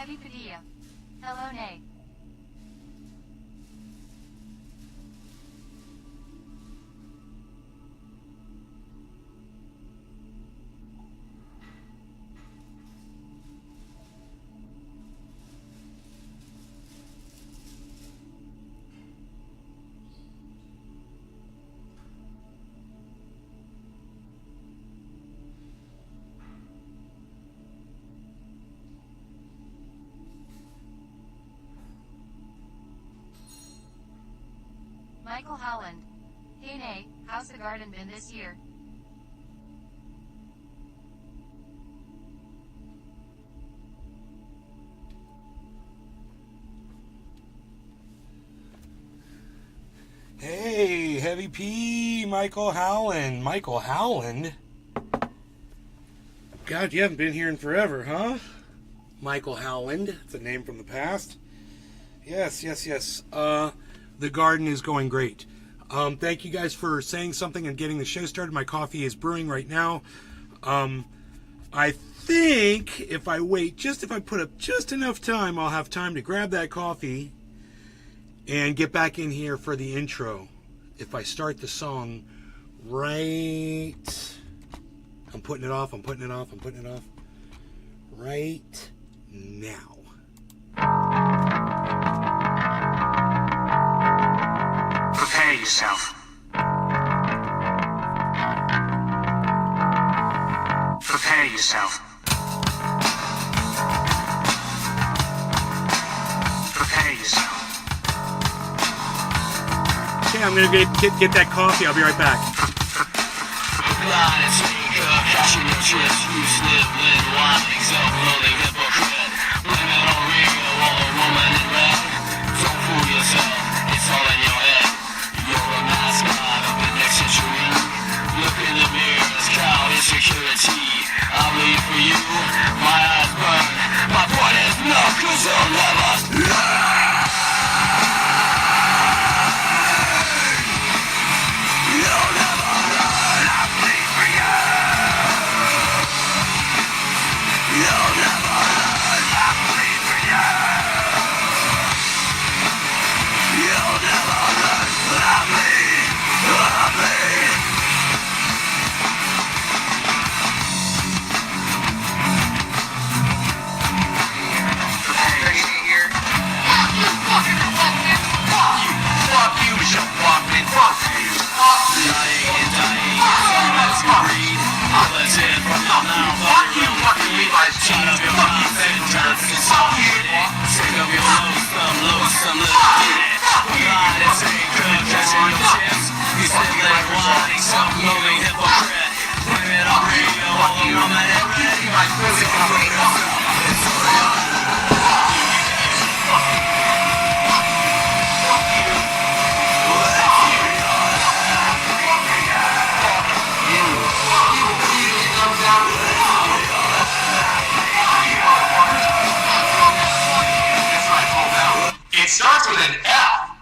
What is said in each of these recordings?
Heavy Padilla. Hello, Nay. Michael Howland. Hey, Nay, how's the garden been this year? Hey, Heavy P, Michael Howland. Michael Howland? God, you haven't been here in forever, huh? Michael Howland. It's a name from the past. Yes. The garden is going great. Thank you guys for saying something and getting the show started. My coffee is brewing right now. I think if I put up just enough time, I'll have time to grab that coffee and get back in here for the intro. If I start the song right... I'm putting it off right now. Prepare yourself. Prepare yourself. Prepare yourself. Okay, I'm gonna get that coffee. I'll be right back. Cashing your chips, you slip, lit, wilding, self-loathing, hypocrite. Blame it on Rio or a woman in red. Don't fool yourself, it's all in your head. You're a mascot of the next century. Look in the mirror, it's cow insecurity. I bleed for you, my eyes burn. My point is no, 'cause you'll never learn. You'll never learn, I bleed for you. You'll never learn, I bleed for you. You'll never learn, I bleed, I bleed. Fuck you, fucking Republican. Fuck you, Michelle Bachmann. Fuck you. Dying and dying, it's you breed. Let's in from your mouth. Fuck you, fucking Levi's jeans. Shut up your mouth and turn to socket. Take up your loathsome little kid. God, it's a good catching your chips. You said like whining, self-loathing hypocrite. Blame it on radio, all the woman and red. My physical yourself. It's all right. It starts with an L.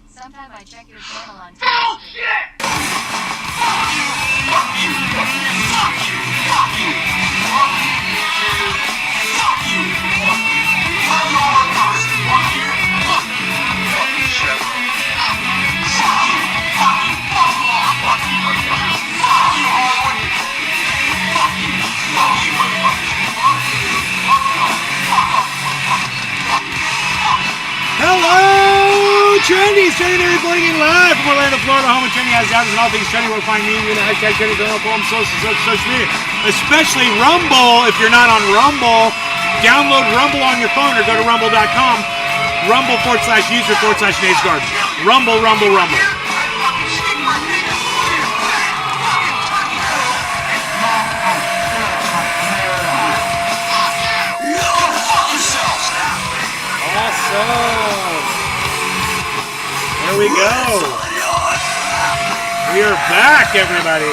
Sometime I check your channel on Bullshit! Fuck you! Fuck you! Fuck you! Fuck you! Fuck you! Fuck you! Fuck you! Fuck you! Fuck you! Fuck you! Fuck you! Fuck you! Chevron. Fuck you! Fuck you! Fuck you! Fuck you! Fuck you! Hollywood. Fuck you! Fuck you! Fuck you! Fuck you! Hello, Trendies! Trendy there reporting in live from Orlando, Florida, home of Trendy has doubts and all things trendy. Will find me in the hashtag Trendy on all social media, especially Rumble. If you're not on Rumble, download Rumble on your phone or go to rumble.com. Rumble/user/Nate's Garden. Rumble. Awesome. There we go. We are back, everybody.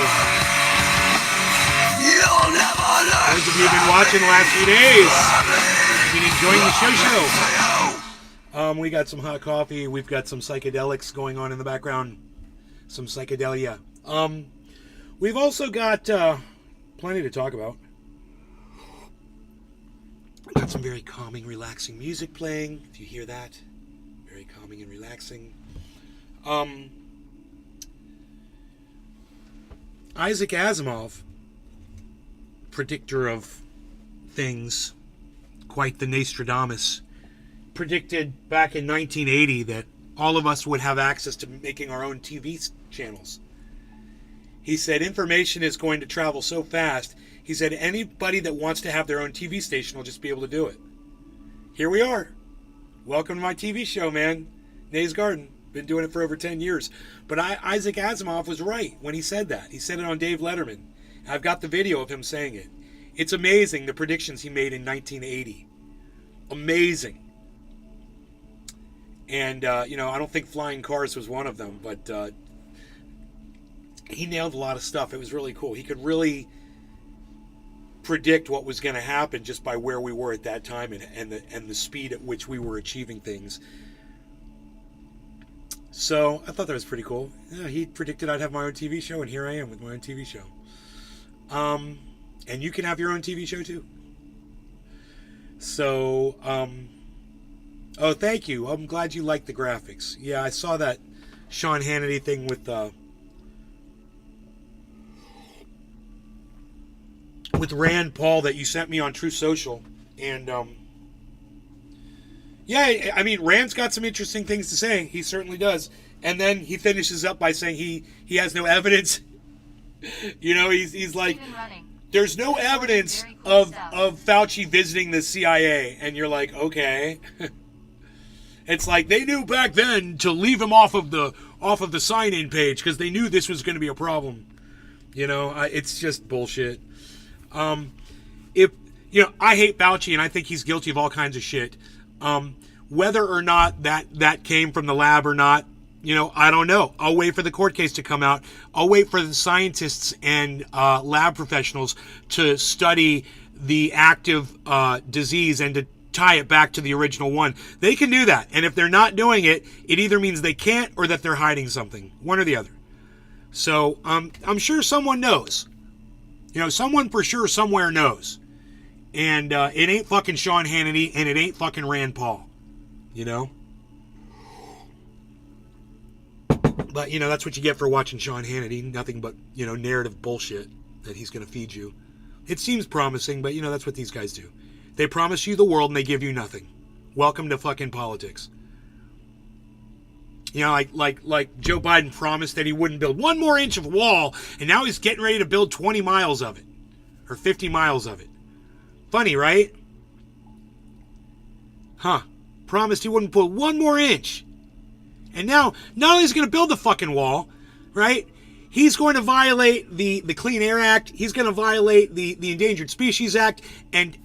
Those of you who've been watching the last few days, been enjoying the show. We got some hot coffee. We've got some psychedelics going on in the background. Some psychedelia. We've also got plenty to talk about. got some very calming, relaxing music playing. If you hear that, very calming and relaxing. Isaac Asimov, predictor of things, quite the Nostradamus, predicted back in 1980 that all of us would have access to making our own TV channels. He said information is going to travel so fast. He said anybody that wants to have their own TV station will just be able to do it. Here we are. Welcome to my TV show, man. Nay's Garden. Been doing it for over 10 years. But Isaac Asimov was right when he said that. He said it on Dave Letterman. I've got the video of him saying it. It's amazing the predictions he made in 1980. Amazing. And, I don't think flying cars was one of them, but he nailed a lot of stuff. It was really cool. He could really predict what was going to happen just by where we were at that time and the speed at which we were achieving things. So I thought that was pretty cool. Yeah, he predicted I'd have my own TV show, and here I am with my own TV show. And you can have your own TV show too. So, oh, thank you. I'm glad you liked the graphics. Yeah, I saw that Sean Hannity thing with Rand Paul that you sent me on True Social, and yeah, I mean, Rand's got some interesting things to say. He certainly does. And then he finishes up by saying he has no evidence. He's like, there's no evidence of Fauci visiting the CIA. And you're like, okay. It's like they knew back then to leave him off of the sign-in page because they knew this was going to be a problem. It's just bullshit. I hate Fauci and I think he's guilty of all kinds of shit. Whether or not that came from the lab or not, I don't know. I'll wait for the court case to come out. I'll wait for the scientists and lab professionals to study the active disease and to tie it back to the original one. They can do that. And if they're not doing it, it either means they can't or that they're hiding something. One or the other. So I'm sure someone knows. Someone for sure somewhere knows. And it ain't fucking Sean Hannity, and it ain't fucking Rand Paul. But, that's what you get for watching Sean Hannity. Nothing but, narrative bullshit that he's going to feed you. It seems promising, but, that's what these guys do. They promise you the world, and they give you nothing. Welcome to fucking politics. Like Joe Biden promised that he wouldn't build one more inch of wall, and now he's getting ready to build 20 miles of it. Or 50 miles of it. Funny, right? Huh. Promised he wouldn't put one more inch. And now, not only is he going to build the fucking wall, right? He's going to violate the Clean Air Act. He's going to violate the Endangered Species Act and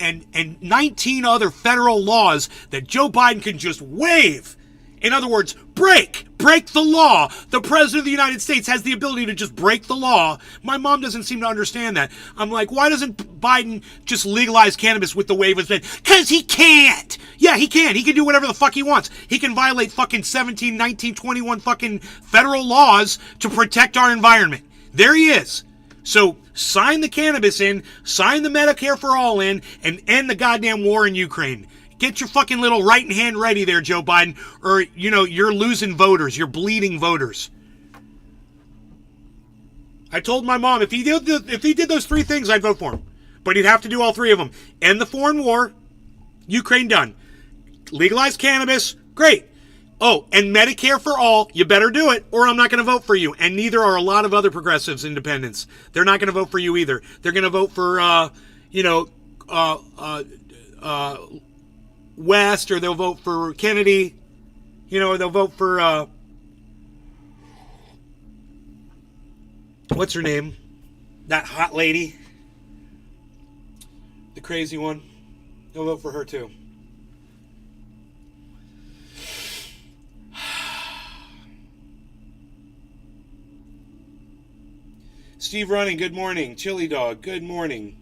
19 other federal laws that Joe Biden can just waive. In other words, break the law. The President of the United States has the ability to just break the law. My mom doesn't seem to understand that. I'm like, why doesn't Biden just legalize cannabis with the wave of his hand? Because he can't. Yeah, he can. He can do whatever the fuck he wants. He can violate fucking 17, 19, 21 fucking federal laws to protect our environment. There he is. So sign the cannabis in, sign the Medicare for all in, and end the goddamn war in Ukraine. Get your fucking little right hand ready there, Joe Biden, or, you're losing voters. You're bleeding voters. I told my mom, if he did those three things, I'd vote for him. But he'd have to do all three of them. End the foreign war. Ukraine done. Legalize cannabis. Great. Oh, and Medicare for all. You better do it, or I'm not going to vote for you. And neither are a lot of other progressives, independents. They're not going to vote for you either. They're going to vote for, West, or they'll vote for Kennedy, or they'll vote for, what's her name? That hot lady. The crazy one. They'll vote for her too. Steve Running, good morning. Chili Dog, good morning.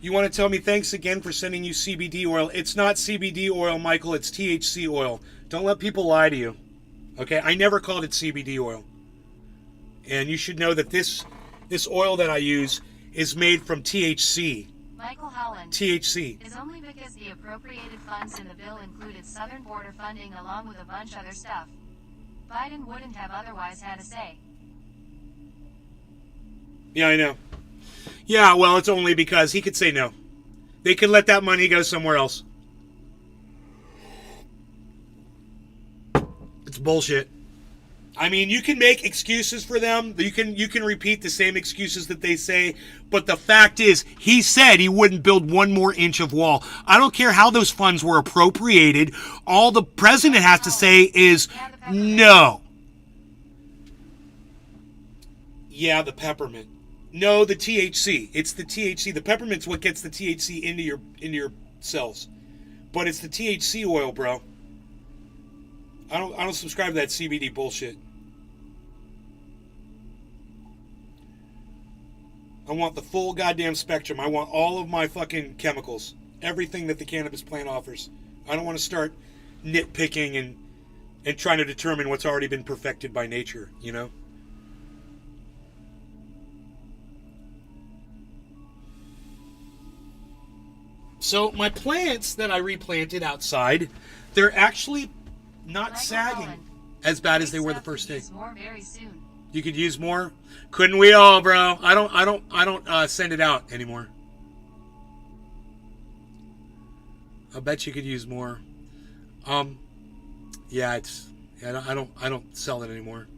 You want to tell me thanks again for sending you CBD oil? It's not CBD oil, Michael. It's THC oil. Don't let people lie to you. Okay? I never called it CBD oil. And you should know that this oil that I use is made from THC. Michael Howland. THC. Is only because the appropriated funds in the bill included southern border funding along with a bunch other stuff. Biden wouldn't have otherwise had a say. Yeah, I know. Yeah, well, it's only because he could say no. They could let that money go somewhere else. It's bullshit. I mean, you can make excuses for them. You can repeat the same excuses that they say, but the fact is, he said he wouldn't build one more inch of wall. I don't care how those funds were appropriated. All the president has to say is no. Yeah, the peppermint. No, the THC. It's the THC. The peppermint's what gets the THC into your cells. But it's the THC oil, bro. I don't subscribe to that CBD bullshit. I want the full goddamn spectrum. I want all of my fucking chemicals. Everything that the cannabis plant offers. I don't want to start nitpicking and trying to determine what's already been perfected by nature, you know? So my plants that I replanted outside, they're actually not sagging as bad as they were the first day. More very soon. You could use more. Couldn't we all, bro? I don't send it out anymore. I bet you could use more. Yeah, I don't sell it anymore.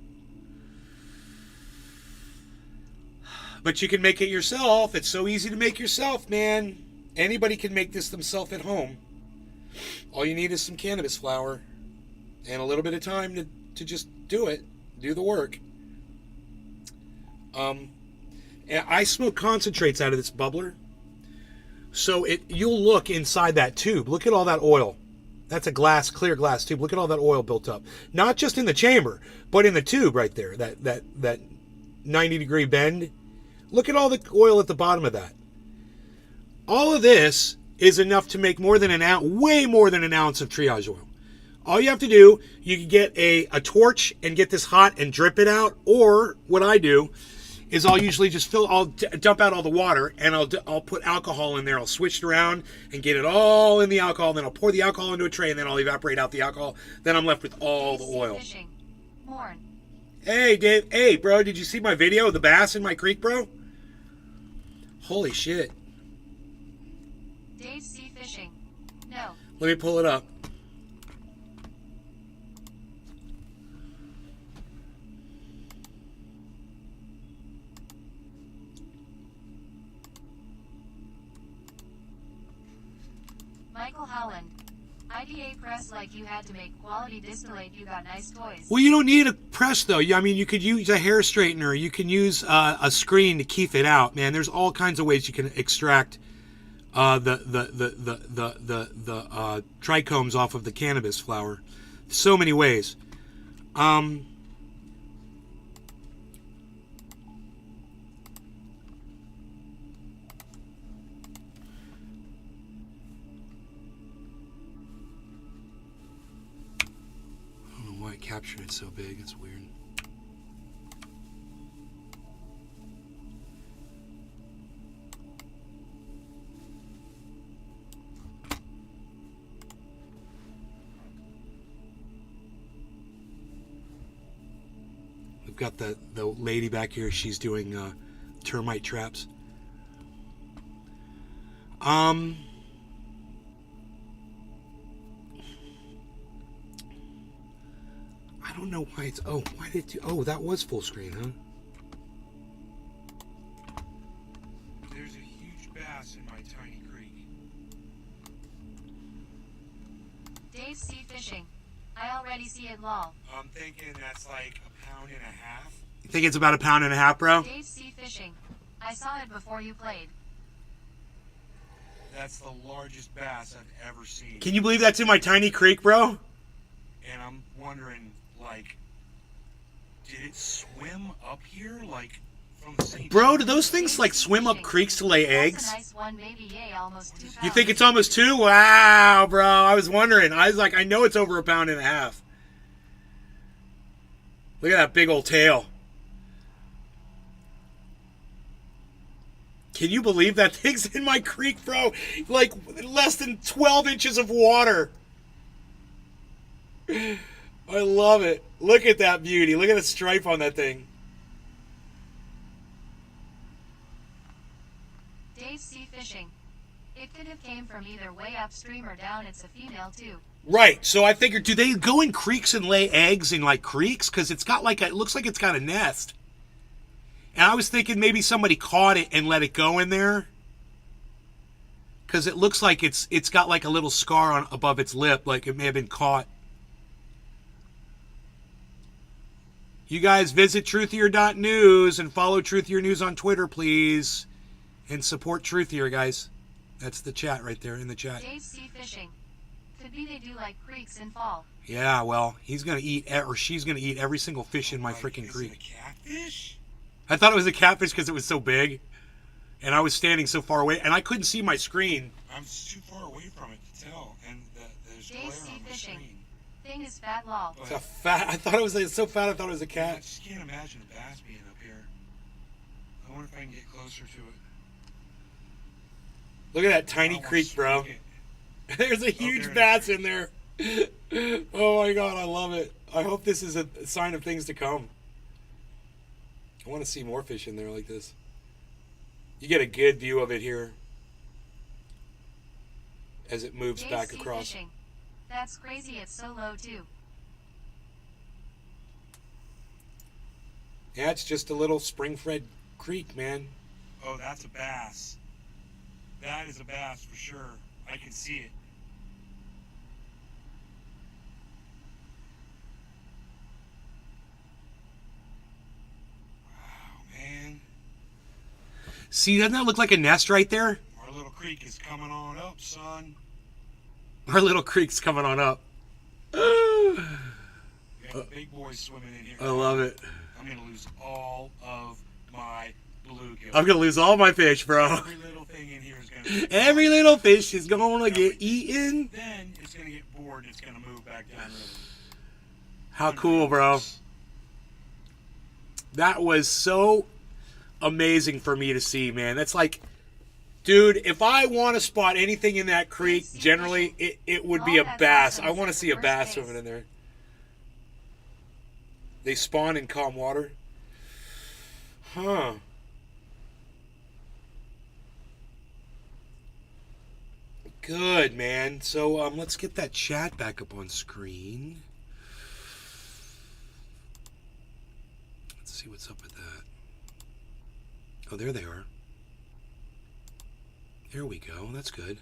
But you can make it yourself. It's so easy to make yourself, man. Anybody can make this themselves at home. All you need is some cannabis flower and a little bit of time to just do it. Do the work. And I smoke concentrates out of this bubbler. So you'll look inside that tube. Look at all that oil. That's a clear glass tube. Look at all that oil built up. Not just in the chamber, but in the tube right there. That 90-degree bend. Look at all the oil at the bottom of that. All of this is enough to make more than an ounce, way more than an ounce of triage oil. All you have to do, you can get a torch and get this hot and drip it out. Or what I do is I'll usually just I'll dump out all the water and I'll put alcohol in there. I'll switch it around and get it all in the alcohol. Then I'll pour the alcohol into a tray and then I'll evaporate out the alcohol. Then I'm left with all the oil. Hey, Dave. Hey, bro, did you see my video of the bass in my creek, bro? Holy shit. Dave Sea Fishing. No. Let me pull it up. Michael Howland. IDA press like you had to make quality distillate, you got nice toys. Well, you don't need a press, though. I mean, you could use a hair straightener. You can use a screen to keep it out, man. There's all kinds of ways you can extract the trichomes off of the cannabis flower. So many ways. Captured it so big, it's weird. We've got the lady back here, she's doing termite traps. I don't know why it's... Oh, why did you... Oh, that was full screen, huh? There's a huge bass in my tiny creek. Dave Sea Fishing. I already see it, lol. I'm thinking that's like 1.5 pounds. You think it's about 1.5 pounds, bro? Dave Sea Fishing. I saw it before you played. That's the largest bass I've ever seen. Can you believe that's in my tiny creek, bro? And I'm wondering... Like, did it swim up here, like, from the same... Bro, do those things, like, swim up creeks to lay eggs? That's a nice one, maybe, yay, almost 2 pounds. You think it's almost 2? Wow, bro, I was wondering. I was like, I know it's over 1.5 pounds. Look at that big old tail. Can you believe that thing's in my creek, bro? Like, less than 12 inches of water. I love it. Look at that beauty. Look at the stripe on that thing. Dave's sea fishing. It could have came from either way upstream or down. It's a female too. Right. So I figured, do they go in creeks and lay eggs in like creeks? Because it's got like it looks like it's got a nest. And I was thinking maybe somebody caught it and let it go in there. Because it looks like it's got like a little scar on above its lip, like it may have been caught. You guys visit truthier.news and follow Truthier News on Twitter, please. And support Truthier, guys. That's the chat right there in the chat. Dave's sea fishing. Could be they do like creeks in fall. Yeah, well, he's going to eat, or she's going to eat every single fish in my freaking Is creek. it a catfish? I thought it was a catfish because it was so big. And I was standing so far away, and I couldn't see my screen. I'm too far away from it to tell, and there's glare Dave's sea on my fishing. screen. Thing is fat lol. It's a fat, I thought it was so fat, I thought it was a I cat. just can't imagine a bass being up here. I wonder if I can get closer to it. Look at that I tiny wanna creek, bro. stroke it. There's a there huge it is. bass in there. Oh my god, I love it. I hope this is a sign of things to come. I want to see more fish in there like this. You get a good view of it here as it moves Dave's back sea across. fishing. That's crazy. It's so low too. Yeah, it's just a little spring-fed creek, man. Oh, that's a bass. That is a bass for sure. I can see it. Wow, man. See, doesn't that look like a nest right there? Our little creek is coming on up, son. Our little creek's coming on up. We have big boys swimming in here. I love it. I'm going to lose all of my bluegill. I'm gonna lose all my fish, bro. Every little thing in here is going to... Every little fish is gonna get eaten. Then it's going to get bored. It's going to move back downriver. How cool, bro. That was so amazing for me to see, man. That's like, dude, if I want to spot anything in that creek, generally, it would be a bass. I want to see a bass swimming in there. They spawn in calm water? Huh. Good, man. So, let's get that chat back up on screen. Let's see what's up with that. Oh, there they are. There we go. That's good.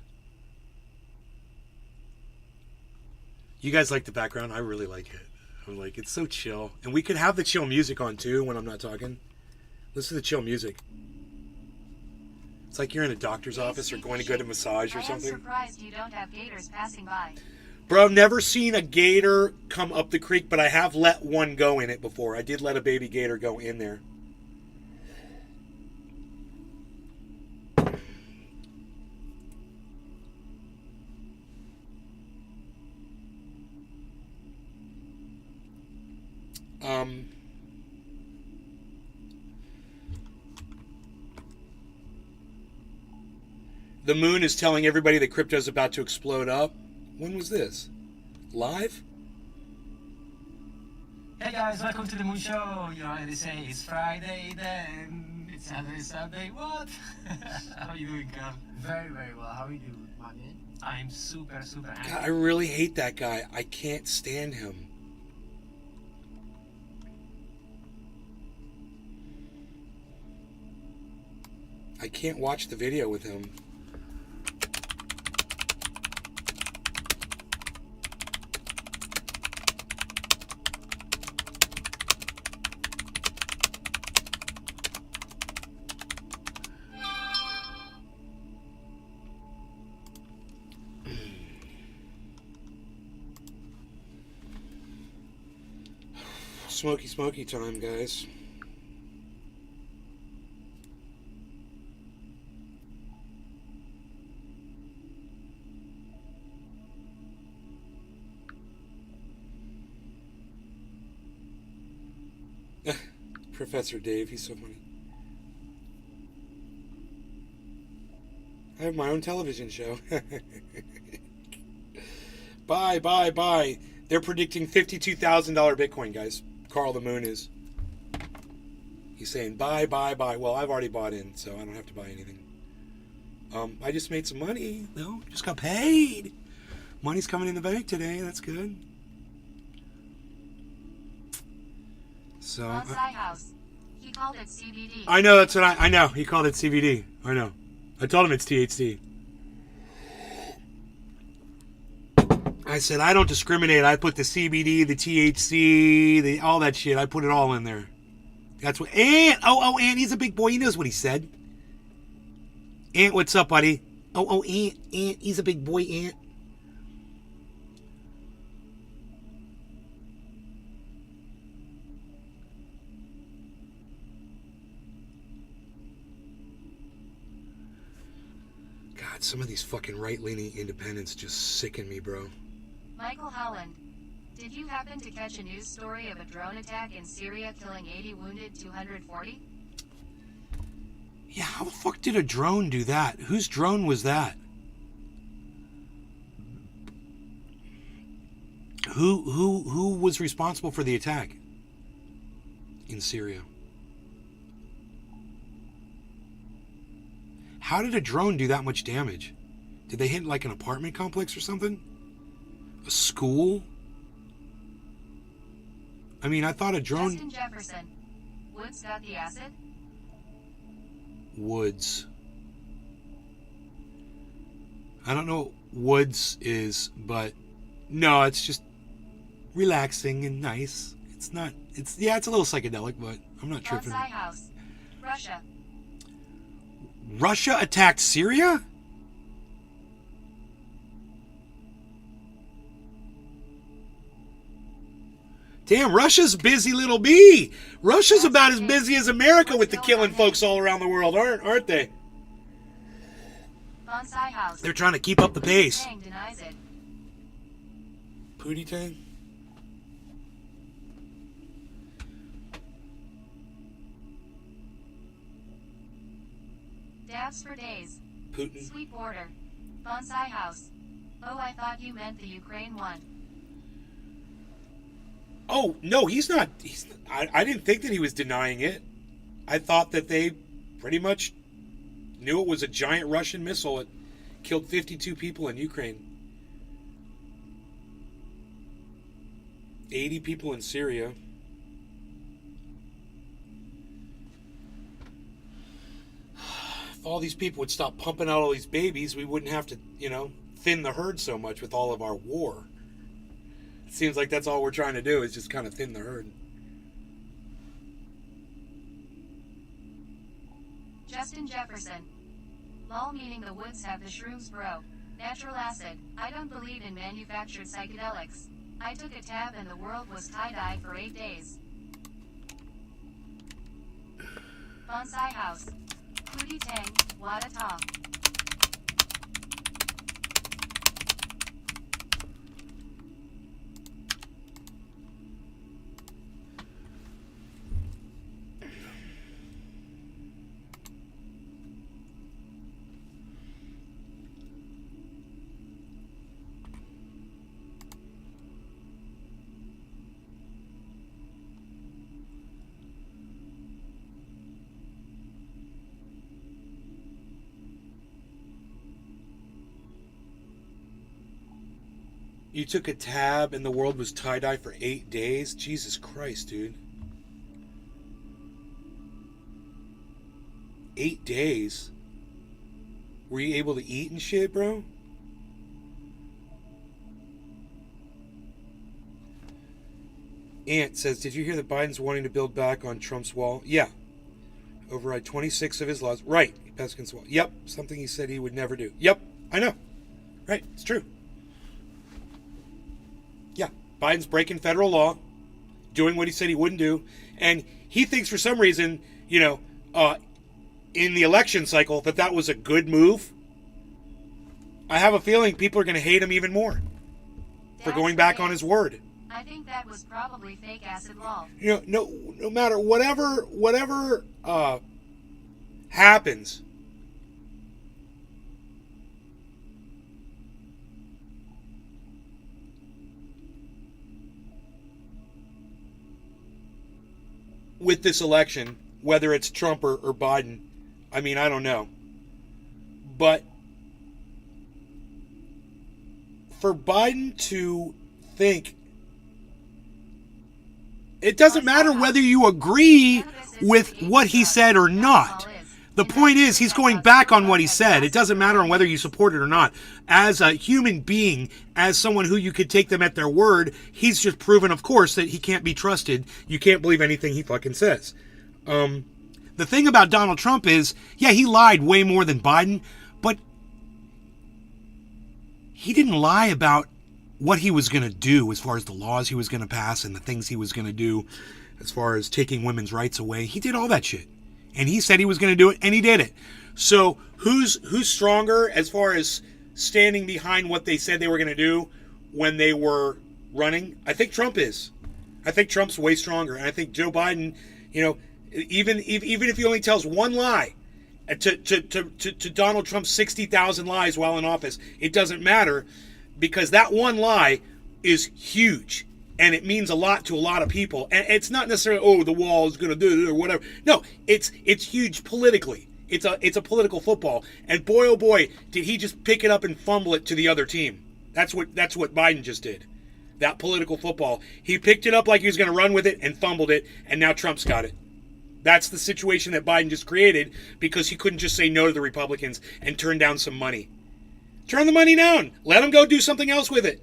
You guys like the background? I really like it. I'm like, it's so chill. And we could have the chill music on, too, when I'm not talking. Listen to the chill music. It's like you're in a doctor's office or going to get a massage or I am something. surprised you don't have gators passing by. Bro, I've never seen a gator come up the creek, but I have let one go in it before. I did let a baby gator go in there. The moon is telling everybody that crypto's about to explode up. When was this? Live? Hey guys, welcome to the Moon Show. You already say it's Friday, then it's Saturday, what? How are you doing, Carl? Very, very well. How are you doing, my man? I'm super happy. God, I really hate that guy. I can't stand him. I can't watch the video with him. Smoky time, guys. Professor Dave, he's so funny. I have my own television show. Buy. They're predicting $52,000 Bitcoin, guys. Carl the Moon is. He's saying buy. Well, I've already bought in, so I don't have to buy anything. I just made some money. No, just got paid. Money's coming in the bank today. That's good. So. Bonsai House. He called it CBD. I know, that's what I know. He called it CBD. I know. I told him it's THC. I said, I don't discriminate. I put the CBD, the THC, all that shit. I put it all in there. That's what. Ant. Ant. He's a big boy. He knows what he said. Ant, what's up, buddy? Ant. He's a big boy, Ant. God, some of these fucking right-leaning independents just sicken me, bro. Michael Howland. Did you happen to catch a news story of a drone attack in Syria killing 80 wounded 240? Yeah, how the fuck did a drone do that? Whose drone was that? Who was responsible for the attack in Syria? How did a drone do that much damage? Did they hit like an apartment complex or something? A school? I mean, I thought a drone... Justin Jefferson. Woods got the acid? Woods. I don't know what Woods is, but no, it's just relaxing and nice. It's not, it's a little psychedelic, but I'm not tripping. Bonsai House. Russia. Russia attacked Syria? Damn, Russia's busy little bee. Russia's about as busy as America with the killing folks all around the world, aren't they? Bonsai House. They're trying to keep up the pace. Tang denies it. Pootie Tang? Dabs for days. Putin. Sweet border. Bonsai House. Oh, I thought you meant the Ukraine one. Oh, no, he's not. I didn't think that he was denying it. I thought that they pretty much knew it was a giant Russian missile that killed 52 people in Ukraine. 80 people in Syria. If all these people would stop pumping out all these babies, we wouldn't have to, thin the herd so much with all of our war. It seems like that's all we're trying to do is just kind of thin the herd. Justin Jefferson. Lol, meaning the woods have the shrooms, bro. Natural acid. I don't believe in manufactured psychedelics. I took a tab and the world was tie-dye for 8 days. Bonsai House. Pootie Tang, Wada Ta. You took a tab and the world was tie-dye for 8 days? Jesus Christ, dude. 8 days? Were you able to eat and shit, bro? Ant says, did you hear that Biden's wanting to build back on Trump's wall? Yeah. Override 26 of his laws. Right. Peskin's wall. Yep. Something he said he would never do. Yep. I know. Right. It's true. Yeah. Biden's breaking federal law, doing what he said he wouldn't do. And he thinks for some reason, in the election cycle, that was a good move. I have a feeling people are going to hate him even more for going back on his word. I think that was probably fake acid lol. No matter whatever happens, with this election, whether it's Trump or Biden. I mean, I don't know. But for Biden to think, it doesn't matter whether you agree with what he said or not. The point is, he's going back on what he said. It doesn't matter on whether you support it or not. As a human being, as someone who you could take them at their word, he's just proven, of course, that he can't be trusted. You can't believe anything he fucking says. The thing about Donald Trump is, yeah, he lied way more than Biden, but he didn't lie about what he was going to do as far as the laws he was going to pass and the things he was going to do as far as taking women's rights away. He did all that shit. And he said he was going to do it, and he did it. So who's stronger as far as standing behind what they said they were going to do when they were running? I think Trump is. I think Trump's way stronger. And I think Joe Biden, even if he only tells one lie to Donald Trump's 60,000 lies while in office, it doesn't matter, because that one lie is huge. And it means a lot to a lot of people. And it's not necessarily, the wall is going to do it or whatever. No, it's huge politically. It's a political football. And boy, oh boy, did he just pick it up and fumble it to the other team. That's what Biden just did. That political football. He picked it up like he was going to run with it and fumbled it. And now Trump's got it. That's the situation that Biden just created, because he couldn't just say no to the Republicans and turn down some money. Turn the money down. Let them go do something else with it.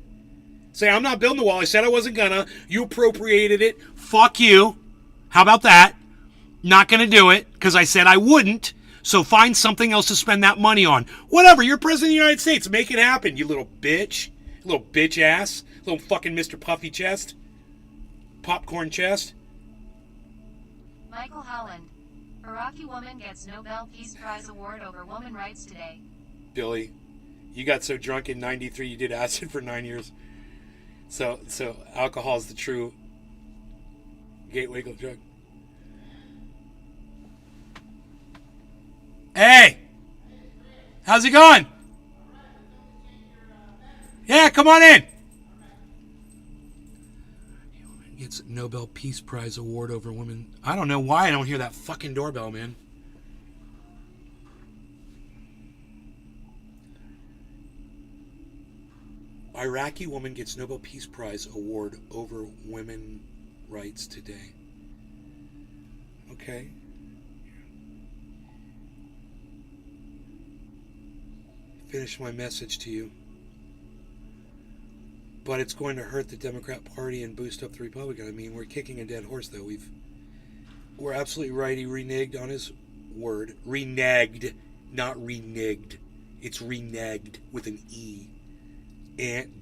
Say, I'm not building the wall. I said I wasn't gonna. You appropriated it. Fuck you. How about that? Not gonna do it, because I said I wouldn't. So find something else to spend that money on. Whatever. You're president of the United States. Make it happen, you little bitch. Little bitch ass. Little fucking Mr. Puffy chest. Popcorn chest. Michael Holland. Iraqi woman gets Nobel Peace Prize award over woman rights today. Billy, you got so drunk in 93 you did acid for 9 years. So alcohol is the true gateway drug. Hey! How's it going? Yeah, come on in. Gets Nobel Peace Prize award over women. I don't know why I don't hear that fucking doorbell, man. Iraqi woman gets Nobel Peace Prize award over women rights today. Okay. Finish my message to you. But it's going to hurt the Democrat Party and boost up the Republican. I mean, we're kicking a dead horse, though. We're absolutely right. He reneged on his word. Reneged, not reneged. It's reneged with an E.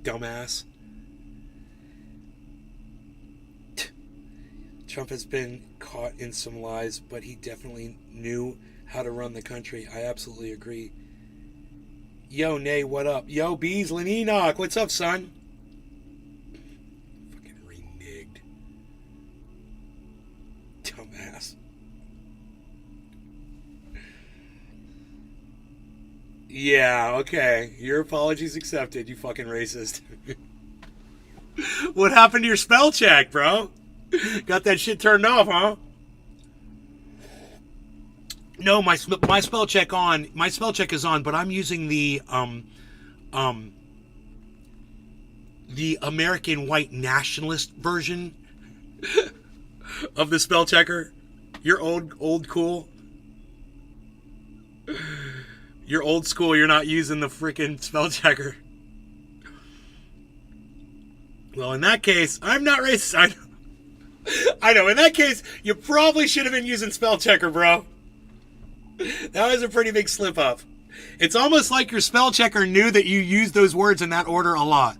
Dumbass. Trump has been caught in some lies, but he definitely knew how to run the country. I absolutely agree. Yo, Nay, what up? Yo, Beasley Enoch, what's up, son? Fucking reneged. Dumbass. Yeah, okay. Your apologies accepted, you fucking racist. What happened to your spell check, bro? Got that shit turned off, huh? No, my spell check is on, but I'm using the American white nationalist version of the spell checker. You're old cool. You're old school. You're not using the freaking spell checker. Well, in that case, I'm not racist. I know. In that case, you probably should have been using spell checker, bro. That was a pretty big slip up. It's almost like your spell checker knew that you used those words in that order a lot.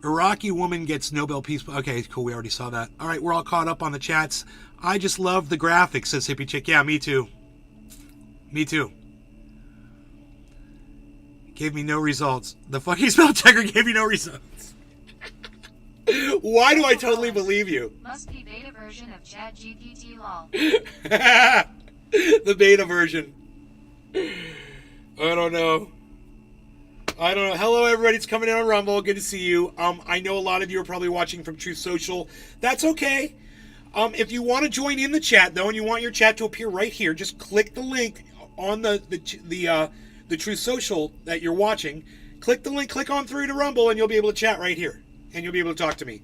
Iraqi woman gets Nobel Peace. Okay, cool. We already saw that. All right, we're all caught up on the chats. I just love the graphics, says Hippie Chick. Yeah, me too. Me too. Gave me no results. The fucking spell checker gave me no results. Why do I totally believe you? Must be beta version of ChatGPT lol. The beta version. I don't know. Hello, everybody. It's coming in on Rumble. Good to see you. I know a lot of you are probably watching from Truth Social. That's okay. If you want to join in the chat, though, and you want your chat to appear right here, just click the link on the Truth Social that you're watching. Click the link, click on through to Rumble, and you'll be able to chat right here. And you'll be able to talk to me.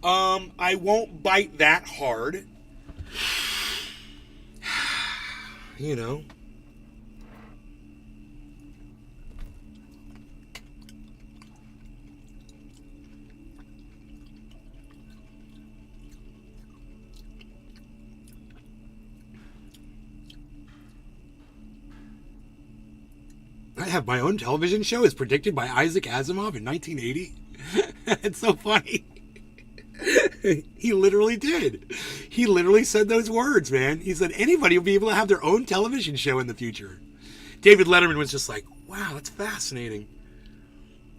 I won't bite that hard. You know. I have my own television show as predicted by Isaac Asimov in 1980. It's so funny. He literally did. He literally said those words, man. He said anybody will be able to have their own television show in the future. David Letterman was just like, wow, that's fascinating.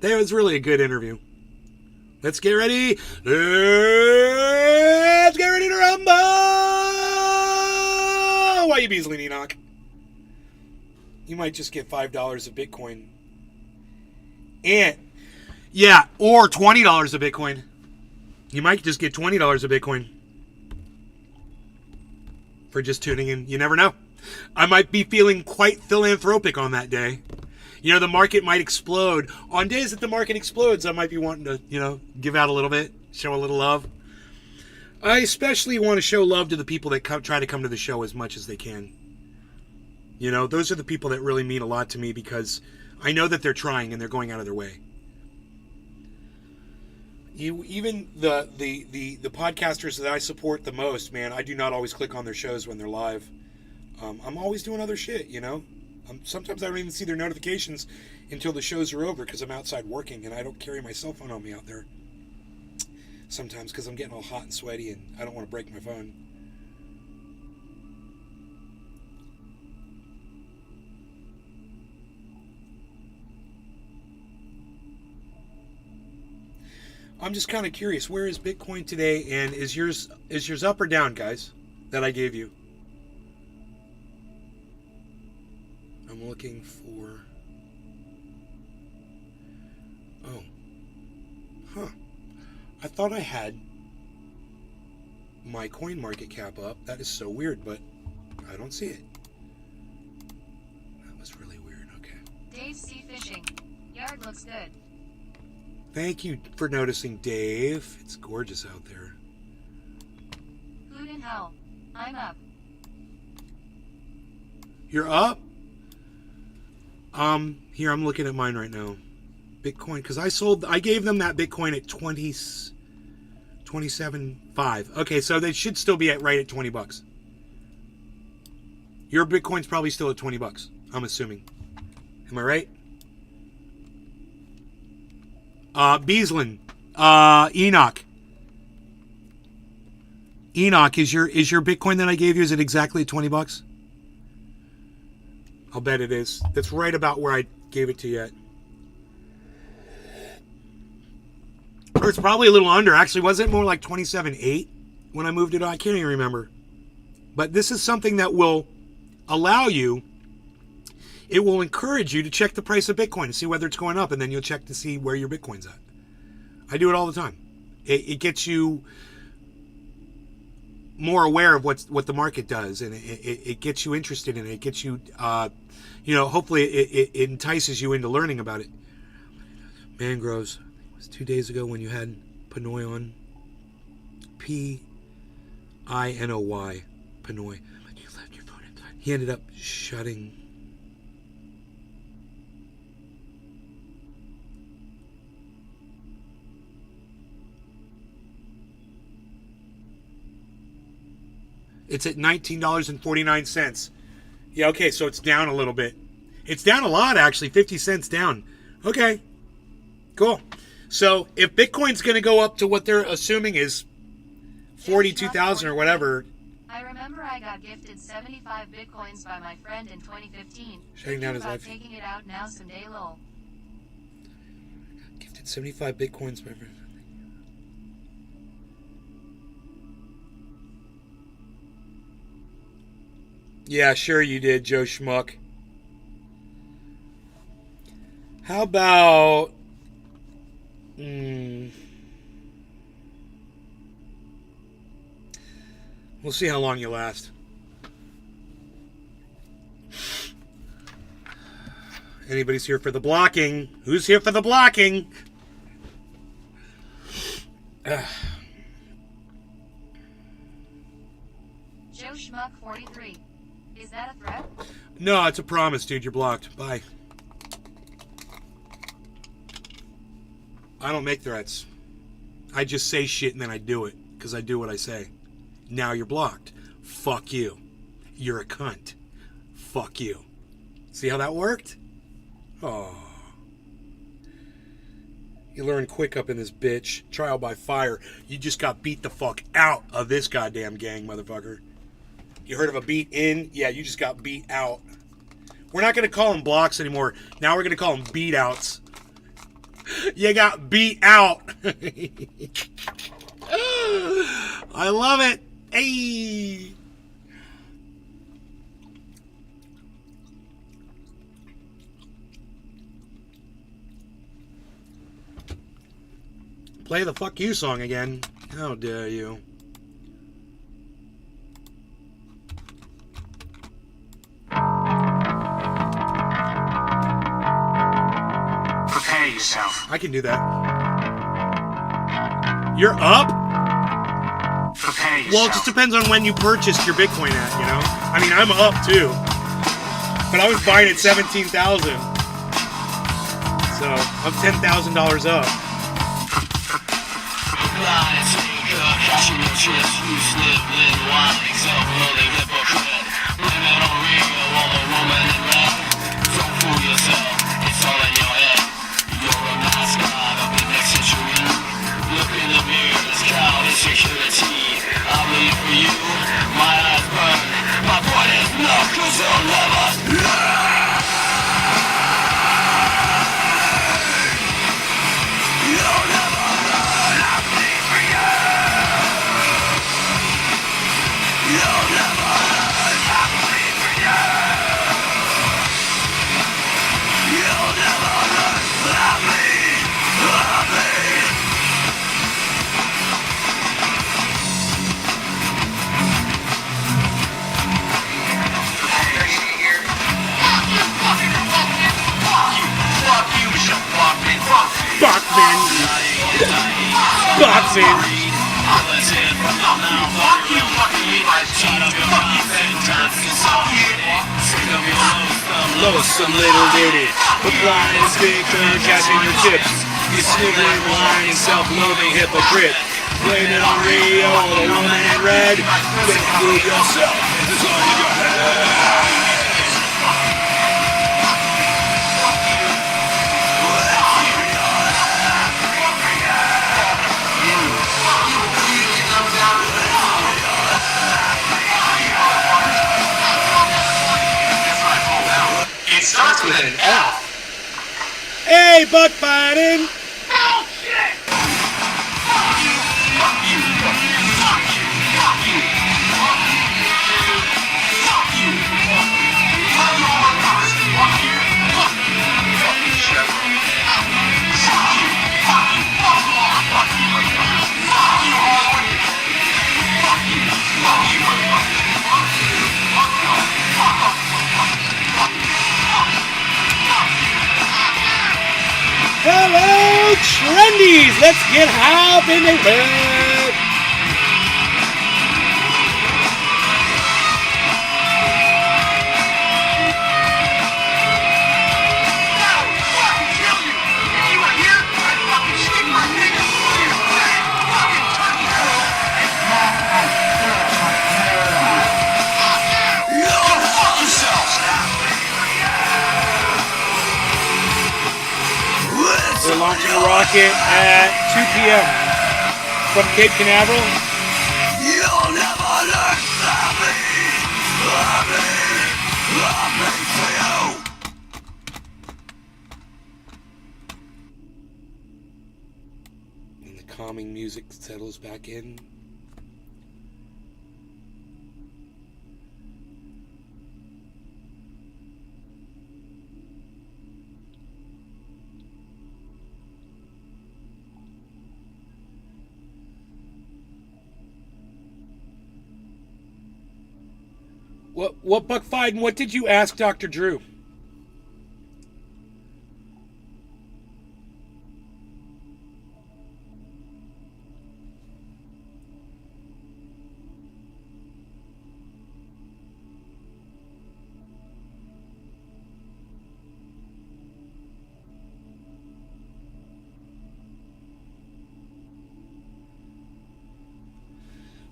That was really a good interview. Let's get ready. Let's get ready to rumble. Why you Beasley, Enoch? You might just get $5 of Bitcoin. And, yeah, or $20 of Bitcoin. You might just get $20 of Bitcoin for just tuning in. You never know. I might be feeling quite philanthropic on that day. You know, the market might explode. On days that the market explodes, I might be wanting to, you know, give out a little bit, show a little love. I especially want to show love to the people that try to come to the show as much as they can. You know, those are the people that really mean a lot to me because I know that they're trying and they're going out of their way. Even the podcasters that I support the most, man, I do not always click on their shows when they're live. I'm always doing other shit, you know. Sometimes I don't even see their notifications until the shows are over because I'm outside working and I don't carry my cell phone on me out there. Sometimes because I'm getting all hot and sweaty and I don't want to break my phone. I'm just kind of curious, where is Bitcoin today, and is yours up or down, guys, that I gave you? I'm looking for... Oh. Huh. I thought I had my coin market cap up. That is so weird, but I don't see it. That was really weird. Okay. Dave C. Fishing. Yard looks good. Thank you for noticing, Dave. It's gorgeous out there. Hoot in hell. I'm up. You're up? Here, I'm looking at mine right now. Bitcoin, because I gave them that Bitcoin at 27.5. Okay, so they should still be right at $20. Your Bitcoin's probably still at $20, I'm assuming. Am I right? Beaslin, Enoch, is your Bitcoin that I gave you, is it exactly $20? I'll bet it is. That's right about where I gave it to you at. Or it's probably a little under. Actually, was it more like 27.8 when I moved it on? I can't even remember. But this is something that will allow you, it will encourage you to check the price of Bitcoin to see whether it's going up, and then you'll check to see where your Bitcoin's at. I do it all the time. It gets you more aware of what the market does, and it gets you interested in it. It gets you, hopefully it entices you into learning about it. Mangroves. It was 2 days ago when you had Pinoy on. Pinoy. Pinoy. But you left your phone inside. He ended up shutting. It's at $19.49. Yeah, okay, so it's down a little bit. It's down a lot, actually. 50 cents down. Okay, cool. So if Bitcoin's going to go up to what they're assuming is 42,000 or whatever. I remember I got gifted 75 Bitcoins by my friend in 2015. Shutting down his life. Taking it out now someday, lol. Gifted 75 Bitcoins by my friend. Yeah, sure you did, Joe Schmuck. How about... We'll see how long you last. Anybody's here for the blocking? Who's here for the blocking? Joe Schmuck 43. Is that a threat? No, it's a promise, dude. You're blocked. Bye. I don't make threats. I just say shit and then I do it. Because I do what I say. Now you're blocked. Fuck you. You're a cunt. Fuck you. See how that worked? Oh. You learn quick up in this bitch. Trial by fire. You just got beat the fuck out of this goddamn gang, motherfucker. You heard of a beat in? Yeah, you just got beat out. We're not going to call them blocks anymore. Now we're going to call them beat outs. You got beat out. I love it. Hey. Play the fuck you song again. How dare you? Prepare yourself. I can do that. You're up? Prepare yourself. Well, it just depends on when you purchased your Bitcoin at, you know? I mean, I'm up too. But I was buying at 17,000. So, I'm $10,000 up. Lying, tinker, cashing your chips, you slip, live, whining, self-loathing, hypocrite. Blame it on Rio or the woman in red. Don't fool yourself, it's all in your head. You're a mascot of the next century. Look in the mirror, it's cloud insecurity. I bleed for you, my eyes burn. My point is no, 'cause you'll never learn. You'll never learn, I bleed for you. You'll never learn, I bleed for you. You'll never learn, I bleed, I bleed. Bachman. Bachman. Lonesome little lady, with blind and speaker, catching your chips. You sniggering, whining, self-loathing hypocrite. Blame it on Rio, the woman in red. Don't fool yourself, it's all in your head. It starts with an F. Hey, Buck Biden. Oh shit! Fuck you! Fuck you! Fuck you! Fuck you! Fuck you! Fuck you! Fuck you! Fuck you all first. Fuck you! Fuck you! Fuck you, Chevron. Fuck you! Fuck you! Fuck you! Fuck you all! Fuck you! Fuck you all! Fuck you! Fuck you! Fuck you! Fuck you! Fuck you! Fuck off! Hello, trendies. Let's get hop in the bed. We're launching a rocket at 2 p.m. from Cape Canaveral. You'll never learn love me for you. And the calming music settles back in. What Buck Fiden, what did you ask Dr. Drew?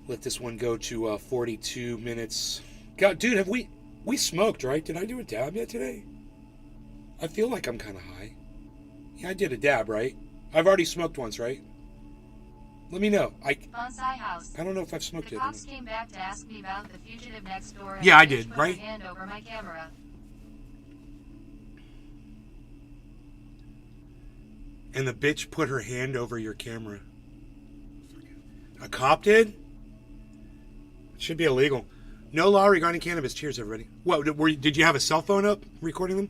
Let this one go to 42 minutes. God, dude, have we smoked, right? Did I do a dab yet today? I feel like I'm kind of high. Yeah, I did a dab, right? I've already smoked once, right? Let me know. Bonsai House. I don't know if I've smoked The it. cops came back to ask me about the fugitive next door. And Yeah, I bitch did, put right? Her hand over my camera. And the bitch put her hand over your camera. A cop did? It should be illegal. No law regarding cannabis. Cheers, everybody. What, did you have a cell phone up recording them?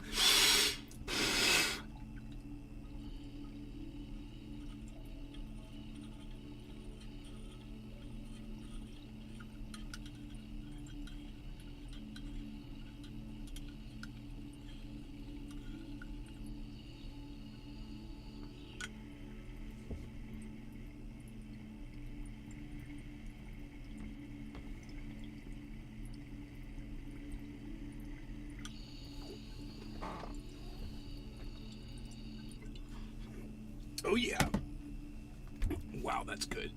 Oh, yeah. Wow, that's good.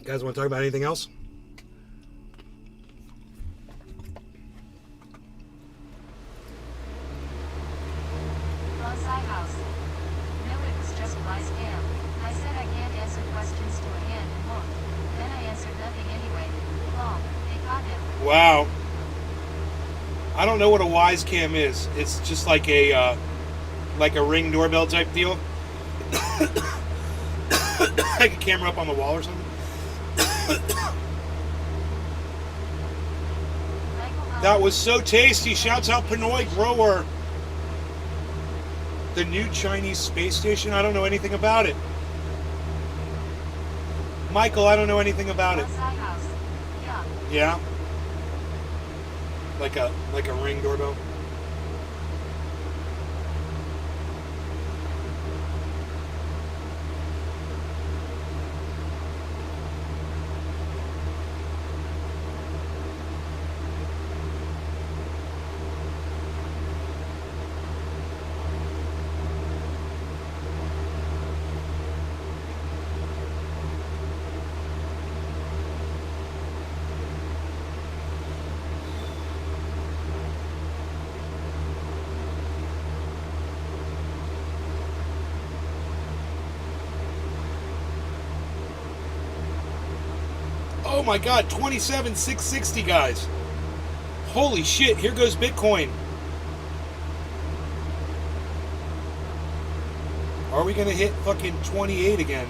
You guys want to talk about anything else? Bonsai House. No, it was just my scam. I said I can't answer questions to a hand and looked. Then I answered nothing anyway. Long. They caught him. Wow. I don't know what a wise cam is. It's just like a Ring doorbell type deal. Like a camera up on the wall or something. That was so tasty. Shouts out Pinoy Grower. The new Chinese space station. I don't know anything about it. Michael, I don't know anything about it. Bonsai House. Yeah. Yeah? Like a Ring doorbell? Oh my god, 27,660 guys. Holy shit, here goes Bitcoin. Are we gonna hit fucking 28 again?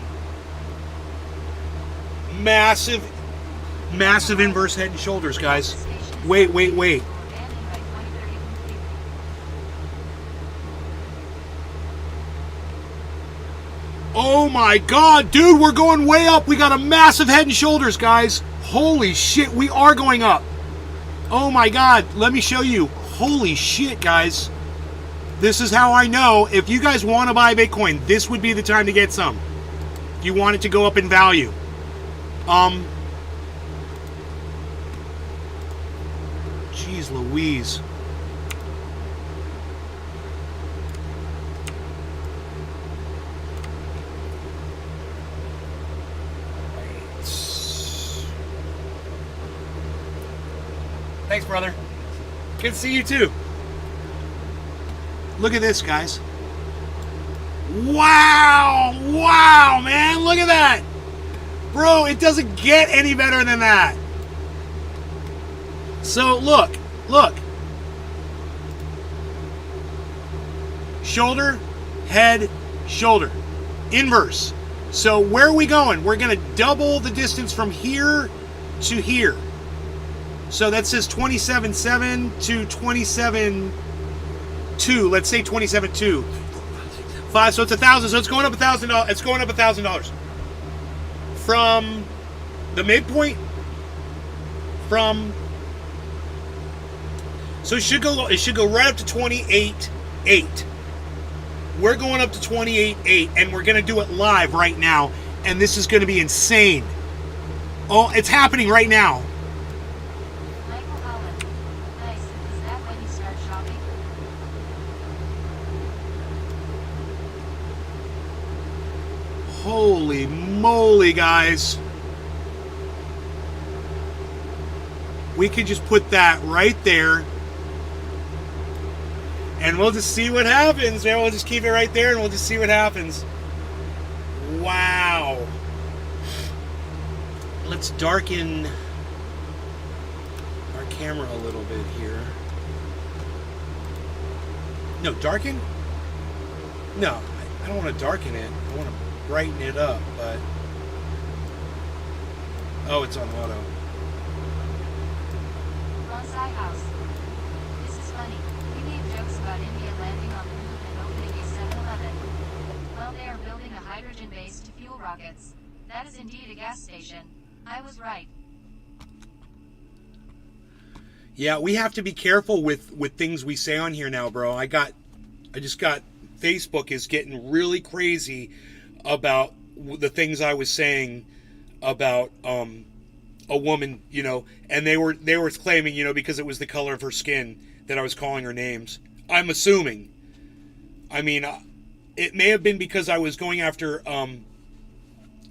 Massive inverse head and shoulders, guys. Wait. Oh my god, dude, we're going way up. We got a massive head and shoulders, guys. Holy shit, we are going up. Oh my god, let me show you. Holy shit, guys. This is how I know if you guys want to buy Bitcoin, this would be the time to get some. If you want it to go up in value. Jeez Louise. Thanks, brother. Good to see you too. Look at this, guys. Wow, man. Look at that. Bro, it doesn't get any better than that. So, look. shoulder, head, shoulder. Inverse. So where are we going? We're going to double the distance from here to here. So that says 27.7 to 27.2. Let's say 27.2. 5, so it's 1,000. So it's going up $1,000. It's going up $1,000 from the midpoint. So it should go right up to 28.8. We're going up to 28.8, and we're going to do it live right now, and this is going to be insane. Oh, it's happening right now. Michael Holland. Nice. Is that when you start shopping? Holy moly, guys. We could just put that right there. And we'll just see what happens, man. We'll just keep it right there and we'll just see what happens. Wow. Let's darken our camera a little bit here. No, darken? No, I don't want to darken it. I want to brighten it up, but... Oh, it's on auto. Bonsai House. This is funny. We made jokes about India landing on the moon and opening a 7-Eleven. Well, they are building a hydrogen base to fuel rockets. That is indeed a gas station. I was right. Yeah, we have to be careful with things we say on here now, bro. I just got Facebook is getting really crazy about the things I was saying about a woman, you know, and they were claiming, you know, because it was the color of her skin that I was calling her names. I'm assuming. I mean, it may have been because I was going after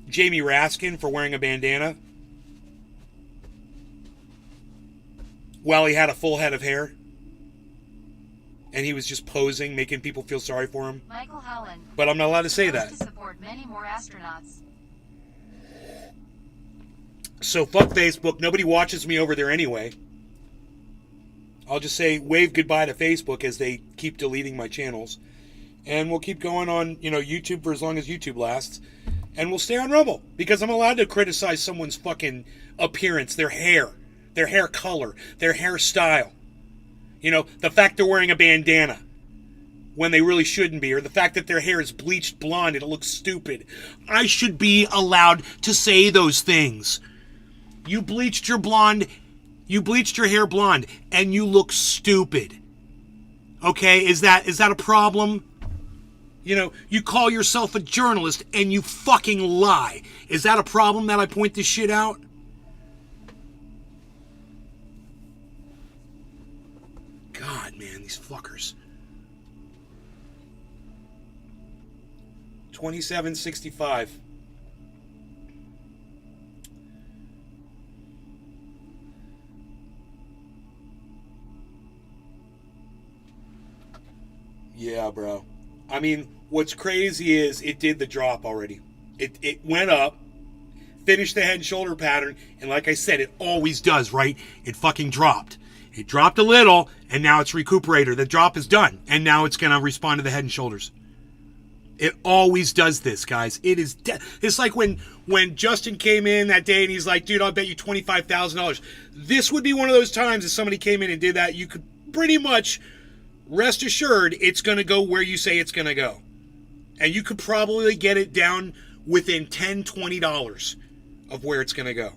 Jamie Raskin for wearing a bandana while he had a full head of hair. And he was just posing, making people feel sorry for him. Michael Holland. But I'm not allowed to say that. To support many more astronauts. So fuck Facebook. Nobody watches me over there anyway. I'll just say wave goodbye to Facebook as they keep deleting my channels. And we'll keep going on, you know, YouTube for as long as YouTube lasts. And we'll stay on Rumble. Because I'm allowed to criticize someone's fucking appearance, their hair color, their hairstyle. You know, the fact they're wearing a bandana when they really shouldn't be, or the fact that their hair is bleached blonde and it looks stupid. I should be allowed to say those things. You bleached your hair blonde, and you look stupid. Okay, is that a problem? You know, you call yourself a journalist and you fucking lie. Is that a problem that I point this shit out? God, man, these fuckers. 27.65. Yeah, bro. I mean, what's crazy is it did the drop already. It went up, finished the head and shoulder pattern, and like I said, it always does, right? It fucking dropped. It dropped a little, and now it's recuperator. The drop is done, and now it's going to respond to the head and shoulders. It always does this, guys. It is. It's like when Justin came in that day, and he's like, "Dude, I'll bet you $25,000." This would be one of those times if somebody came in and did that. You could pretty much rest assured it's going to go where you say it's going to go, and you could probably get it down within $10, $20 of where it's going to go.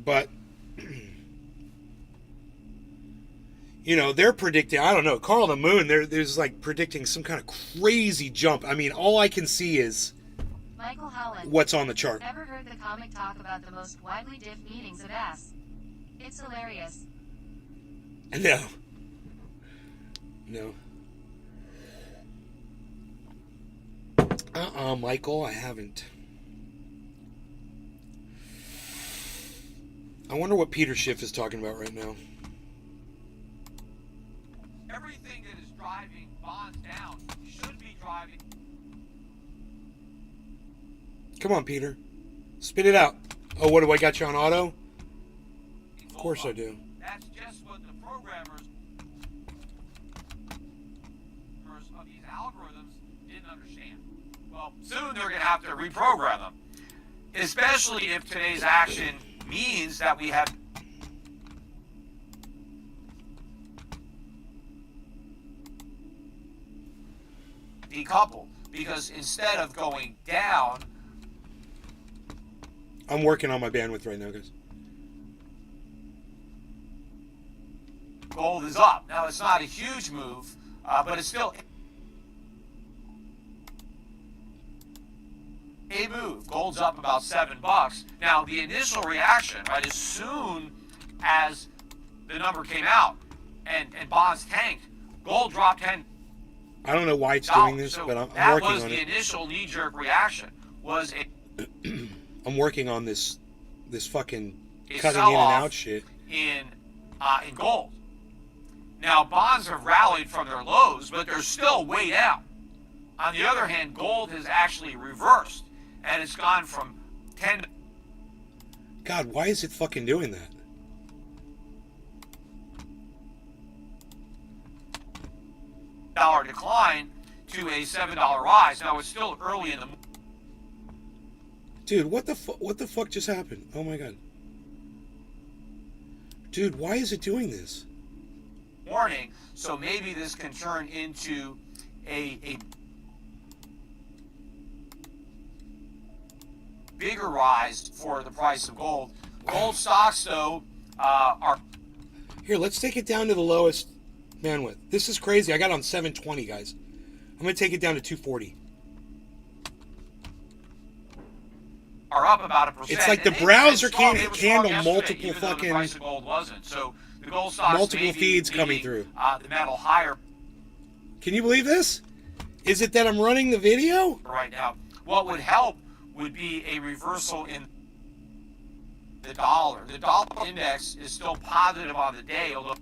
But, you know, they're predicting, I don't know, Carl the Moon, there's like predicting some kind of crazy jump. I mean, all I can see is Michael Holland. What's on the chart. Ever heard the comic talk about the most widely diffed meanings of ass? It's hilarious. No. Michael, I haven't. I wonder what Peter Schiff is talking about right now. Everything that is driving bonds down should be driving. Come on, Peter. Spit it out. Oh, what do I got you on auto? Of course I do. That's just what the programmer understand. Well, soon they're going to have to reprogram them, especially if today's action means that we have decoupled. Because instead of going down, I'm working on my bandwidth right now, guys. gold is up. Now, it's not a huge move, but it's still a move. Gold's up about $7. Now, the initial reaction, right, as soon as the number came out and bonds tanked, gold dropped 10. I don't know why it's doing this, So but I'm that working was on the it. initial knee-jerk reaction. Was I'm working on this fucking a cutting in and sell-off out shit. in gold. Now, bonds have rallied from their lows, but they're still way down. On the other hand, gold has actually reversed, and it's gone from 10 God, why is it fucking doing that? $7 decline to a $7 rise. Now, it's still early in the Dude, what the fuck just happened? Oh my god. Dude, why is it doing this? morning, so maybe this can turn into a bigger rise for the price of gold. Gold stocks, though, are Here, let's take it down to the lowest bandwidth. This is crazy. I got it on 720, guys. I'm going to take it down to 240. up about 1%. It's like the And they- browser they strong. can't They were strong handle yesterday, multiple even though the fucking- price of gold wasn't. So the gold stocks multiple may be feeds coming leading, through. The metal higher Can you believe this? Is it that I'm running the video? right now. What would help would be a reversal in the dollar. The dollar index is still positive on the day, although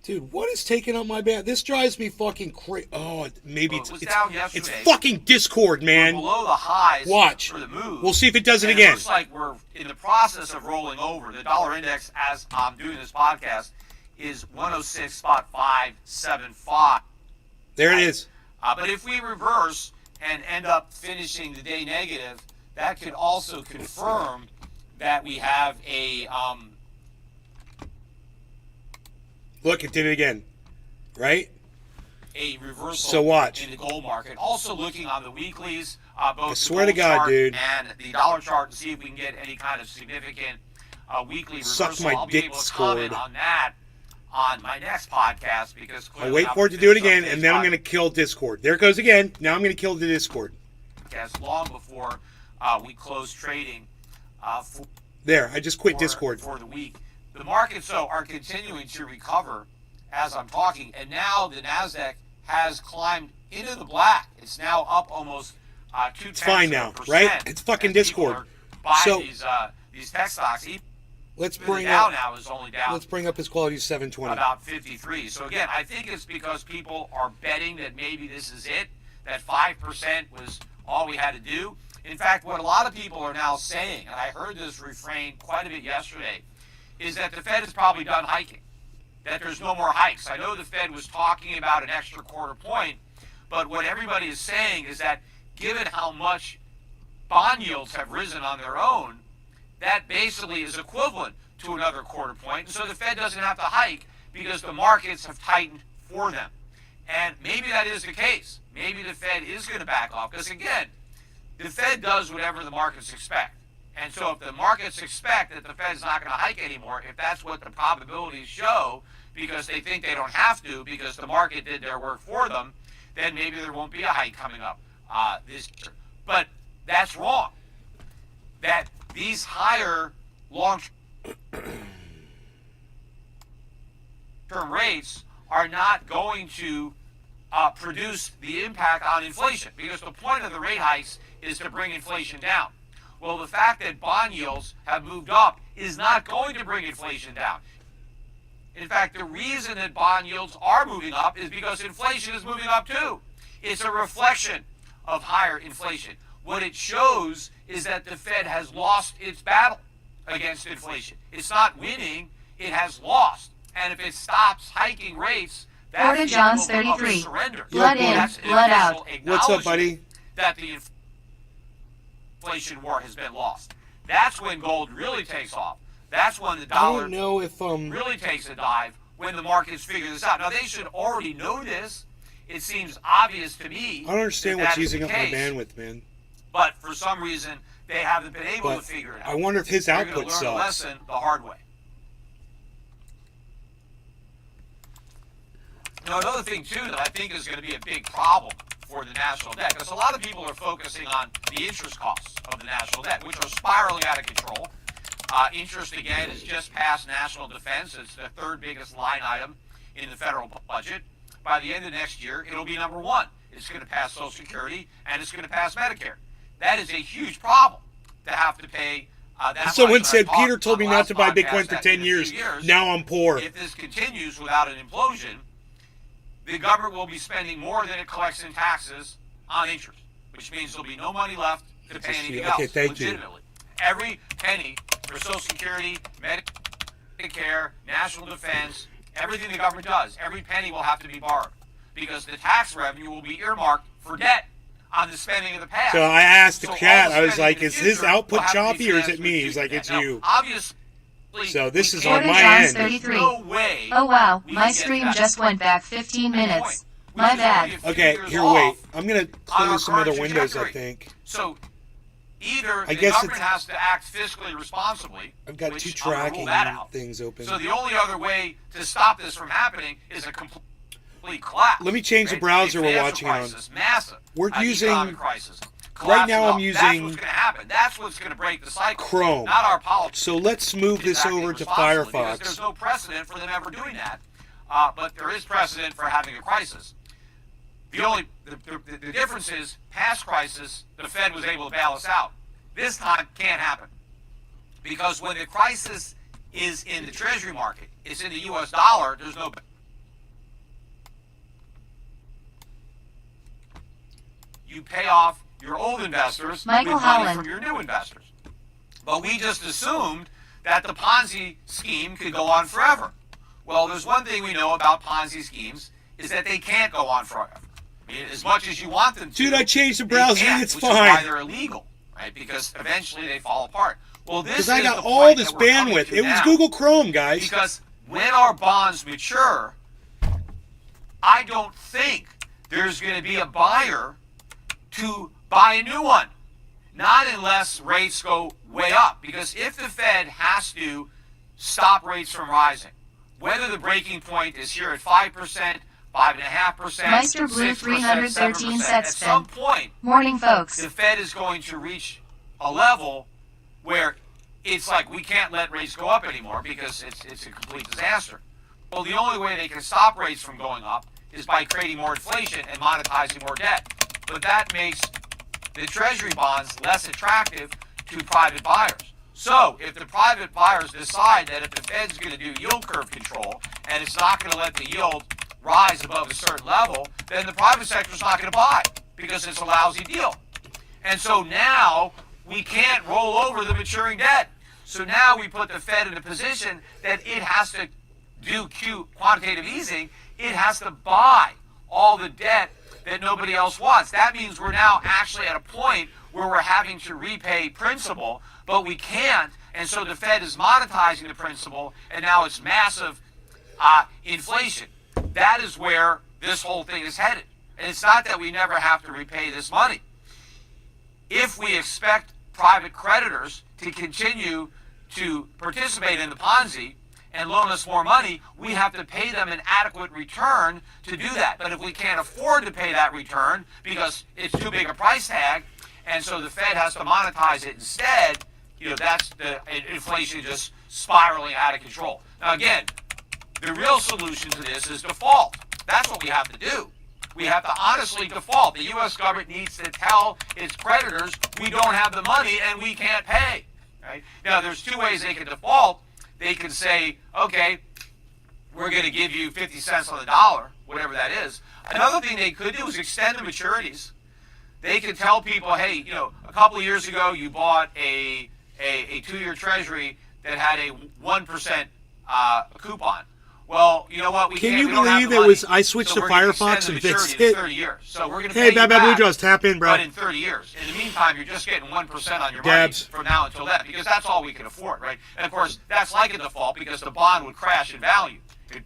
Dude, what is taking up my band? This drives me fucking crazy. Oh, maybe Well, it's it was it's, down it's yesterday. fucking Discord, we're man. below the highs Watch. for the move. We'll see if it does it And again. It looks like we're in the process of rolling over. The dollar index, as I'm doing this podcast, is 106.575. There it is. But if we reverse and end up finishing the day negative, that could also confirm that we have a Look, it did it again. Right? reversal So watch. in the gold market. Also looking on the weeklies, both I the swear to gold God, chart dude. and the dollar chart, to see if we can get any kind of significant weekly Suck reversal. my I'll be dick, able to comment Discord. on that on my next podcast because I'll wait for it to do it again, and then I'm going to kill Discord. There it goes again. Now I'm going to kill the Discord. podcast long before we close trading for There, I just quit Discord. for the week. The markets, though, are continuing to recover as I'm talking, and now the Nasdaq has climbed into the black. It's now up almost 2/10%. It's fine now, right? It's fucking as people Discord. are buying So- these tech stocks. Even Let's the bring Dow up. now is only down Let's bring up his quality to 720. about 53. So again, I think it's because people are betting that maybe this is it, that 5% was all we had to do. In fact, what a lot of people are now saying, and I heard this refrain quite a bit yesterday, is that the Fed is probably done hiking, that there's no more hikes. I know the Fed was talking about an extra quarter point, but what everybody is saying is that given how much bond yields have risen on their own, that basically is equivalent to another quarter point. And so the Fed doesn't have to hike because the markets have tightened for them. And maybe that is the case. Maybe the Fed is going to back off because, again, the Fed does whatever the markets expect. And so if the markets expect that the Fed's not going to hike anymore, if that's what the probabilities show, because they think they don't have to because the market did their work for them, then maybe there won't be a hike coming up this year. But that's wrong. That these higher long-term rates are not going to produce the impact on inflation, because the point of the rate hikes is to bring inflation down. Well, the fact that bond yields have moved up is not going to bring inflation down. In fact, the reason that bond yields are moving up is because inflation is moving up too. It's a reflection of higher inflation. What it shows is that the Fed has lost its battle against inflation. It's not winning, it has lost. And if it stops hiking rates, Porta the Johns equivalent of a 33. surrender. Blood in, That's an blood out. official What's up, buddy? acknowledgement that the inflation war has been lost. That's when gold really takes off. That's when the I dollar don't know if really takes a dive, when the markets figure this out. Now, they should already know this. It seems obvious to me. I don't understand that what's that is using the up my case. bandwidth, man. But for some reason, they haven't been able But to figure it out. I wonder if his They're gonna output learn a sucks. lesson the hard way. Now, another thing, too, that I think is going to be a big problem for the national debt, because a lot of people are focusing on the interest costs of the national debt, which are spiraling out of control. Interest, again, is just past national defense. It's the third biggest line item in the federal budget. By the end of next year, it'll be number one. It's going to pass Social Security, and it's going to pass Medicare. That is a huge problem to have to pay that Someone much. said, And I Peter talked told on me the not last to buy podcast Bitcoin for that 10 in a years. few years, Now I'm poor. if this continues without an implosion, the government will be spending more than it collects in taxes on interest, which means there'll be no money left to pay anything Okay, else, thank you. legitimately. Every penny for Social Security, Medicare, national defense, everything the government does, every penny will have to be borrowed, because the tax revenue will be earmarked for debt on the spending of the past. So I asked the So chat, all the I was spending like, in the is his future output will have to be choppy or is it financed me? with He's like, future it's debt. you. Now, obviously, So this we is can't- on my Johns end. 33. no way Oh wow, we my can get stream that just went back 15 minutes. point, My which is bad. only a few Okay, years here, off wait. I'm going to on our close some other current windows, I trajectory. think. So either I the guess government it's- has to act fiscally responsibly, I've got which two I'm gonna rule tracking that out. things open. So the only other way to stop this from happening is a complete collapse. Let me change the right? browser A we're financial watching it on. crisis, massive. We're using- economic crisis. right now I'm collapse it up. using That's what's going to happen. That's what's going to break the cycle. Chrome. Not our politics. So let's move this acting over to responsibly, because there's Firefox. no precedent for them ever doing that, but there is precedent for having a crisis. The difference is, past crisis, the Fed was able to bail us out. This time, can't happen, because when the crisis is in the Treasury market, it's in the U.S. dollar. There's no. You pay off your old investors Michael with money Holland. from your new investors. But we just assumed that the Ponzi scheme could go on forever. Well, there's one thing we know about Ponzi schemes, is that they can't go on forever. I mean, as much as you want them to. Dude, I changed the they browser can't, and it's which is why fine. they're illegal, right? Because eventually they fall apart. Well, this Because is I the got all point this that we're coming bandwidth. to It was now. Google Chrome, guys. Because when our bonds mature, I don't think there's going to be a buyer to buy a new one. Not unless rates go way up. Because if the Fed has to stop rates from rising, whether the breaking point is here at 5%, 5.5%, Meister Blue 6%, 313 7%, sets at some spin. point, Morning, folks. the Fed is going to reach a level where it's like we can't let rates go up anymore because it's a complete disaster. Well, the only way they can stop rates from going up is by creating more inflation and monetizing more debt. But that makes the Treasury bonds less attractive to private buyers. So if the private buyers decide that if the Fed's going to do yield curve control and it's not going to let the yield rise above a certain level, then the private sector's not going to buy because it's a lousy deal. And so now we can't roll over the maturing debt. So now we put the Fed in a position that it has to do quantitative easing. It has to buy all the debt that nobody else wants. That means we're now actually at a point where we're having to repay principal, but we can't. And so the Fed is monetizing the principal, and now it's massive inflation. That is where this whole thing is headed. And it's not that we never have to repay this money. If we expect private creditors to continue to participate in the Ponzi and loan us more money, we have to pay them an adequate return to do that. But if we can't afford to pay that return because it's too big a price tag, and so the Fed has to monetize it instead, that's the inflation just spiraling out of control. Now again, the real solution to this is default. That's what we have to do. We have to honestly default. The U.S. government needs to tell its creditors, we don't have the money and we can't pay. Right? Now, there's two ways they can default. They can say, okay, we're going to give you 50 cents on the dollar, whatever that is. Another thing they could do is extend the maturities. They could tell people, hey, a couple of years ago you bought a 2-year treasury that had a 1% coupon. Well, you know what? Can we you don't have believe the it money, was? I switched so to we're gonna Firefox extend and the fixed maturity it. to 30 years. So we're going to Hey, pay Bad you Bad Blue back, Jaws, tap in, bro. but in 30 years. In the meantime, you're just getting 1% on your Dabs. money from now until then, because that's all we can afford, right? And of course, that's like a default because the bond would crash in value.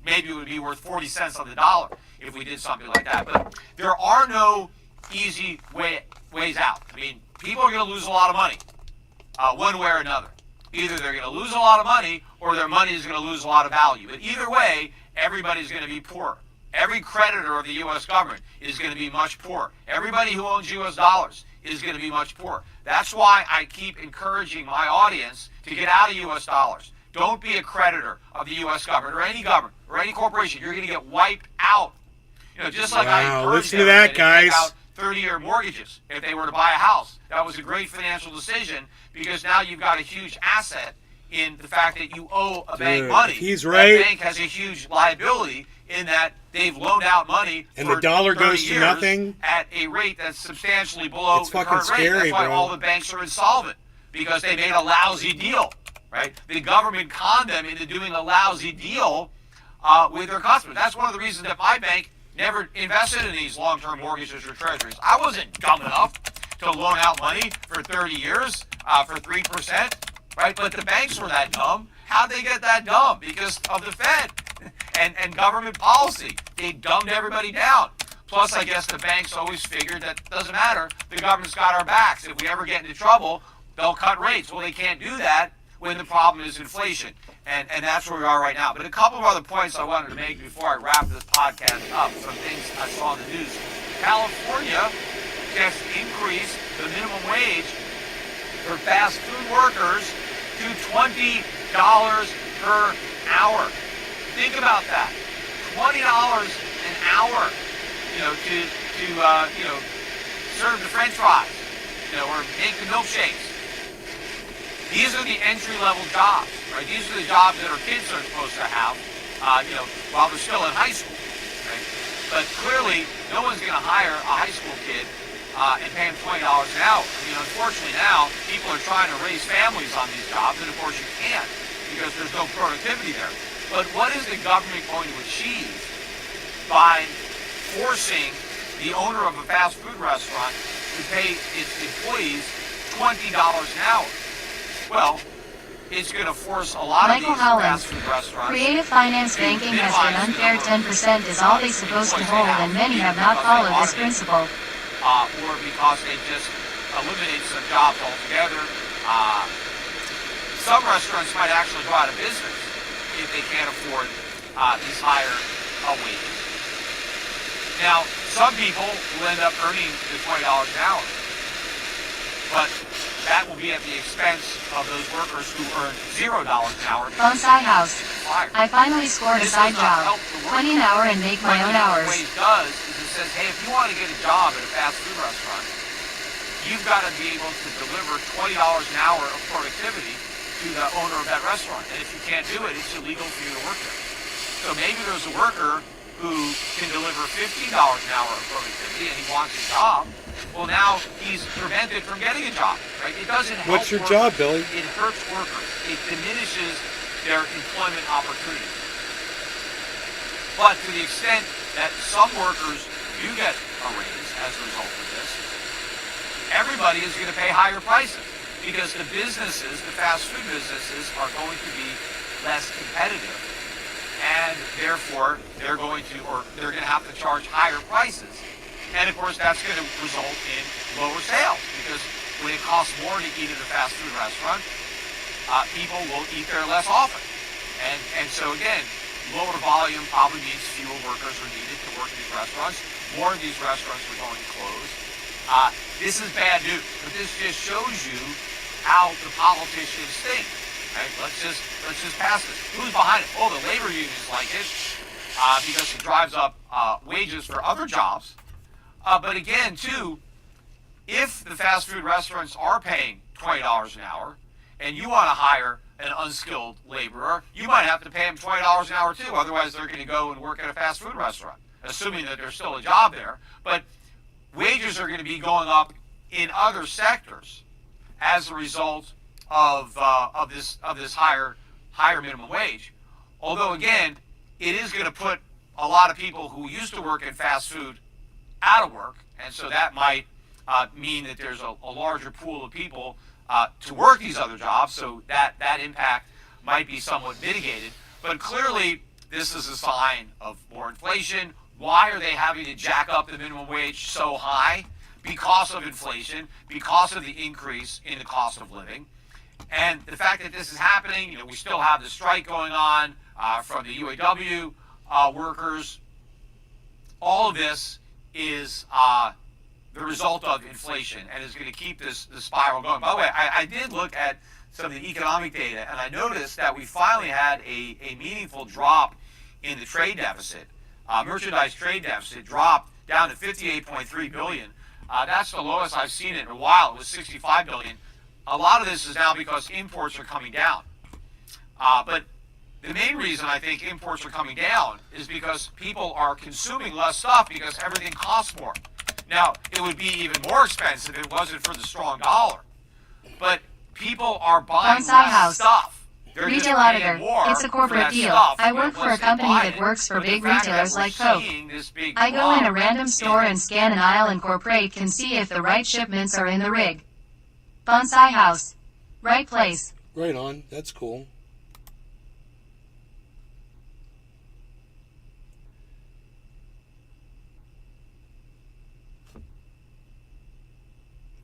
Maybe it would be worth 40 cents on the dollar if we did something like that. But there are no easy ways out. I mean, people are going to lose a lot of money, one way or another. Either they're going to lose a lot of money or their money is going to lose a lot of value. But either way, everybody's going to be poor. Every creditor of the U.S. government is going to be much poorer. Everybody who owns U.S. dollars is going to be much poorer. That's why I keep encouraging my audience to get out of U.S. dollars. Don't be a creditor of the U.S. government or any corporation. You're going to get wiped out. You know, just like I Wow, encourage listen to that, take guys. out 30-year mortgages if they were to buy a house. That was a great financial decision because now you've got a huge asset in the fact that you owe a bank Dude, money. he's right. That bank has a huge liability in that they've loaned out money And for the dollar 30 goes to years nothing. at a rate that's substantially below It's the fucking current rate. scary, That's why bro. all the banks are insolvent because they made a lousy deal, right? The government conned them into doing a lousy deal with their customers. That's one of the reasons that my bank never invested in these long-term mortgages or treasuries. I wasn't dumb enough to loan out money for 30 years for 3%, right? But the banks were that dumb. How'd they get that dumb? Because of the Fed and government policy. They dumbed everybody down. Plus, I guess the banks always figured that it doesn't matter. The government's got our backs. If we ever get into trouble, they'll cut rates. Well, they can't do that when the problem is inflation. And that's where we are right now. But a couple of other points I wanted to make before I wrap this podcast up, some things I saw in the news. California just increased the minimum wage for fast food workers to $20 per hour. Think about that. $20 an hour, to serve the French fries, or make the milkshakes. These are the entry-level jobs, right? These are the jobs that our kids are supposed to have, while they're still in high school, right? But clearly, no one's going to hire a high school kid and pay him $20 an hour. I mean, unfortunately now, people are trying to raise families on these jobs, and of course you can't because there's no productivity there. But what is the government going to achieve by forcing the owner of a fast food restaurant to pay its employees $20 an hour? Well, it's going to force a lot Michael of these Howland. fast food restaurants. Creative finance banking has been unfair. 10% is all they supposed to hold, and many have not followed this principle. Or because they just eliminate some jobs altogether. Some restaurants might actually go out of business if they can't afford these higher wages. Now, some people will end up earning the $20 an hour, but that will be at the expense of those workers who earn $0 an hour. Bonsai house. Fired. I finally scored a This side does not job. help the workers. 20 an hour and make my own What hours. the wage does is it says, hey, if you want to get a job at a fast food restaurant, you've got to be able to deliver $20 an hour of productivity to the owner of that restaurant. And if you can't do it, it's illegal for you to work there. So maybe there's a worker who can deliver $15 an hour of productivity and he wants a job. Well, now he's prevented from getting a job, right? It doesn't help What's your workers. job, Billy? It hurts workers. It diminishes their employment opportunities. But to the extent that some workers do get a raise as a result of this, everybody is going to pay higher prices because the businesses, the fast food businesses, are going to be less competitive, and therefore they're going to have to charge higher prices. And of course, that's going to result in lower sales because when it costs more to eat at a fast food restaurant, people will eat there less often. And so again, lower volume probably means fewer workers are needed to work in these restaurants. More of these restaurants are going to close. This is bad news, but this just shows you how the politicians think. Right? Let's just pass this. Who's behind it? Oh, the labor unions like it because it drives up wages for other jobs. But again, too, if the fast food restaurants are paying $20 an hour and you want to hire an unskilled laborer, you might have to pay them $20 an hour too. Otherwise, they're going to go and work at a fast food restaurant, assuming that there's still a job there. But wages are going to be going up in other sectors as a result of this higher minimum wage. Although again, it is going to put a lot of people who used to work in fast food out of work, and so that might mean that there's a larger pool of people to work these other jobs, so that impact might be somewhat mitigated. But clearly, this is a sign of more inflation. Why are they having to jack up the minimum wage so high? Because of inflation, because of the increase in the cost of living. And the fact that this is happening, we still have the strike going on from the UAW workers. All of this is the result of inflation and is going to keep this spiral going. By the way, I did look at some of the economic data, and I noticed that we finally had a meaningful drop in the trade deficit. Merchandise trade deficit dropped down to $58.3 billion. That's the lowest I've seen it in a while. It was $65 billion. A lot of this is now because imports are coming down. But the main reason I think imports are coming down is because people are consuming less stuff because everything costs more. Now, it would be even more expensive if it wasn't for the strong dollar. But people are buying Bonsai less House. stuff. They're just Retail paying auditor. more It's a for corporate that deal. stuff I work for a once they company buy that it. works for But the big fact that retailers we're like Coke. seeing this big I go in a drop random store and scan an aisle, and corporate can see if the right shipments are in the rig. Bonsai House. Right place. Right on. That's cool.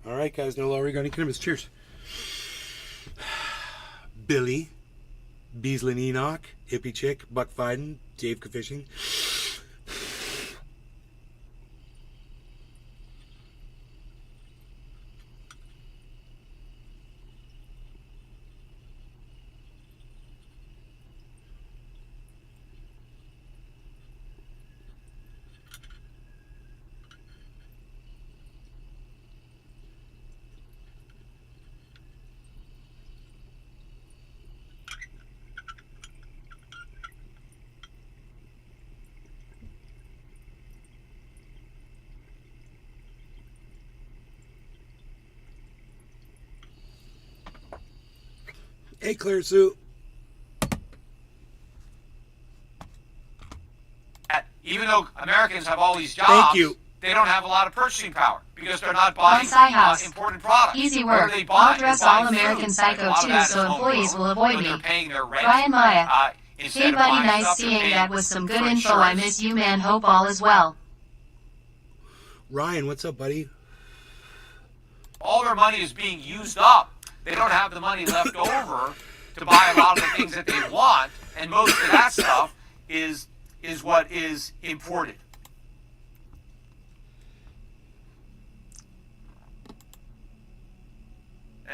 All right, guys. No lower regarding cannabis. Cheers. Billy, Beasley Enoch, Hippie Chick, Buck Fiden, Dave Fishing. Hey, Clear Sue. Even though Americans have all these jobs, Thank you. they don't have a lot of purchasing power because they're not buying Bonsai House. important products. Easy What work. are they buying? I'll dress They're buying all American food. Psycho A lot of too, that is so employees homegrown, will avoid but me. They're paying their rent. Brian Maya. Instead Hey of buddy, buying nice stuff, they're seeing paying that was some good for info. I insurance. miss you, man. Hope all is well. Ryan, what's up, buddy? All their money is being used up. They don't have the money left over to buy a lot of the things that they want, and most of that stuff is what is imported.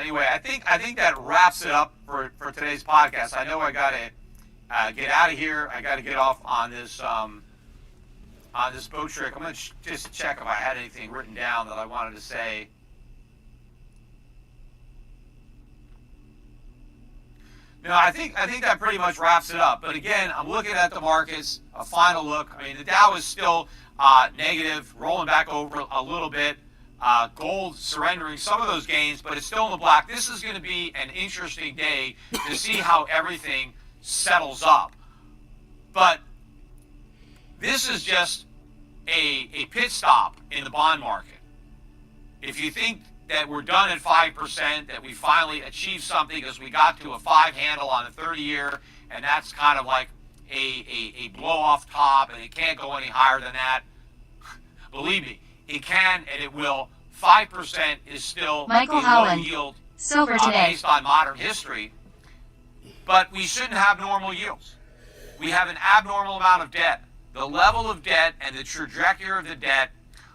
Anyway, I think that wraps it up for today's podcast. I know I got to get out of here. I got to get off on this boat trick. I'm going to just check if I had anything written down that I wanted to say. No, I think that pretty much wraps it up. But again, I'm looking at the markets. A final look. I mean, the Dow is still negative, rolling back over a little bit. Gold surrendering some of those gains, but it's still in the black. This is going to be an interesting day to see how everything settles up. But this is just a pit stop in the bond market. If you think that we're done at 5%, that we finally achieved something as we got to a 5 handle on the 30-year, and that's kind of like a blow-off top, and it can't go any higher than that, believe me, it can and it will. 5% is still Michael a low Howland. yield Silver today. based on modern history, but we shouldn't have normal yields. We have an abnormal amount of debt. The level of debt and the trajectory of the debt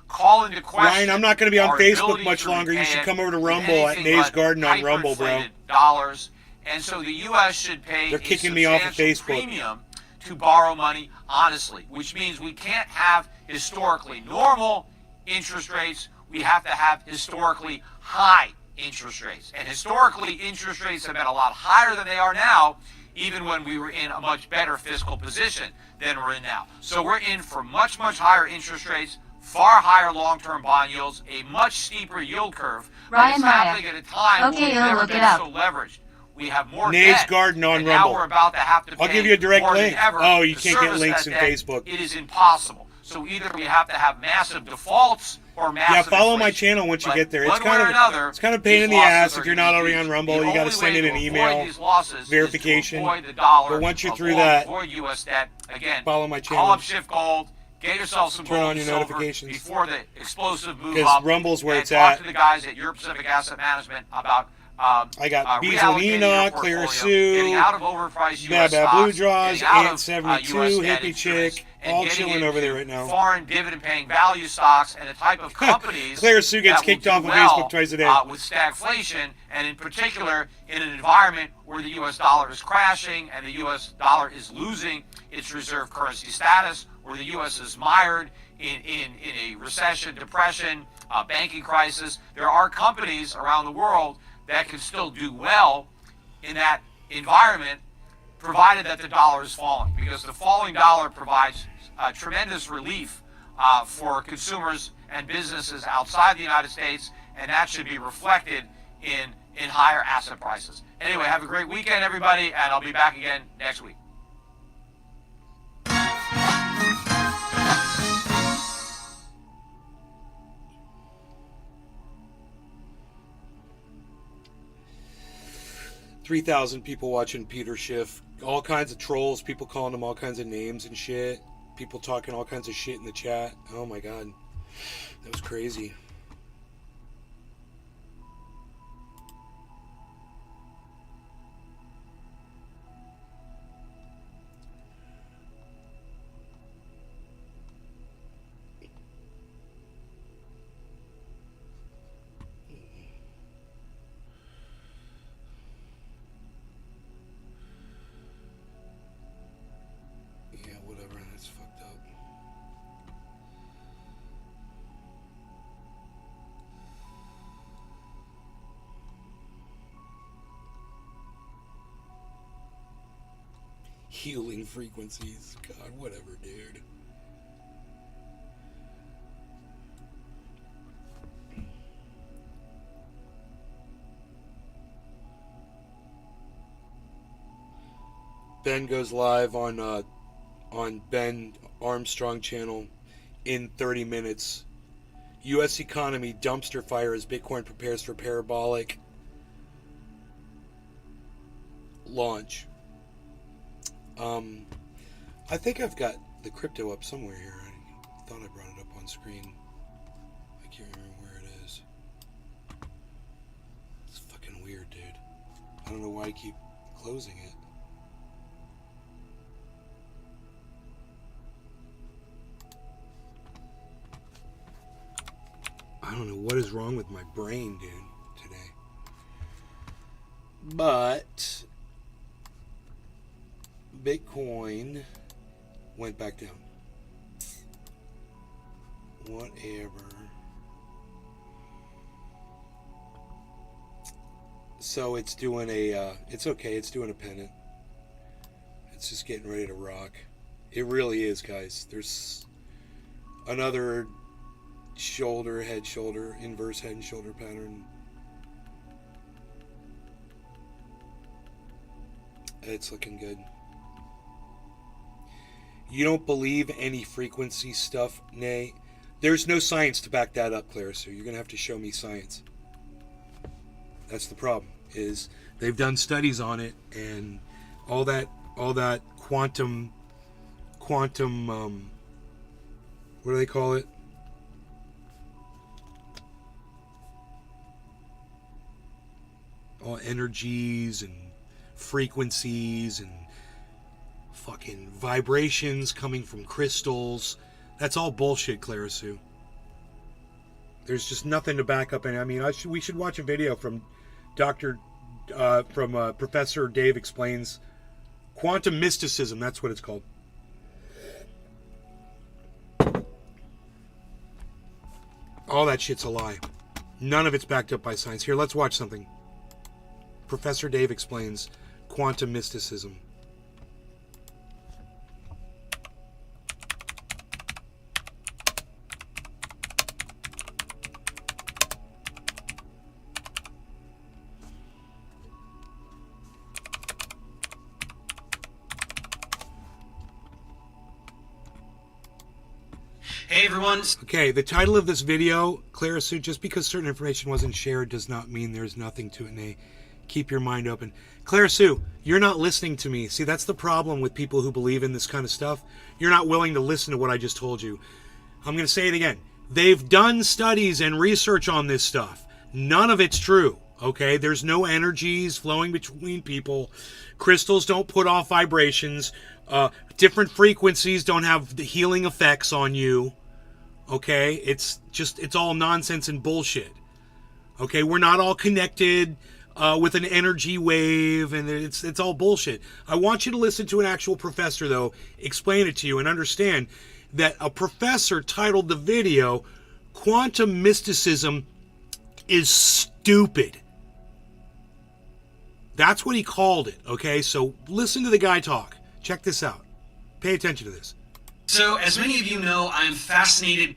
call into question. Ryan, I'm not going to be on our Facebook ability much to longer. You repay should it come over to with Rumble at anything Nave's but Garden on Rumble, bro. hyperinflated dollars. And so the U.S. should pay They're a kicking me off of substantial Facebook. premium to borrow money honestly, which means we can't have historically normal interest rates. We have to have historically high interest rates. And historically, interest rates have been a lot higher than they are now, even when we were in a much better fiscal position than we're in now. So we're in for much, much higher interest rates, far higher long-term bond yields, a much steeper yield curve. But Ryan it's Maya. happening at a time Okay, when we've you'll never look been it up. so leveraged. We have more Nate's debt, Garden on and now Rumble. we're about to have to pay I'll give you a direct more than link. ever Oh, you to can't get service links that in debt. Facebook. It is impossible. So either we have to have massive defaults or massive Yeah, follow my inflation. channel once you But get there. one way or another, It's kind of pain these in the losses ass are if you're gonna not be already huge. on Rumble. The You got to only send way in to an avoid email these losses is to verification. avoid the dollar, But once you're through that, avoid U.S. debt. Again, follow my channel. call up Shift Gold, get yourself some Turn gold on and your silver notifications. before the explosive move 'Cause up. Rumble's where and it's talk at. to the guys at Europe Pacific Asset Management about I got Beazle and reallocating your Enoch, portfolio, Clear Sue, getting out of overpriced Bad U.S. Bad stocks, Blue Draws, getting out Ant of 72, U.S. debt Hippie instruments, Chick, and all getting chilling over there into right now. foreign dividend-paying value stocks and the type of companies Clear Sue gets that will kicked do off of well, Facebook twice a day. with stagflation, and in particular in an environment where the U.S. dollar is crashing and the U.S. dollar is losing its reserve currency status, where the U.S. is mired in a recession, depression, banking crisis. There are companies around the world that can still do well in that environment, provided that the dollar is falling, because the falling dollar provides tremendous relief for consumers and businesses outside the United States, and that should be reflected in higher asset prices. Anyway, have a great weekend, everybody, and I'll be back again next week. $3,000 people watching Peter Schiff. All kinds of trolls, people calling him all kinds of names and shit. People talking all kinds of shit in the chat. Oh my god. That was crazy. Yeah, whatever. That's fucked up. Healing frequencies. God, whatever, dude. Ben goes live on Ben Armstrong channel in 30 minutes. U.S. economy dumpster fire as Bitcoin prepares for parabolic launch. I think I've got the crypto up somewhere here. I thought I brought it up on screen. I can't remember where it is. It's fucking weird, dude. I don't know why I keep closing it. I don't know what is wrong with my brain, dude, today. But Bitcoin went back down. Whatever. So it's doing a, it's okay, it's doing a pennant. It's just getting ready to rock. It really is, guys. There's another shoulder, head, shoulder, inverse head and shoulder pattern. It's looking good. You don't believe any frequency stuff, Nay? There's no science to back that up, Clara, so you're going to have to show me science. That's the problem, is they've done studies on it, and all that quantum, what do they call it? All energies and frequencies and fucking vibrations coming from crystals. That's all bullshit, Clara Sue. There's just nothing to back up. And I mean, we should watch a video from Professor Dave Explains Quantum Mysticism. That's what it's called. All that shit's a lie. None of it's backed up by science. Here, let's watch something. Professor Dave Explains Quantum Mysticism. Hey everyone. Okay, the title of this video, Clara Sue, just because certain information wasn't shared does not mean there's nothing to it, Nay. Keep your mind open. Clara Sue, you're not listening to me. See, that's the problem with people who believe in this kind of stuff. You're not willing to listen to what I just told you. I'm going to say it again. They've done studies and research on this stuff. None of it's true, okay? There's no energies flowing between people. Crystals don't put off vibrations. Different frequencies don't have the healing effects on you, okay? It's all nonsense and bullshit, okay? We're not all connected with an energy wave, and it's all bullshit. I want you to listen to an actual professor, though, explain it to you and understand that a professor titled the video, Quantum Mysticism is Stupid. That's what he called it, okay? So listen to the guy talk. Check this out. Pay attention to this. So, as many of you know, I'm fascinated.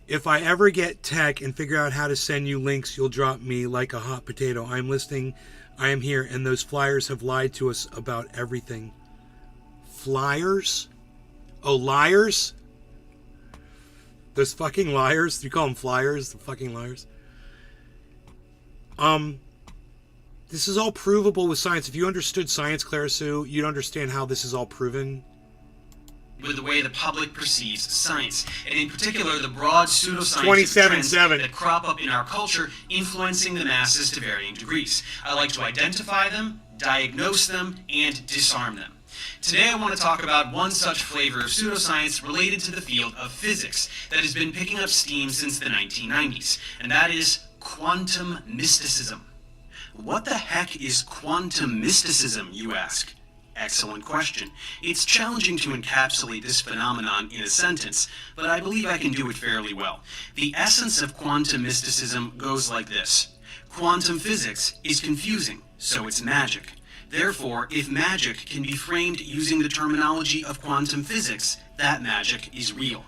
If I ever get tech and figure out how to send you links, you'll drop me like a hot potato. I'm listening. I am here, and those flyers have lied to us about everything. Flyers? Oh, liars? Those fucking liars? You call them flyers? The fucking liars? This is all provable with science. If you understood science, Clara Sue, you'd understand how this is all proven. With the way the public perceives science, and in particular the broad pseudoscientific trends that crop up in our culture, influencing the masses to varying degrees. I like to identify them, diagnose them, and disarm them. Today I want to talk about one such flavor of pseudoscience related to the field of physics that has been picking up steam since the 1990s, and that is quantum mysticism. What the heck is quantum mysticism, you ask? Excellent question. It's challenging to encapsulate this phenomenon in a sentence, but I believe I can do it fairly well. The essence of quantum mysticism goes like this. Quantum physics is confusing, so it's magic. Therefore, if magic can be framed using the terminology of quantum physics, that magic is real.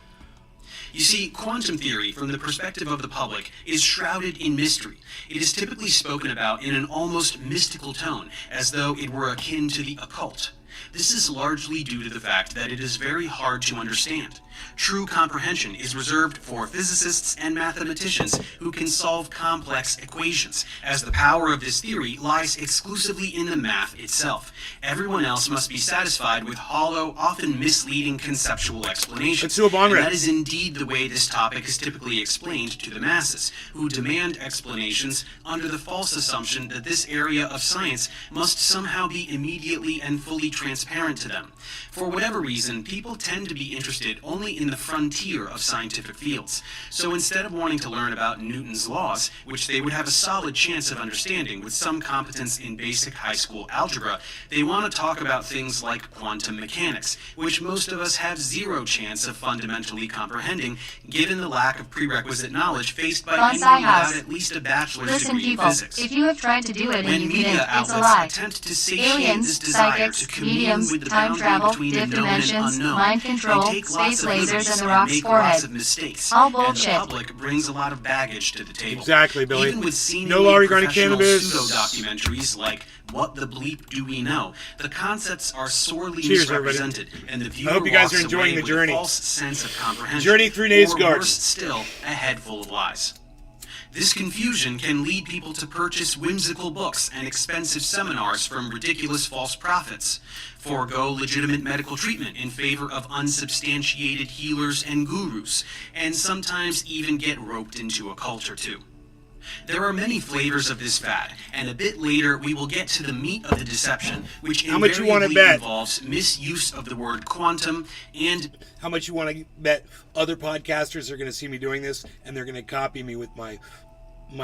You see, quantum theory, from the perspective of the public, is shrouded in mystery. It is typically spoken about in an almost mystical tone, as though it were akin to the occult. This is largely due to the fact that it is very hard to understand. True comprehension is reserved for physicists and mathematicians who can solve complex equations, as the power of this theory lies exclusively in the math itself. Everyone else must be satisfied with hollow, often misleading conceptual explanations. Let's do a bong rip. rip. That is indeed the way this topic is typically explained to the masses, who demand explanations under the false assumption that this area of science must somehow be immediately and fully transparent to them. For whatever reason, people tend to be interested only in the frontier of scientific fields. So instead of wanting to learn about Newton's laws, which they would have a solid chance of understanding with some competence in basic high school algebra, they want to talk about things like quantum mechanics, which most of us have zero chance of fundamentally comprehending, given the lack of prerequisite knowledge faced by anyone without at least a bachelor's degree in physics. If you have tried to do it When and you media couldn't, it's a outlets lie. attempt to satiate Aliens, this desire psychics, to commune mediums, with the time boundary travel, between the diff known and dimensions, unknown, mind control, they take lots space of lasers, liberties and the and rock's make forehead. lots of mistakes. All And bullshit. the public brings a lot of baggage to the table. Exactly, Billy. Even with seemingly No law regarding professional cannabis. pseudo-documentaries like What the Bleep Do We Know, the concepts are sorely Cheers, everybody. misrepresented, and the viewer I hope you guys are walks enjoying away the with journey. a false sense of comprehension. Journey through Nate's or garden. worse still, a head full of lies. This confusion can lead people to purchase whimsical books and expensive seminars from ridiculous false prophets, forego legitimate medical treatment in favor of unsubstantiated healers and gurus, and sometimes even get roped into a cult or two. There are many flavors of this fad, and a bit later we will get to the meat of the deception, which How much you wanna invariably bet? involves misuse of the word quantum and How much you want to bet other podcasters are going to see me doing this, and they're going to copy me with my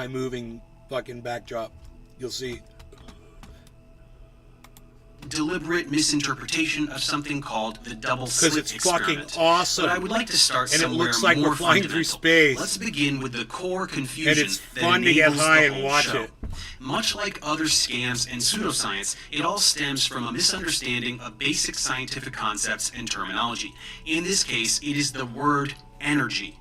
moving fucking backdrop? You'll see. deliberate misinterpretation of something called the double slit Because it's experiment. fucking awesome. But I would like to start And it somewhere looks like more we're flying through fundamental. space. Let's begin with the core confusion And it's that fun to get enables high the and whole watch show. it. Much like other scams and pseudoscience, it all stems from a misunderstanding of basic scientific concepts and terminology. In this case, it is the word energy.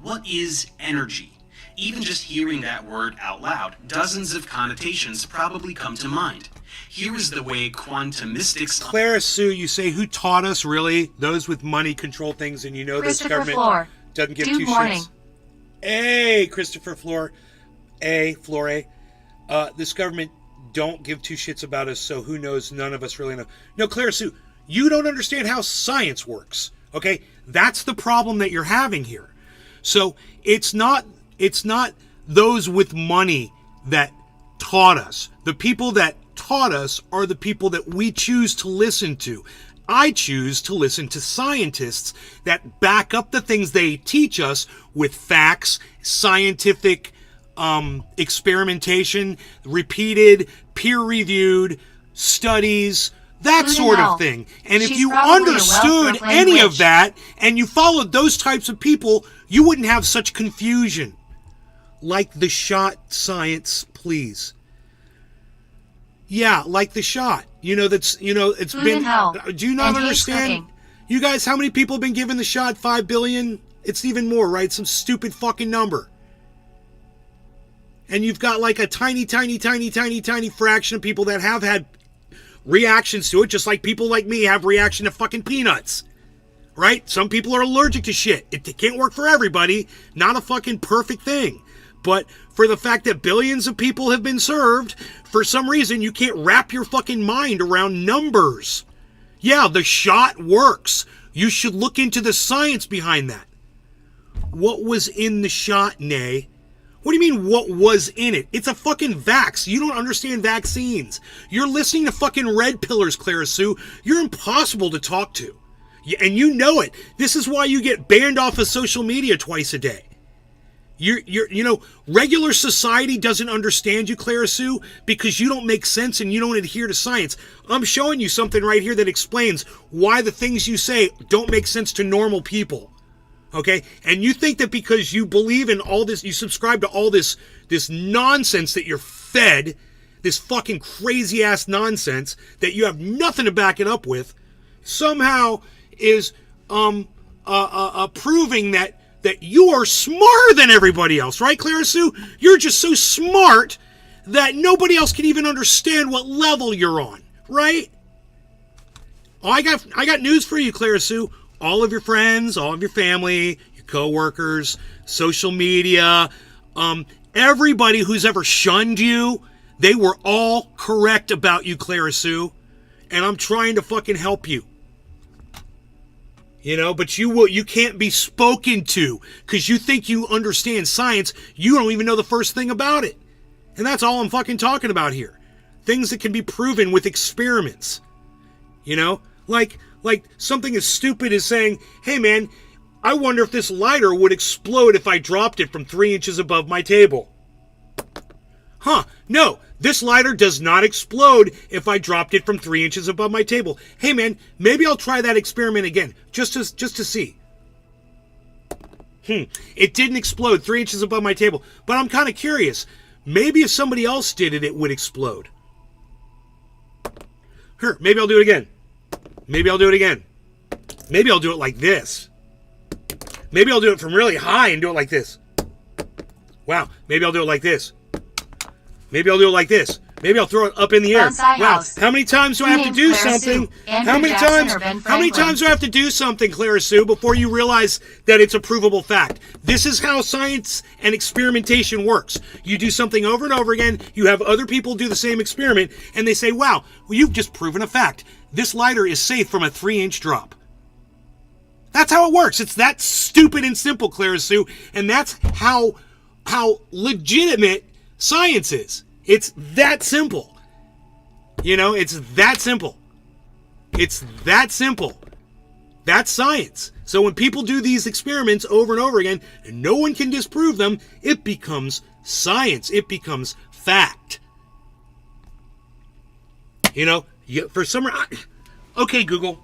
What is energy? Even just hearing that word out loud, dozens of connotations probably come to mind. Here is the way quantum mystics... Clara Sue, you say, who taught us, really? Those with money control things, and you know this Christopher government... Floor. Doesn't give Dude two morning. shits. Hey, Christopher Flore. This government don't give two shits about us, so who knows? None of us really know. No, Clara Sue, you don't understand how science works. Okay? That's the problem that you're having here. So it's not those with money that taught us. The people that taught us are the people that we choose to listen to. I choose to listen to scientists that back up the things they teach us with facts, scientific experimentation, repeated, peer-reviewed studies, that Food sort and of health. thing. And if She's you probably a understood well-proclaimed any of witch. that and you followed those types of people, you wouldn't have such confusion. Like the shot science, please. Yeah, like the shot. It's Food been. and health. Do you not And hates understand? cooking. You guys, how many people have been given the shot? 5 billion? It's even more, right? Some stupid fucking number. And you've got like a tiny fraction of people that have had reactions to it, just like people like me have reaction to fucking peanuts. Right? Some people are allergic to shit. It can't work for everybody. Not a fucking perfect thing. But for the fact that billions of people have been served, for some reason you can't wrap your fucking mind around numbers. Yeah, the shot works. You should look into the science behind that. What was in the shot, Nay? What do you mean, what was in it? It's a fucking vax. You don't understand vaccines. You're listening to fucking red pillars, Clara Sue. You're impossible to talk to. And you know it. This is why you get banned off of social media twice a day. Regular society doesn't understand you, Clara Sue, because you don't make sense and you don't adhere to science. I'm showing you something right here that explains why the things you say don't make sense to normal people. Okay? And you think that because you believe in all this, you subscribe to all this nonsense that you're fed, this fucking crazy ass nonsense that you have nothing to back it up with, somehow is proving that you are smarter than everybody else, right, Clara Sue? You're just so smart that nobody else can even understand what level you're on, right? Oh, I got news for you, Clara Sue. All of your friends, all of your family, your coworkers, social media, everybody who's ever shunned you, they were all correct about you, Clara Sue. And I'm trying to fucking help you. But you can't be spoken to because you think you understand science. You don't even know the first thing about it. And that's all I'm fucking talking about here. Things that can be proven with experiments. Like something as stupid as saying, hey man, I wonder if this lighter would explode if I dropped it from 3 inches above my table. Huh, no, this lighter does not explode if I dropped it from 3 inches above my table. Hey man, maybe I'll try that experiment again, just to see. It didn't explode 3 inches above my table, but I'm kind of curious. Maybe if somebody else did it, it would explode. Here, maybe I'll do it again. Maybe I'll do it again. Maybe I'll do it like this. Maybe I'll do it from really high and do it like this. Wow, maybe I'll do it like this. Maybe I'll do it like this. Maybe I'll throw it up in the air. Bonsai Wow, house. how many times do I have to do Clara something? Sue, Andrew How many Jackson, times? or Ben How many Franklin? times do I have to do something, Clara Sue, before you realize that it's a provable fact? This is how science and experimentation works. You do something over and over again. You have other people do the same experiment, and they say, "Wow, well, you've just proven a fact. This lighter is safe from a 3-inch drop." That's how it works. It's that stupid and simple, Clara Sue, and that's how legitimate science is. It's that simple. It's that simple. It's that simple. That's science. So when people do these experiments over and over again, and no one can disprove them, it becomes science. It becomes fact. For some reason... Okay, Google.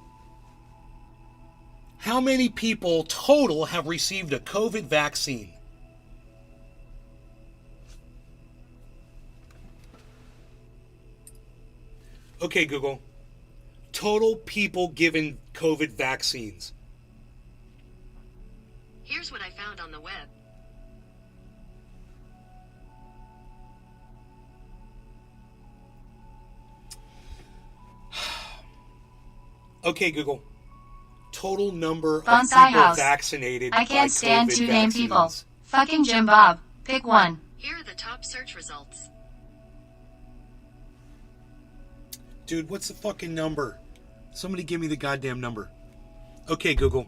How many people total have received a COVID vaccine? Okay, Google. Total people given COVID vaccines. Here's what I found on the web. Okay, Google. total number of Bonsai people house. vaccinated I can't by stand COVID two name people. vaccines. Fucking Jim Bob. Pick one. Here are the top search results. Dude, what's the fucking number? Somebody give me the goddamn number. Okay, Google.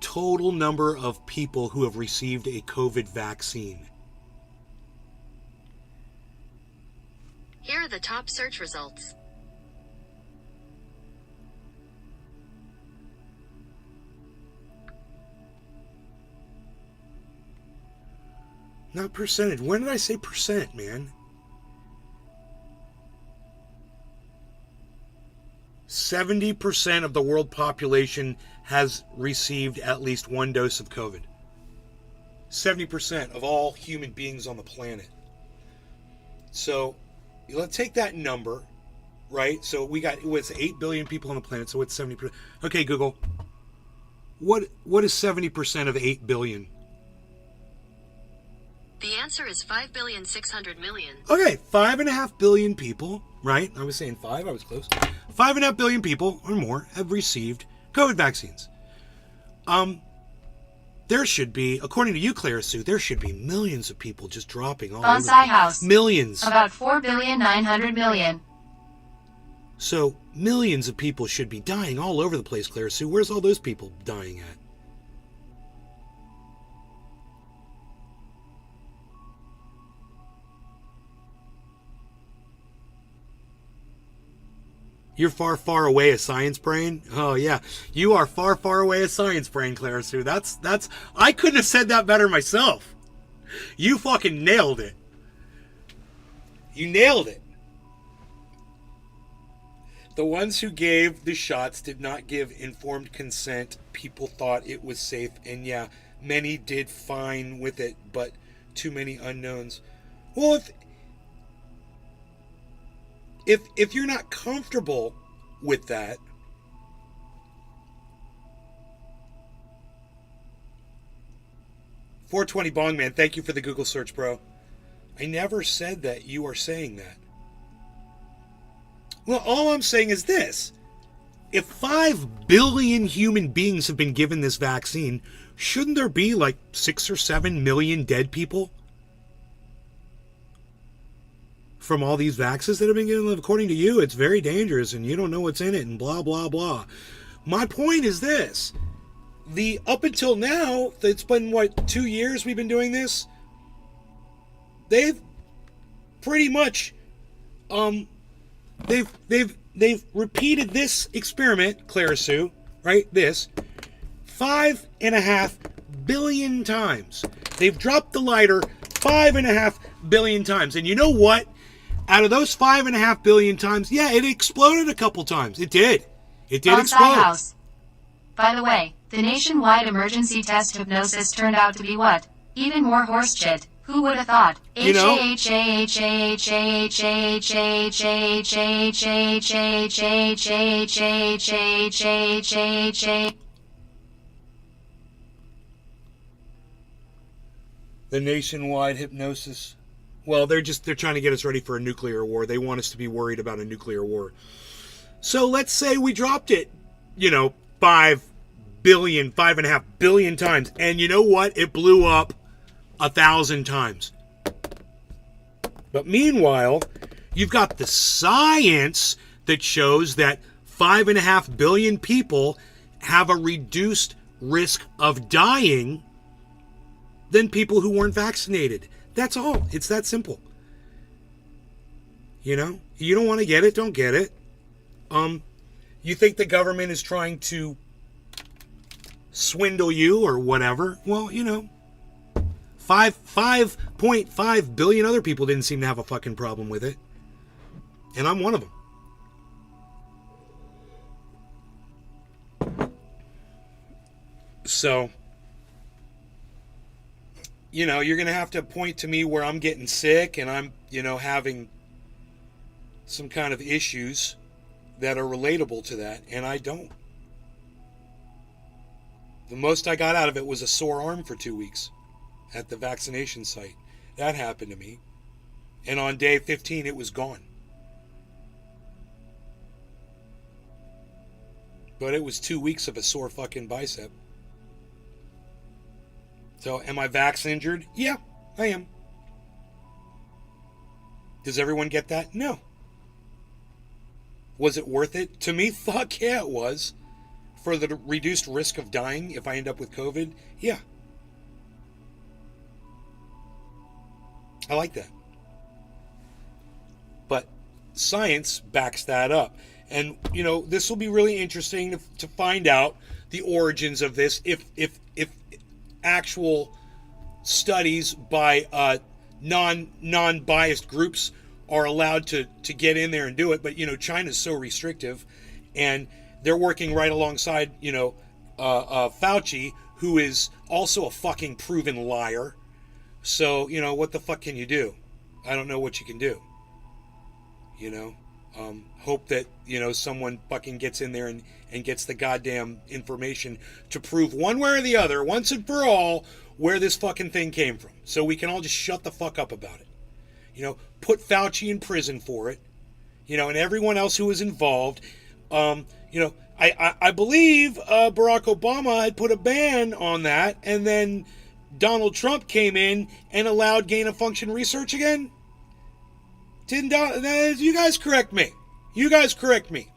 Total number of people who have received a COVID vaccine. Here are the top search results. Not percentage. When did I say percent, man? 70% of the world population has received at least one dose of COVID. 70% of all human beings on the planet. So, let's take that number, right? So it was 8 billion people on the planet, so it's 70%. Okay, Google. What is 70% of 8 billion? The answer is 5,600,000,000. Okay, 5.5 billion people, right? I was saying 5, I was close. 5.5 billion people or more have received COVID vaccines. There should be, according to you, Clara Sue, there should be millions of people just dropping all over. Bonsai house. Millions. About 4,900,000,000. So millions of people should be dying all over the place, Clara Sue. Where's all those people dying at? You're far, far away, a science brain? Oh, yeah. You are far, far away, a science brain, Clara Sue. That's, I couldn't have said that better myself. You fucking nailed it. You nailed it. The ones who gave the shots did not give informed consent. People thought it was safe. And yeah, many did fine with it, but too many unknowns. Well, if you're not comfortable with that, $420 Bong Man, thank you for the Google search, bro. I never said that you are saying that. Well, all I'm saying is this. If 5 billion human beings have been given this vaccine, shouldn't there be like 6 or 7 million dead people from all these vaccines that have been given? According to you, it's very dangerous and you don't know what's in it and blah, blah, blah. My point is this. Up until now, it's been, 2 years we've been doing this? They've pretty much, they've repeated this experiment, Clara Sue, right? This 5.5 billion times. They've dropped the lighter 5.5 billion times. And you know what? Out of those 5.5 billion times, yeah, it exploded a couple times. It did. It did Bonsai explode. house. By the way, the nationwide emergency test hypnosis turned out to be what? Even more horse shit. Who would have thought? You know? The nationwide hypnosis. Well, they're trying to get us ready for a nuclear war. They want us to be worried about a nuclear war. So let's say we dropped it, 5.5 billion times. And you know what? It blew up 1,000 times. But meanwhile, you've got the science that shows that 5.5 billion people have a reduced risk of dying than people who weren't vaccinated. That's all. It's that simple. You don't want to get it, don't get it. You think the government is trying to swindle you or whatever? Well, 5.5 billion other people didn't seem to have a fucking problem with it. And I'm one of them. So, you're going to have to point to me where I'm getting sick and I'm, having some kind of issues that are relatable to that, and I don't. The most I got out of it was a sore arm for 2 weeks at the vaccination site. That happened to me. And on day 15, it was gone. But it was 2 weeks of a sore fucking bicep. So, am I vax injured? Yeah, I am. Does everyone get that? No. Was it worth it? To me, fuck yeah, it was. For the reduced risk of dying if I end up with COVID, yeah. I like that. But science backs that up. And, you know, this will be really interesting to find out the origins of this if actual studies by non-biased groups are allowed to get in there and do it. But, you know, China's so restrictive, and they're working right alongside, you know, Fauci, who is also a fucking proven liar. So, you know, what the fuck can you do? I don't know what you can do. You know? Hope that, you know, someone fucking gets in there and gets the goddamn information to prove one way or the other, once and for all, where this fucking thing came from. So we can all just shut the fuck up about it. You know, put Fauci in prison for it. You know, and everyone else who was involved. You know, I believe Barack Obama had put a ban on that, and then Donald Trump came in and allowed gain-of-function research again. You guys correct me. You guys correct me.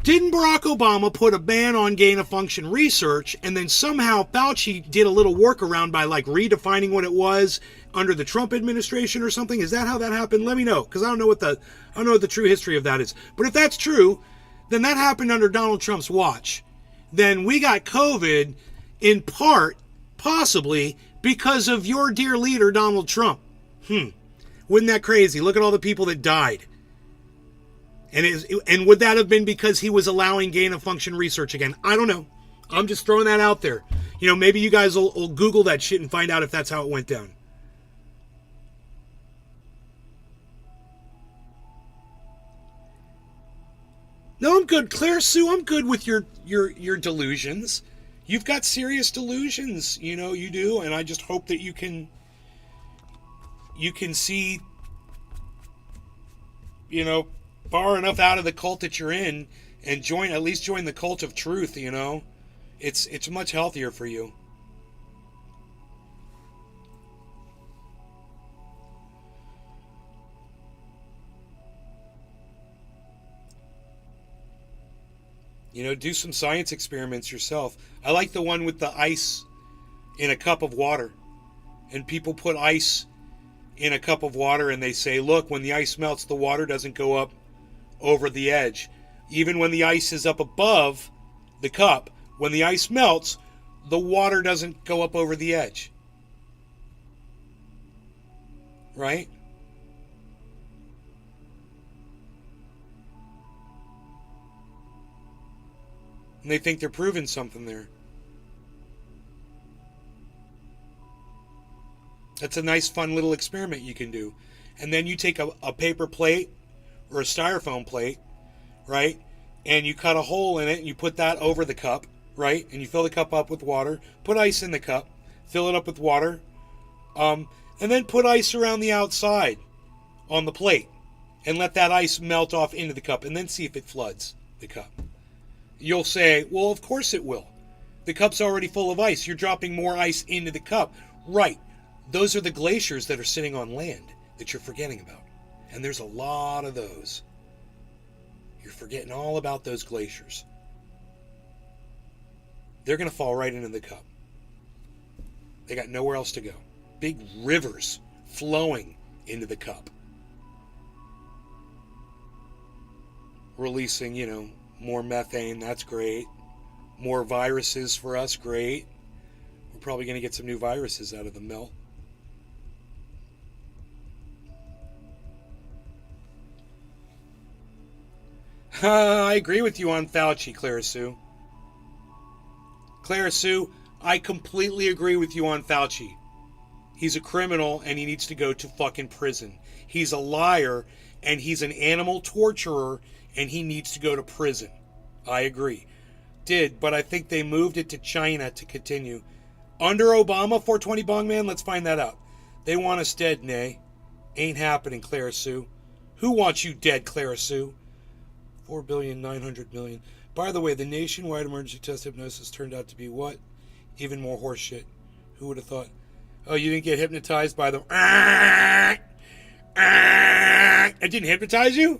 Didn't Barack Obama put a ban on gain-of-function research, and then somehow Fauci did a little workaround by like redefining what it was under the Trump administration or something? Is that how that happened? Let me know, because I don't know what the true history of that is. But if that's true, then that happened under Donald Trump's watch. Then we got COVID in part, possibly, because of your dear leader, Donald Trump. Wouldn't that crazy? Look at all the people that died. And would that have been because he was allowing gain-of-function research again? I don't know. I'm just throwing that out there. You know, maybe you guys will Google that shit and find out if that's how it went down. No, I'm good. Claire Sue, I'm good with your delusions. You've got serious delusions, you know, you do, and I just hope that you can see, you know, far enough out of the cult that you're in and at least join the cult of truth, you know. It's much healthier for you. You know, do some science experiments yourself. I like the one with the ice in a cup of water. And people put ice in a cup of water and they say, look, when the ice melts, the water doesn't go up over the edge. Even when the ice is up above the cup, when the ice melts, the water doesn't go up over the edge. Right? And they think they're proving something there. That's a nice, fun little experiment you can do. And then you take a paper plate or a styrofoam plate, right? And you cut a hole in it and you put that over the cup, right? And you fill the cup up with water. Put ice in the cup. Fill it up with water. And then put ice around the outside on the plate. And let that ice melt off into the cup. And then see if it floods the cup. You'll say, well, of course it will. The cup's already full of ice. You're dropping more ice into the cup. Right. Those are the glaciers that are sitting on land that you're forgetting about. And there's a lot of those. You're forgetting all about those glaciers. They're going to fall right into the cup. They got nowhere else to go. Big rivers flowing into the cup. Releasing, you know, more methane. That's great. More viruses for us. Great. We're probably going to get some new viruses out of the melt. I agree with you on Fauci, Clara Sue. Clara Sue, I completely agree with you on Fauci. He's a criminal and he needs to go to fucking prison. He's a liar and he's an animal torturer and he needs to go to prison. I agree. But I think they moved it to China to continue. Under Obama, 420 Bong Man, let's find that out. They want us dead, nay. Ain't happening, Clara Sue. Who wants you dead, Clara Sue? 4,900,000,000. By the way, the nationwide emergency test hypnosis turned out to be what? Even more horseshit. Who would have thought? Oh, you didn't get hypnotized by the... It didn't hypnotize you?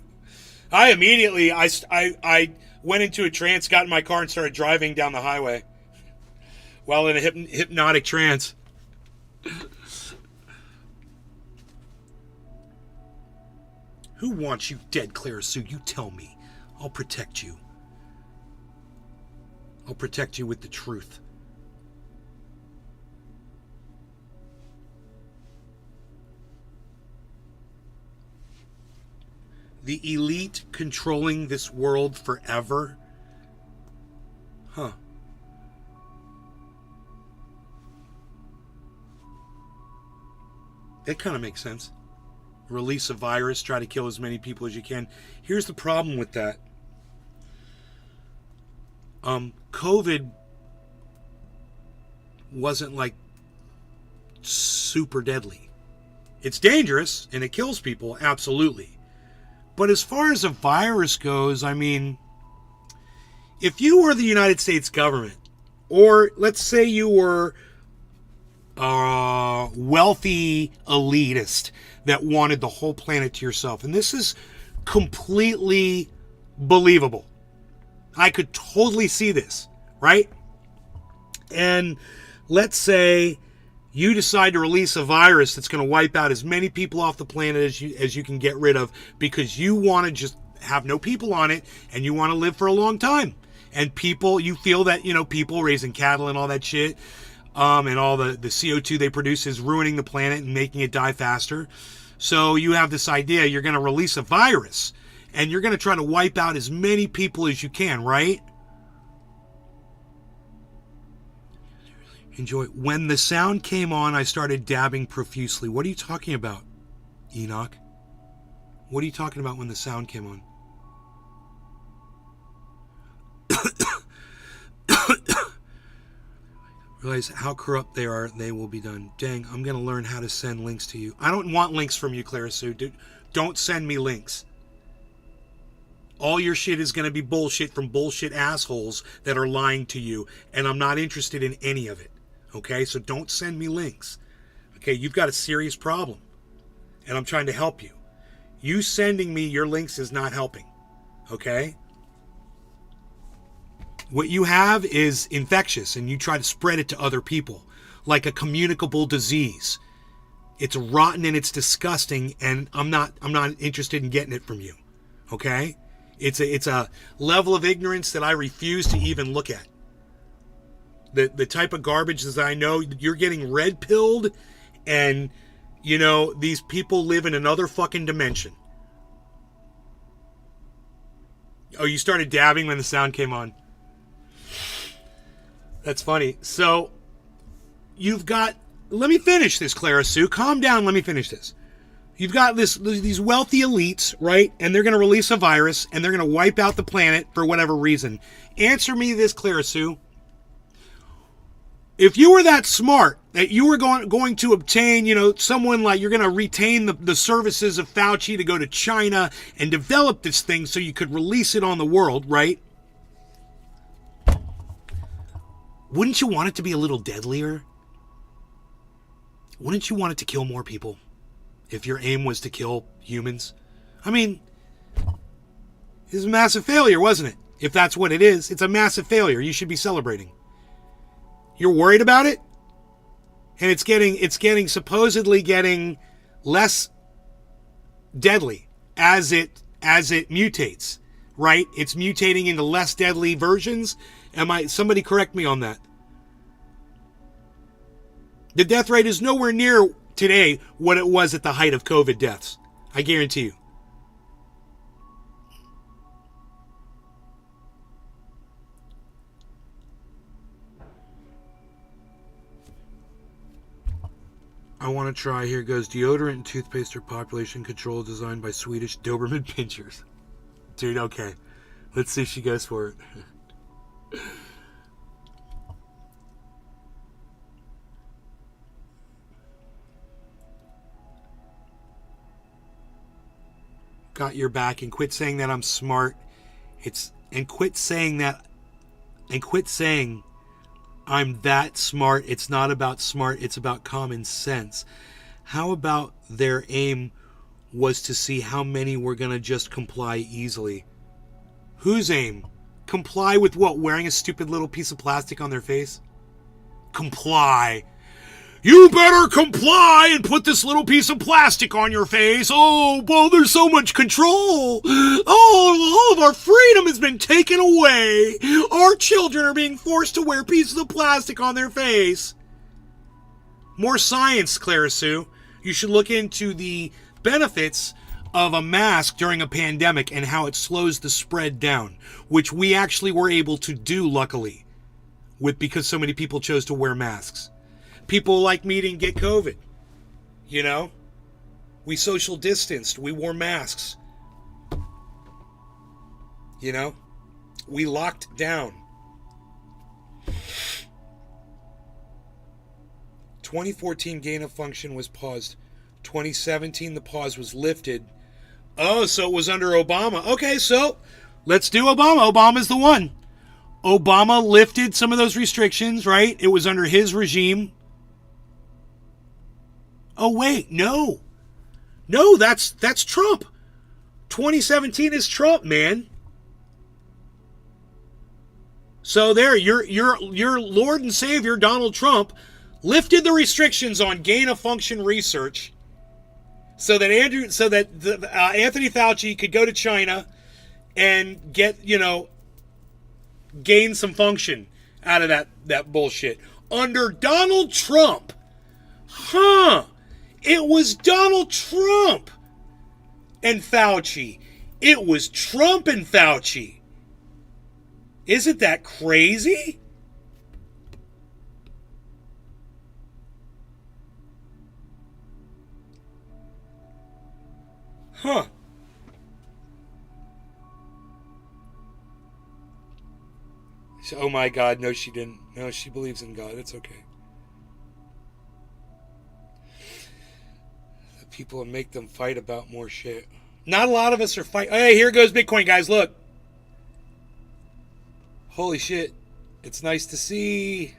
I immediately, I went into a trance, got in my car, and started driving down the highway while in a hypnotic trance. Who wants you dead, Clara Sue? You tell me. I'll protect you. I'll protect you with the truth. The elite controlling this world forever? Huh. That kind of makes sense. Release a virus, try to kill as many people as you can. Here's the problem with that. COVID wasn't like super deadly. It's dangerous and it kills people, absolutely. But as far as a virus goes, I mean, if you were the United States government, or let's say you were a wealthy elitist that wanted the whole planet to yourself, and this is completely believable. I could totally see this, right? And let's say you decide to release a virus that's going to wipe out as many people off the planet as you can get rid of, because you want to just have no people on it and you want to live for a long time. And people, you feel that, you know, people raising cattle and all that shit, and all the CO2 they produce is ruining the planet and making it die faster. So you have this idea, you're going to release a virus and you're going to try to wipe out as many people as you can, right? Enjoy. When the sound came on, I started dabbing profusely. What are you talking about, Enoch? What are you talking about when the sound came on? Realize how corrupt they are, they will be done. Dang, I'm going to learn how to send links to you. I don't want links from you, Clara Sue. Dude, don't send me links. All your shit is going to be bullshit from bullshit assholes that are lying to you, and I'm not interested in any of it. Okay, so don't send me links. Okay, you've got a serious problem, and I'm trying to help you. You sending me your links is not helping. Okay? What you have is infectious, and you try to spread it to other people like a communicable disease. It's rotten and it's disgusting, and I'm not interested in getting it from you. Okay? It's a level of ignorance that I refuse to even look at. The type of garbage that I know, you're getting red pilled, and you know these people live in another fucking dimension. Oh, you started dabbing when the sound came on. That's funny. So you've got, let me finish this, Clara Sue. Calm down, let me finish this. You've got these wealthy elites, right? And they're going to release a virus, and they're going to wipe out the planet for whatever reason. Answer me this, Clara Sue. If you were that smart, that you were going to obtain, you know, someone like, you're going to retain the services of Fauci to go to China and develop this thing so you could release it on the world, right? Wouldn't you want it to be a little deadlier? Wouldn't you want it to kill more people if your aim was to kill humans? I mean, it's a massive failure, wasn't it? If that's what it is, it's a massive failure. You should be celebrating. You're worried about it? And it's supposedly getting less deadly as it mutates, right? It's mutating into less deadly versions. Somebody correct me on that. The death rate is nowhere near today what it was at the height of COVID deaths. I guarantee you. I want to try. Here goes. Deodorant and toothpaste are population control designed by Swedish Doberman pinchers. Dude, okay. Let's see if she goes for it. Got your back, and quit saying that I'm smart. And quit saying I'm that smart. It's not about smart, it's about common sense. How about their aim was to see how many were going to just comply easily? Whose aim? Comply with what? Wearing a stupid little piece of plastic on their face? Comply. You better comply and put this little piece of plastic on your face. Oh, well, there's so much control. Oh, all of our freedom has been taken away. Our children are being forced to wear pieces of plastic on their face. More science, Clara Sue. You should look into the benefits of a mask during a pandemic and how it slows the spread down, which we actually were able to do, luckily, because so many people chose to wear masks. People like me didn't get COVID. You know? We social distanced. We wore masks. You know? We locked down. 2014 gain of function was paused. 2017 the pause was lifted. Oh, so it was under Obama. Okay, so let's do Obama. Obama's the one. Obama lifted some of those restrictions, right? It was under his regime. Oh, wait, no. No, that's Trump. 2017 is Trump, man. So there, your Lord and Savior, Donald Trump, lifted the restrictions on gain-of-function research so that Anthony Fauci could go to China and get, gain some function out of that bullshit. Under Donald Trump. Huh. It was Donald Trump and Fauci. It was Trump and Fauci. Isn't that crazy? Huh. Oh my God, no she didn't. No, she believes in God. It's okay. People and make them fight about more shit. Not a lot of us are fighting. Hey, here goes Bitcoin, guys. Look. Holy shit. It's nice to see.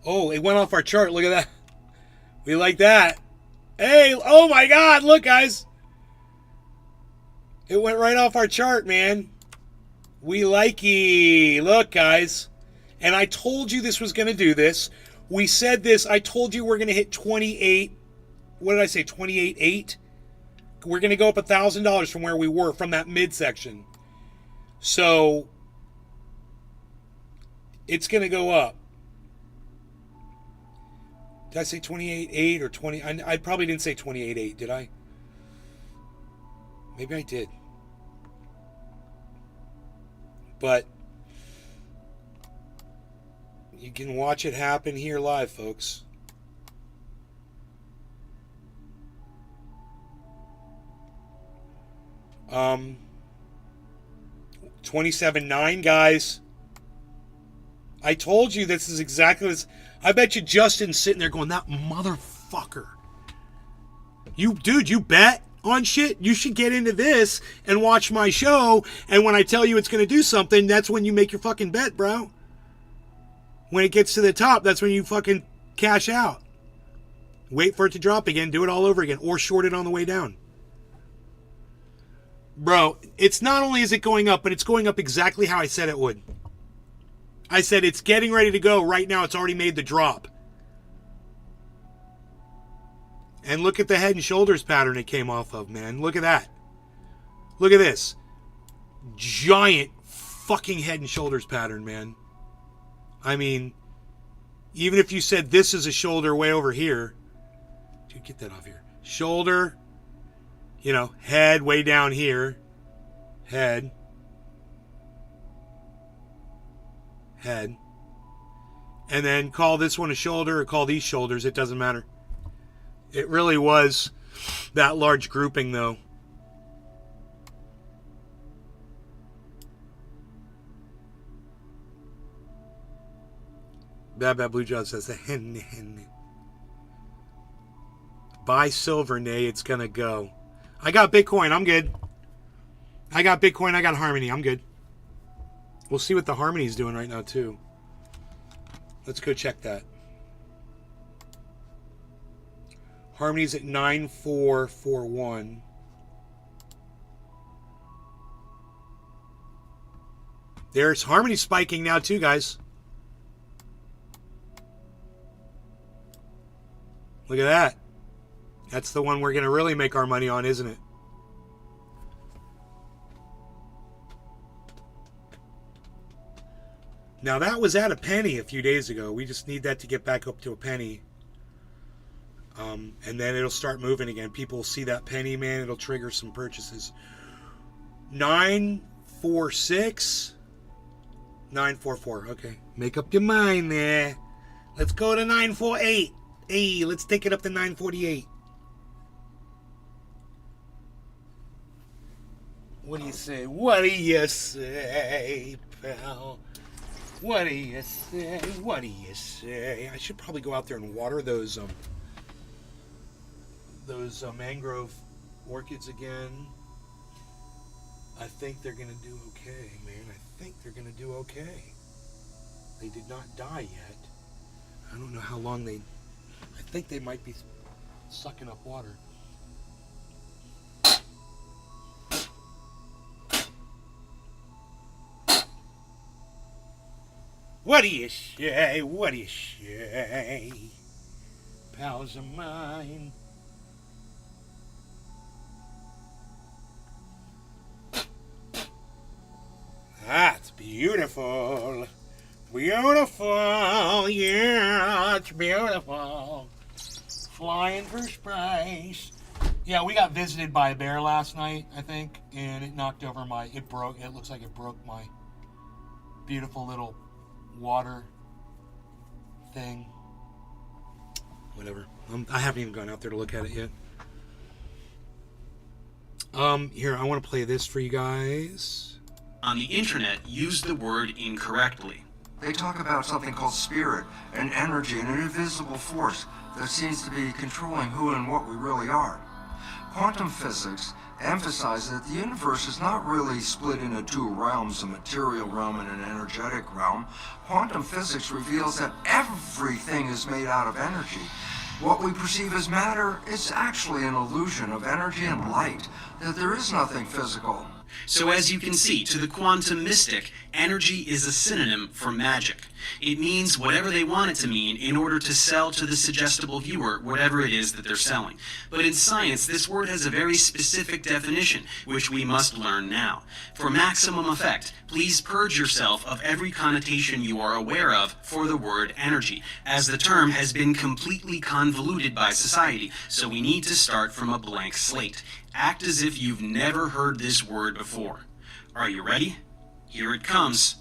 Oh, it went off our chart. Look at that. We like that. Hey, oh my God. Look, guys. It went right off our chart, man. We likey. Look, guys. And I told you this was going to do this. We said this. I told you we're going to hit 28. What did I say? 28.8. We're going to go up $1,000 from where we were, from that midsection. So it's going to go up. Did I say 28.8 or 20? I probably didn't say 28.8, did I? Maybe I did. But you can watch it happen here live, folks. 27.9, guys. I told you this is exactly this. I bet you Justin's sitting there going, that motherfucker. You bet on shit. You should get into this and watch my show. And when I tell you it's going to do something, that's when you make your fucking bet, bro. When it gets to the top, that's when you fucking cash out. Wait for it to drop again. Do it all over again. Or short it on the way down. Bro, it's not only is it going up, but it's going up exactly how I said it would. I said it's getting ready to go. Right now, it's already made the drop. And look at the head and shoulders pattern it came off of, man. Look at that. Look at this. Giant fucking head and shoulders pattern, man. I mean, even if you said this is a shoulder way over here. Dude, get that off here. Shoulder. Head way down here. Head. And then call this one a shoulder or call these shoulders. It doesn't matter. It really was that large grouping, though. Bad Blue John says, buy silver, nay, it's gonna go. I got Bitcoin. I'm good. I got Bitcoin, I got Harmony. I'm good. We'll see what the Harmony's doing right now, too. Let's go check that. Harmony's at 9441. There's Harmony spiking now, too, guys. Look at that. That's the one we're going to really make our money on, isn't it? Now, that was at a penny a few days ago. We just need that to get back up to a penny. And then it'll start moving again. People will see that penny, man. It'll trigger some purchases. 946. 944. Okay. Make up your mind there. Let's go to 948. Hey, let's take it up to 948. What do you say? What do you say, pal? What do you say? What do you say? I should probably go out there and water those mangrove orchids again. I think they're gonna do okay, man. I think they're gonna do okay. They did not die yet. I don't know how long I think they might be sucking up water. What do you say? What do you say? Pals of mine. That's beautiful. Beautiful. Yeah, it's beautiful. Flying for space. Yeah, we got visited by a bear last night, I think, and it knocked over it looks like it broke my beautiful little water thing. Whatever. I haven't even gone out there to look at it yet. Here, I want to play this for you guys. On the internet, use the word incorrectly. They talk about something called spirit and energy and an invisible force that seems to be controlling who and what we really are. Quantum physics emphasizes that the universe is not really split into two realms, a material realm and an energetic realm. Quantum physics reveals that everything is made out of energy. What we perceive as matter is actually an illusion of energy and light, that there is nothing physical. So as you can see, to the quantum mystic, energy is a synonym for magic. It means whatever they want it to mean in order to sell to the suggestible viewer whatever it is that they're selling. But in science, this word has a very specific definition, which we must learn now. For maximum effect, please purge yourself of every connotation you are aware of for the word energy, as the term has been completely convoluted by society, so we need to start from a blank slate. Act as if you've never heard this word before. Are you ready? Here it comes.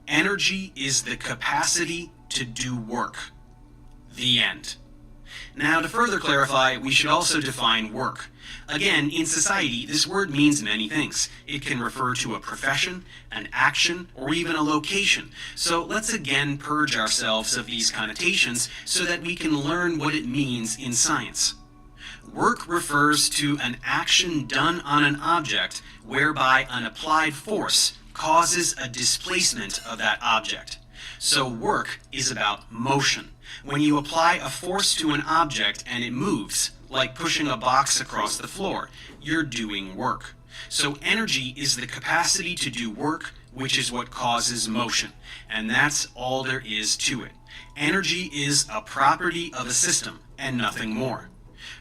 Energy is the capacity to do work. The end. Now, to further clarify, we should also define work. Again, in society, this word means many things. It can refer to a profession, an action, or even a location. So let's again purge ourselves of these connotations so that we can learn what it means in science. Work refers to an action done on an object whereby an applied force causes a displacement of that object. So work is about motion. When you apply a force to an object and it moves, like pushing a box across the floor, you're doing work. So energy is the capacity to do work, which is what causes motion. And that's all there is to it. Energy is a property of a system and nothing more.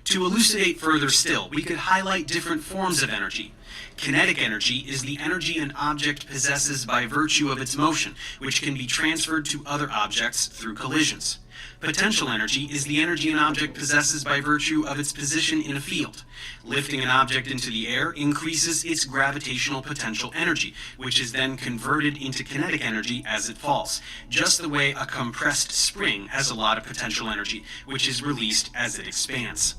To elucidate further still, we could highlight different forms of energy. Kinetic energy is the energy an object possesses by virtue of its motion, which can be transferred to other objects through collisions. Potential energy is the energy an object possesses by virtue of its position in a field. Lifting an object into the air increases its gravitational potential energy, which is then converted into kinetic energy as it falls, just the way a compressed spring has a lot of potential energy, which is released as it expands.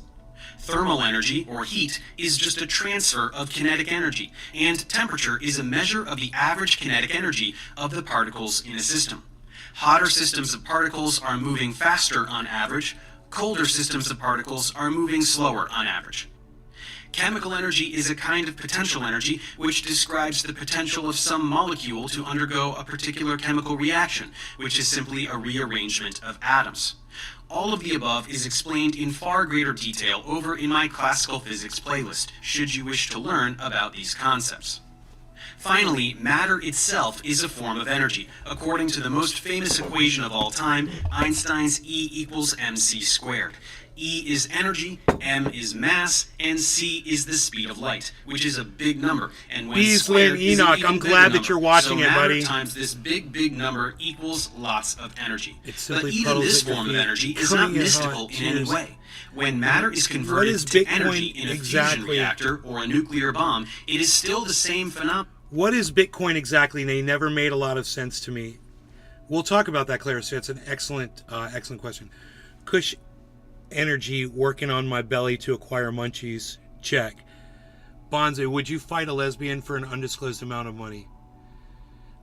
Thermal energy, or heat, is just a transfer of kinetic energy, and temperature is a measure of the average kinetic energy of the particles in a system. Hotter systems of particles are moving faster on average, colder systems of particles are moving slower on average. Chemical energy is a kind of potential energy which describes the potential of some molecule to undergo a particular chemical reaction, which is simply a rearrangement of atoms. All of the above is explained in far greater detail over in my classical physics playlist, should you wish to learn about these concepts. Finally, matter itself is a form of energy, according to the most famous equation of all time, Einstein's E equals mc squared. E is energy, m is mass, and c is the speed of light, which is a big number. And when squared is an Enoch, even I'm bigger glad that number. you're watching so it, matter buddy. times this big number equals lots of energy. It But simply even puddles this at your form of feet. energy is Coming not in hot, mystical in any cheers. way. When matter is What converted is to Bitcoin energy in a fusion exactly? reactor or a nuclear bomb, it is still the same phenomenon. What is Bitcoin exactly? They never made a lot of sense to me. We'll talk about that, Claire. So it's an excellent question. Kush energy working on my belly to acquire munchies. Check. Bonze, would you fight a lesbian for an undisclosed amount of money?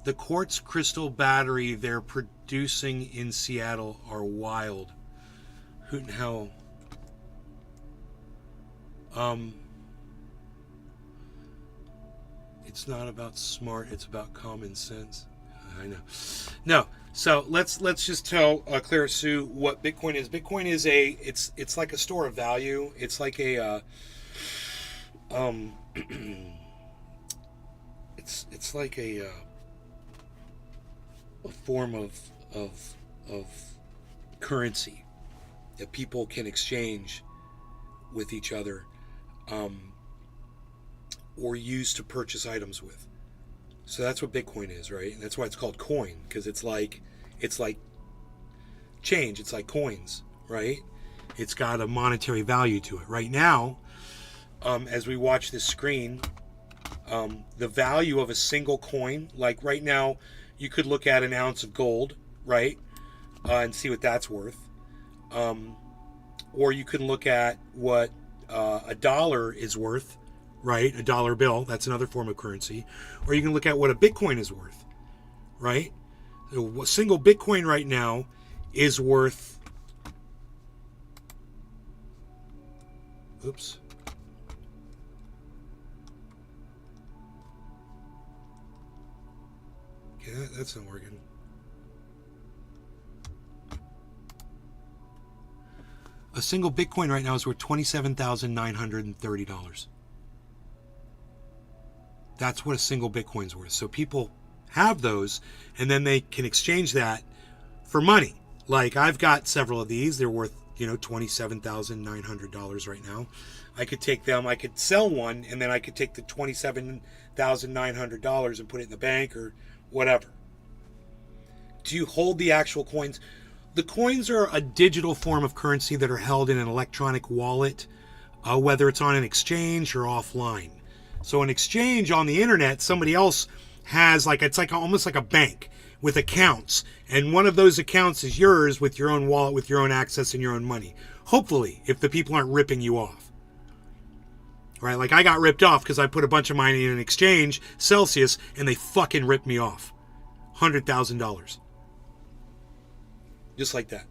The quartz crystal battery they're producing in Seattle are wild. Hoot and hell. It's not about smart, it's about common sense. I know. No. So let's just tell Clara Sue what Bitcoin is. Bitcoin is it's like a store of value. It's like a it's like a form of currency that people can exchange with each other, or use to purchase items with. So that's what Bitcoin is, right? And that's why it's called coin, because it's like change. It's like coins, right? It's got a monetary value to it. Right now, as we watch this screen, the value of a single coin, like right now, you could look at an ounce of gold, right? And see what that's worth. Or you can look at what a dollar is worth, right? A dollar bill, that's another form of currency. Or you can look at what a Bitcoin is worth, right? So a single Bitcoin right now is worth, oops. Okay, that's not working. A single Bitcoin right now is worth $27,930. That's what a single Bitcoin's worth. So people have those, and then they can exchange that for money. Like I've got several of these. They're worth, $27,900 right now. I could take them, I could sell one, and then I could take the $27,900 and put it in the bank or whatever. Do you hold the actual coins? The coins are a digital form of currency that are held in an electronic wallet, whether it's on an exchange or offline. So an exchange on the internet, somebody else has it's almost like a bank with accounts. And one of those accounts is yours with your own wallet, with your own access and your own money. Hopefully, if the people aren't ripping you off. Right? Like I got ripped off because I put a bunch of money in an exchange, Celsius, and they fucking ripped me off. $100,000. Just like that.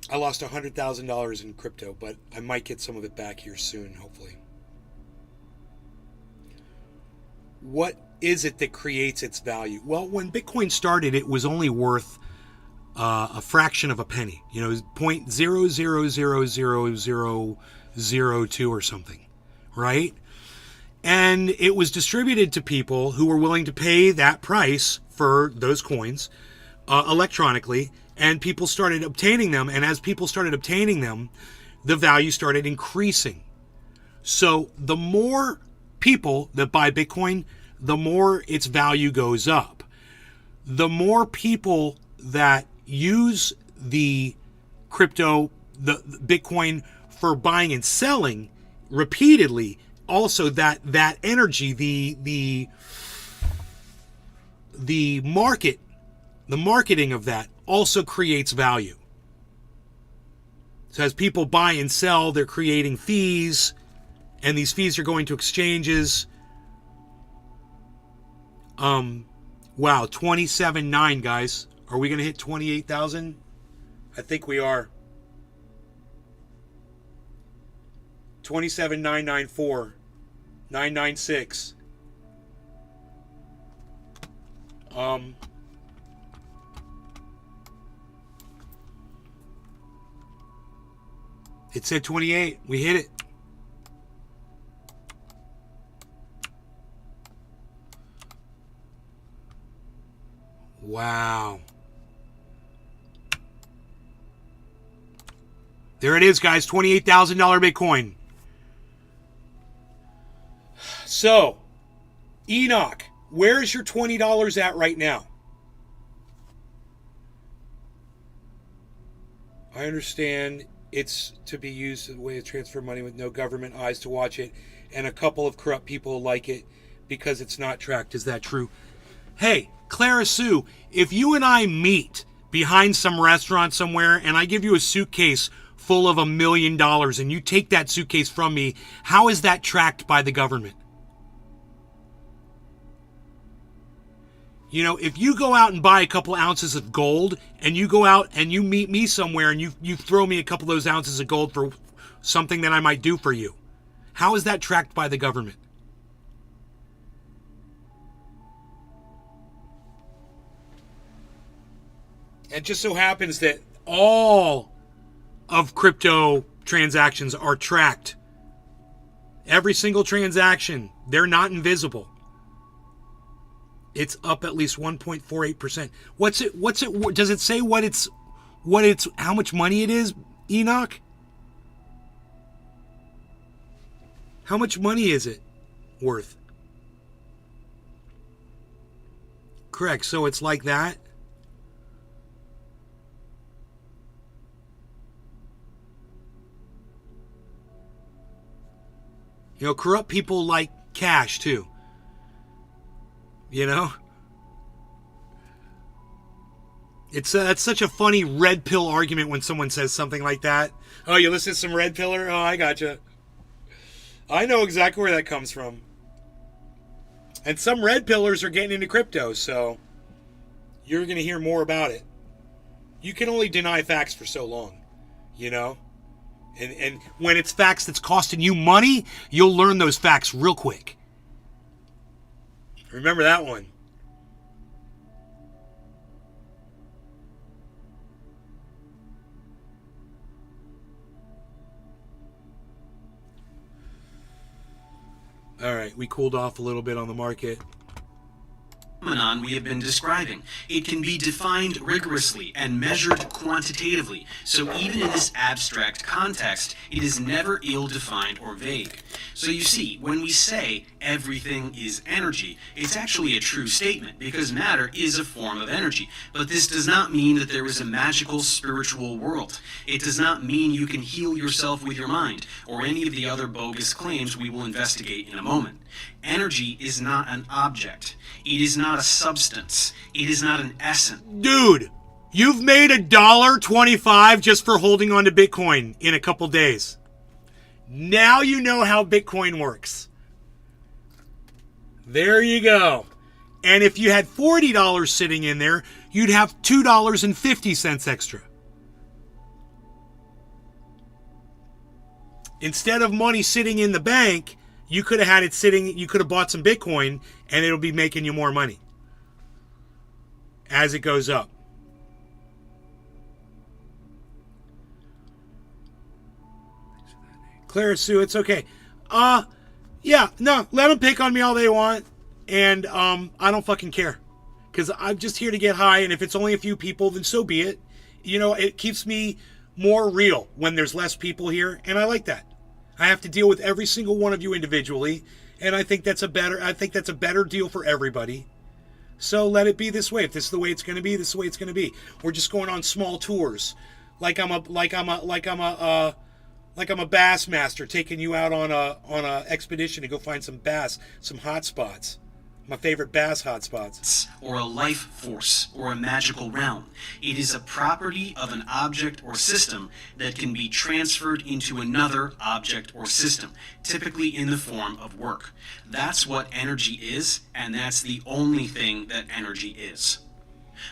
I lost $100,000 in crypto, but I might get some of it back here soon, hopefully. What is it that creates its value? Well, when Bitcoin started, it was only worth a fraction of a penny. It was 0.00000002 or something, right? And it was distributed to people who were willing to pay that price for those coins electronically, and people started obtaining them. And as people started obtaining them, the value started increasing. So the more people that buy Bitcoin, the more its value goes up. The more people that use the crypto, the Bitcoin, for buying and selling repeatedly, also that energy, the marketing of that also creates value. So as people buy and sell, they're creating fees, and these fees are going to exchanges. Wow, 27.9, guys. Are we going to hit 28,000? I think we are. 27,994. 996. It said 28. We hit it. Wow. There it is, guys. $28,000 Bitcoin. So, Enoch, where is your $20 at right now? I understand it's to be used as a way to transfer money with no government eyes to watch it, and a couple of corrupt people like it because it's not tracked. Is that true? Hey, Clara Sue, if you and I meet behind some restaurant somewhere and I give you a suitcase full of $1 million and you take that suitcase from me, how is that tracked by the government? You know, if you go out and buy a couple ounces of gold and you go out and you meet me somewhere and you throw me a couple of those ounces of gold for something that I might do for you, how is that tracked by the government? It just so happens that all of crypto transactions are tracked. Every single transaction, they're not invisible. It's up at least 1.48%. What's it? Does it say how much money it is, Enoch? How much money is it worth? Correct. So it's like that. You know, corrupt people like cash too. You know? That's such a funny red pill argument when someone says something like that. Oh, you listen to some red pillar? Oh, I gotcha. I know exactly where that comes from. And some red pillars are getting into crypto, so you're going to hear more about it. You can only deny facts for so long, you know? And when it's facts that's costing you money, you'll learn those facts real quick. Remember that one. All right, we cooled off a little bit on the market. Phenomenon we have been describing. It can be defined rigorously and measured quantitatively, so even in this abstract context, it is never ill-defined or vague. So you see, when we say everything is energy, it's actually a true statement, because matter is a form of energy. But this does not mean that there is a magical spiritual world. It does not mean you can heal yourself with your mind, or any of the other bogus claims we will investigate in a moment. Energy is not an object. It is not a substance. It is not an essence. Dude, you've made $1.25 just for holding on to Bitcoin in a couple days. Now you know how Bitcoin works. There you go. And if you had $40 sitting in there, you'd have $2.50 extra. Instead of money sitting in the bank, you could have had it sitting, you could have bought some Bitcoin, and it'll be making you more money as it goes up. Clara Sue, it's okay. Yeah, no, let them pick on me all they want, and I don't fucking care. Because I'm just here to get high, and if it's only a few people, then so be it. You know, it keeps me more real when there's less people here, and I like that. I have to deal with every single one of you individually, and I think that's a better deal for everybody. So let it be this way. If this is the way it's going to be, this is the way it's going to be. We're just going on small tours, like I'm a bass master taking you out on a expedition to go find some bass, some hot spots. My favorite bass hot spots. Or a life force, or a magical realm. It is a property of an object or system that can be transferred into another object or system, typically in the form of work. That's what energy is, and that's the only thing that energy is.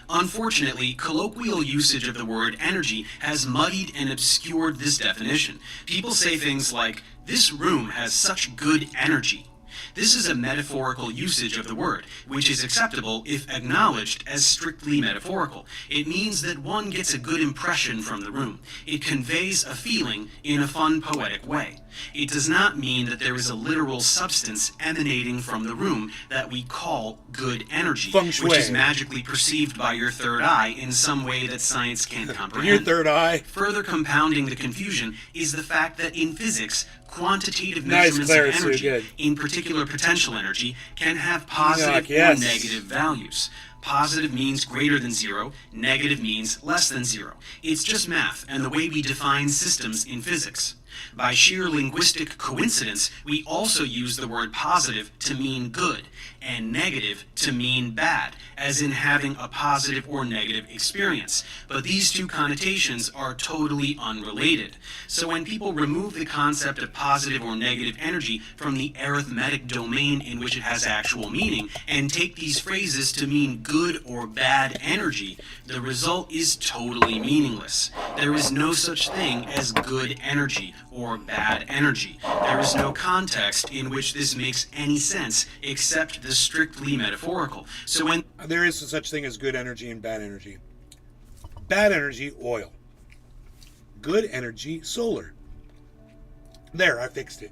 Unfortunately, colloquial usage of the word energy has muddied and obscured this definition. People say things like, "This room has such good energy." This is a metaphorical usage of the word, which is acceptable if acknowledged as strictly metaphorical. It means that one gets a good impression from the room. It conveys a feeling in a fun, poetic way. It does not mean that there is a literal substance emanating from the room that we call good energy, Feng shui. which is magically perceived by your third eye in some way that science can't comprehend. Your third eye. Further compounding the confusion is the fact that in physics, quantitative Nice, measurements Claire, of so energy, good. in particular potential energy, can have positive yes. or negative values. Positive means greater than zero, negative means less than zero. It's just math and the way we define systems in physics. By sheer linguistic coincidence, we also use the word positive to mean good, and negative to mean bad, as in having a positive or negative experience. But these two connotations are totally unrelated. So when people remove the concept of positive or negative energy from the arithmetic domain in which it has actual meaning, and take these phrases to mean good or bad energy, the result is totally meaningless. There is no such thing as good energy or bad energy. There is no context in which this makes any sense except the strictly metaphorical. So when There is such thing as good energy and bad energy. Bad energy, oil. Good energy, solar. There, I fixed it.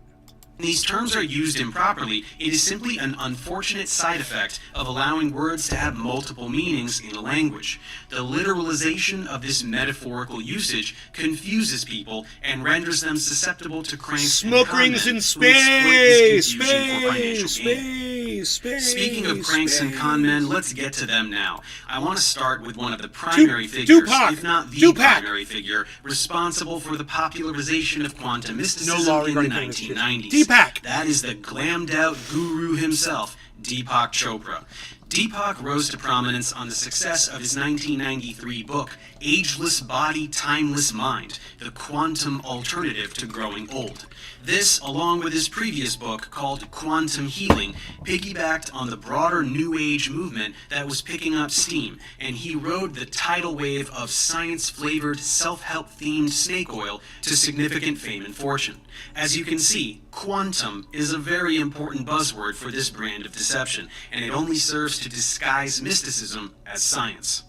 these terms are used improperly, it is simply an unfortunate side effect of allowing words to have multiple meanings in a language. The literalization of this metaphorical usage confuses people and renders them susceptible to cranks Smoke and rings in con men who exploit this space! confusion for financial Space! gain. Space! Speaking of cranks and con men, let's get to them now. I want to start with one of the primary figures, Tupac. if not the Tupac. primary figure, responsible for the popularization of quantum mysticism law in the regarding this shit. 1990s. Deepak. That is the glammed-out guru himself, Deepak Chopra. Deepak rose to prominence on the success of his 1993 book, Ageless Body, Timeless Mind, The Quantum Alternative to Growing Old. This, along with his previous book called Quantum Healing, piggybacked on the broader New Age movement that was picking up steam, and he rode the tidal wave of science-flavored, self-help themed snake oil to significant fame and fortune. As you can see, quantum is a very important buzzword for this brand of deception, and it only serves to disguise mysticism as science.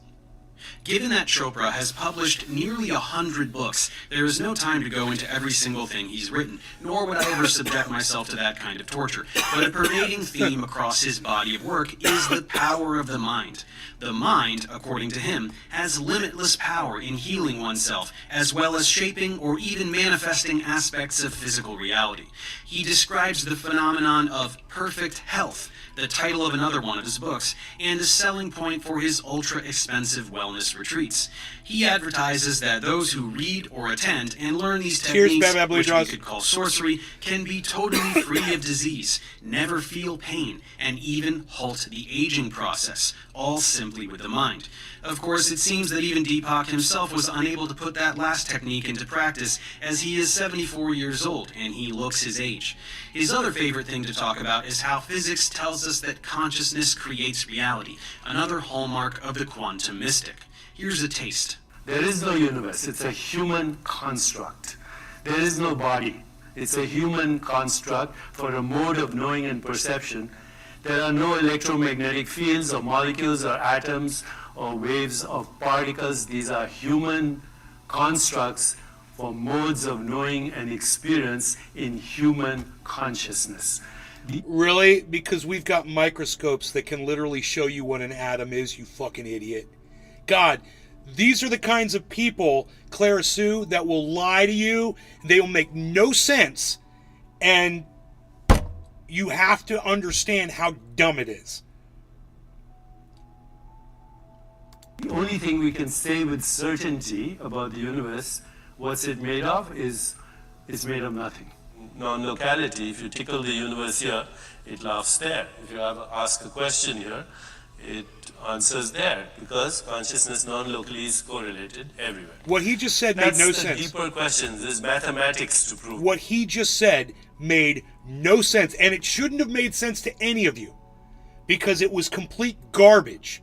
Given that Chopra has published nearly 100 books, there is no time to go into every single thing he's written, nor would I ever subject myself to that kind of torture. But a pervading theme across his body of work is the power of the mind. The mind, according to him, has limitless power in healing oneself, as well as shaping or even manifesting aspects of physical reality. He describes the phenomenon of perfect health, the title of another one of his books, and a selling point for his ultra-expensive wellness retreats. He advertises that those who read or attend and learn these techniques, which we could call sorcery, can be totally free of disease, never feel pain, and even halt the aging process, all simply with the mind. Of course, it seems that even Deepak himself was unable to put that last technique into practice, as he is 74 years old, and he looks his age. His other favorite thing to talk about is how physics tells us that consciousness creates reality, another hallmark of the quantum mystic. Here's a taste. There is no universe. It's a human construct. There is no body. It's a human construct for a mode of knowing and perception. There are no electromagnetic fields or molecules or atoms or waves of particles. These are human constructs for modes of knowing and experience in human consciousness. Really? Because we've got microscopes that can literally show you what an atom is, you fucking idiot. God, these are the kinds of people, Clara Sue, that will lie to you. They will make no sense. And you have to understand how dumb it is. The only thing we can say with certainty about the universe, what's it made of, is it's made of nothing. Non-locality, if you tickle the universe here, it laughs there. If you ask a question here, it answers there, because consciousness non-locally is correlated everywhere. What he just said made no sense. That's the deeper question. There's mathematics to prove. What he just said made no sense, and it shouldn't have made sense to any of you, because it was complete garbage.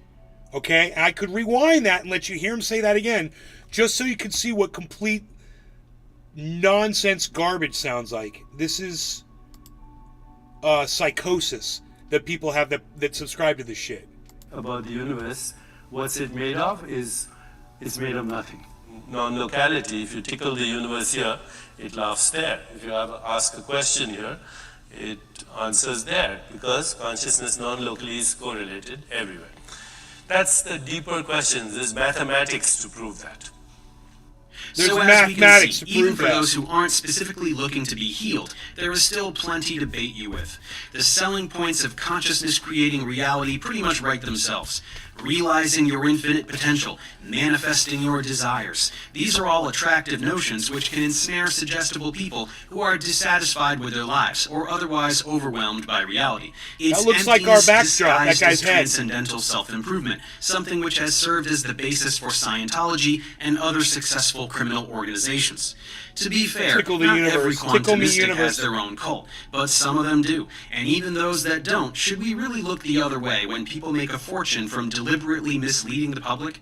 Okay? And I could rewind that and let you hear him say that again, just so you can see what complete nonsense garbage sounds like. This is psychosis that people have that subscribe to this shit. About the universe, what's it made of is it's made of nothing. Non-locality, if you tickle the universe here, it laughs there. If you ask a question here, it answers there, because consciousness non-locally is correlated everywhere. That's the deeper question. There's mathematics to prove that. There's so as mathematics we can see, to even prove for that. those who aren't specifically looking to be healed, there is still plenty to bait you with. The selling points of consciousness creating reality pretty much write themselves. Realizing your infinite potential, manifesting your desires. These are all attractive notions which can ensnare suggestible people who are dissatisfied with their lives or otherwise overwhelmed by reality. It's That looks like our emptiness backdrop, that disguised guy's as head. transcendental self-improvement, something which has served as the basis for Scientology and other successful criminal organizations. To be fair, Tickle the not universe. every Tickle me quantumistic universe. has their own cult, but some of them do. And even those that don't, should we really look the other way when people make a fortune from deliberately misleading the public?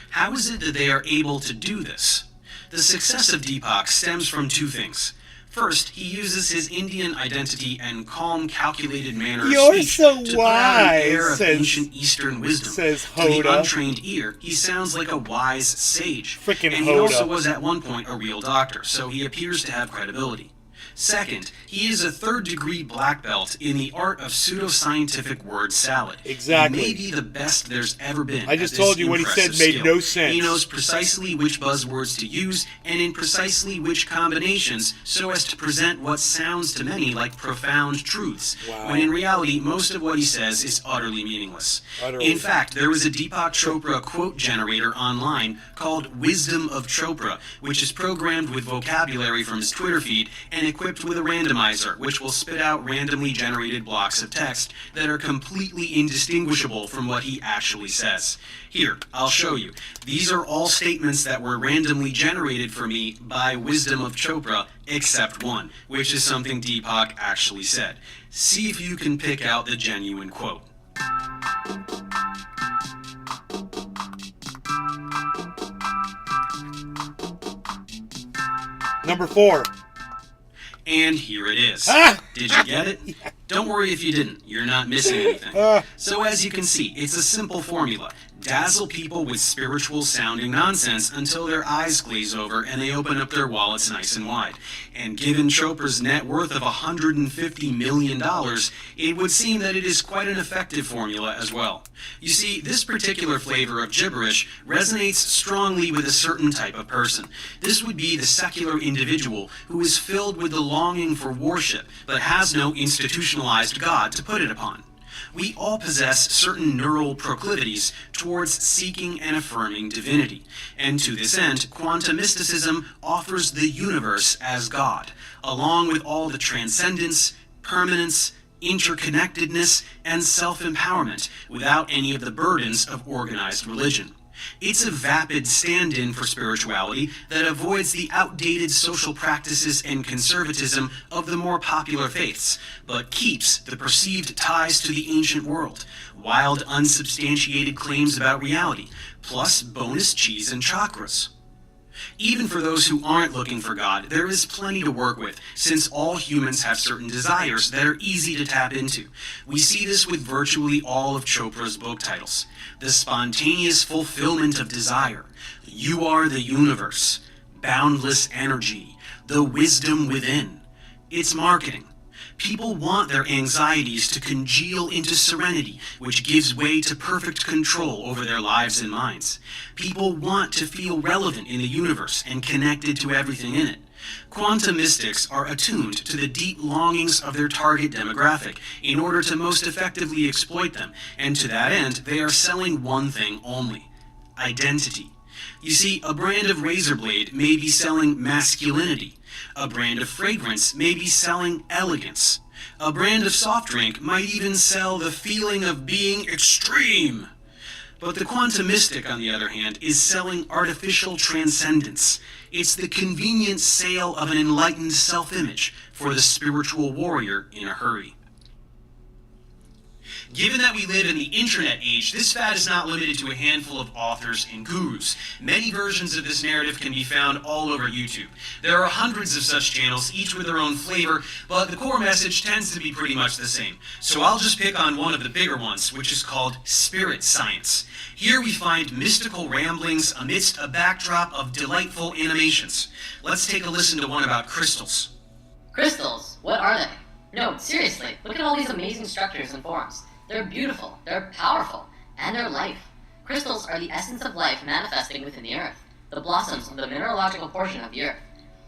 How is it that they are able to do this? The success of Deepak stems from two things. First, he uses his Indian identity and calm, calculated manner of You're speech so to put out an air wise, of says- ancient Eastern wisdom. says To the Hoda. untrained ear, he sounds like a wise sage. Frickin' And he Hoda. also was at one point a real doctor, so he appears to have credibility. Second, he is a third-degree black belt in the art of pseudoscientific word salad. Exactly. He may be the best there's ever been. I just at this told you what he said impressive made skill. no sense. He knows precisely which buzzwords to use and in precisely which combinations so as to present what sounds to many like profound truths, Wow. when in reality most of what he says is utterly meaningless. Utterly. In fact, there is a Deepak Chopra quote generator online called Wisdom of Chopra, which is programmed with vocabulary from his Twitter feed and equipped with a randomizer, which will spit out randomly generated blocks of text that are completely indistinguishable from what he actually says. Here, I'll show you. These are all statements that were randomly generated for me by Wisdom of Chopra, except one, which is something Deepak actually said. See if you can pick out the genuine quote. Number 4. And here it is. Ah! Did you get it? Don't worry if you didn't. You're not missing anything. So as you can see, it's a simple formula. Dazzle people with spiritual sounding nonsense until their eyes glaze over and they open up their wallets nice and wide. And given Chopra's net worth of $150 million, it would seem that it is quite an effective formula as well. You see, this particular flavor of gibberish resonates strongly with a certain type of person. This would be the secular individual who is filled with the longing for worship, but has no institutionalized God to put it upon. We all possess certain neural proclivities towards seeking and affirming divinity, and to this end, quantum mysticism offers the universe as God, along with all the transcendence, permanence, interconnectedness, and self-empowerment, without any of the burdens of organized religion. It's a vapid stand-in for spirituality that avoids the outdated social practices and conservatism of the more popular faiths, but keeps the perceived ties to the ancient world, wild unsubstantiated claims about reality, plus bonus cheese and chakras. Even for those who aren't looking for God, there is plenty to work with, since all humans have certain desires that are easy to tap into. We see this with virtually all of Chopra's book titles. The spontaneous fulfillment of desire, You Are the Universe, Boundless Energy, The Wisdom Within. It's marketing. People want their anxieties to congeal into serenity, which gives way to perfect control over their lives and minds. People want to feel relevant in the universe and connected to everything in it. Quantum mystics are attuned to the deep longings of their target demographic in order to most effectively exploit them, and to that end, they are selling one thing only: identity. You see, a brand of razor blade may be selling masculinity. A brand of fragrance may be selling elegance. A brand of soft drink might even sell the feeling of being extreme. But the quantum mystic, on the other hand, is selling artificial transcendence. It's the convenient sale of an enlightened self-image for the spiritual warrior in a hurry. Given that we live in the internet age, this fad is not limited to a handful of authors and gurus. Many versions of this narrative can be found all over YouTube. There are hundreds of such channels, each with their own flavor, but the core message tends to be pretty much the same. So I'll just pick on one of the bigger ones, which is called Spirit Science. Here we find mystical ramblings amidst a backdrop of delightful animations. Let's take a listen to one about crystals. Crystals, what are they? No, seriously, look at all these amazing structures and forms. They're beautiful, they're powerful, and they're life. Crystals are the essence of life manifesting within the earth, the blossoms of the mineralogical portion of the earth.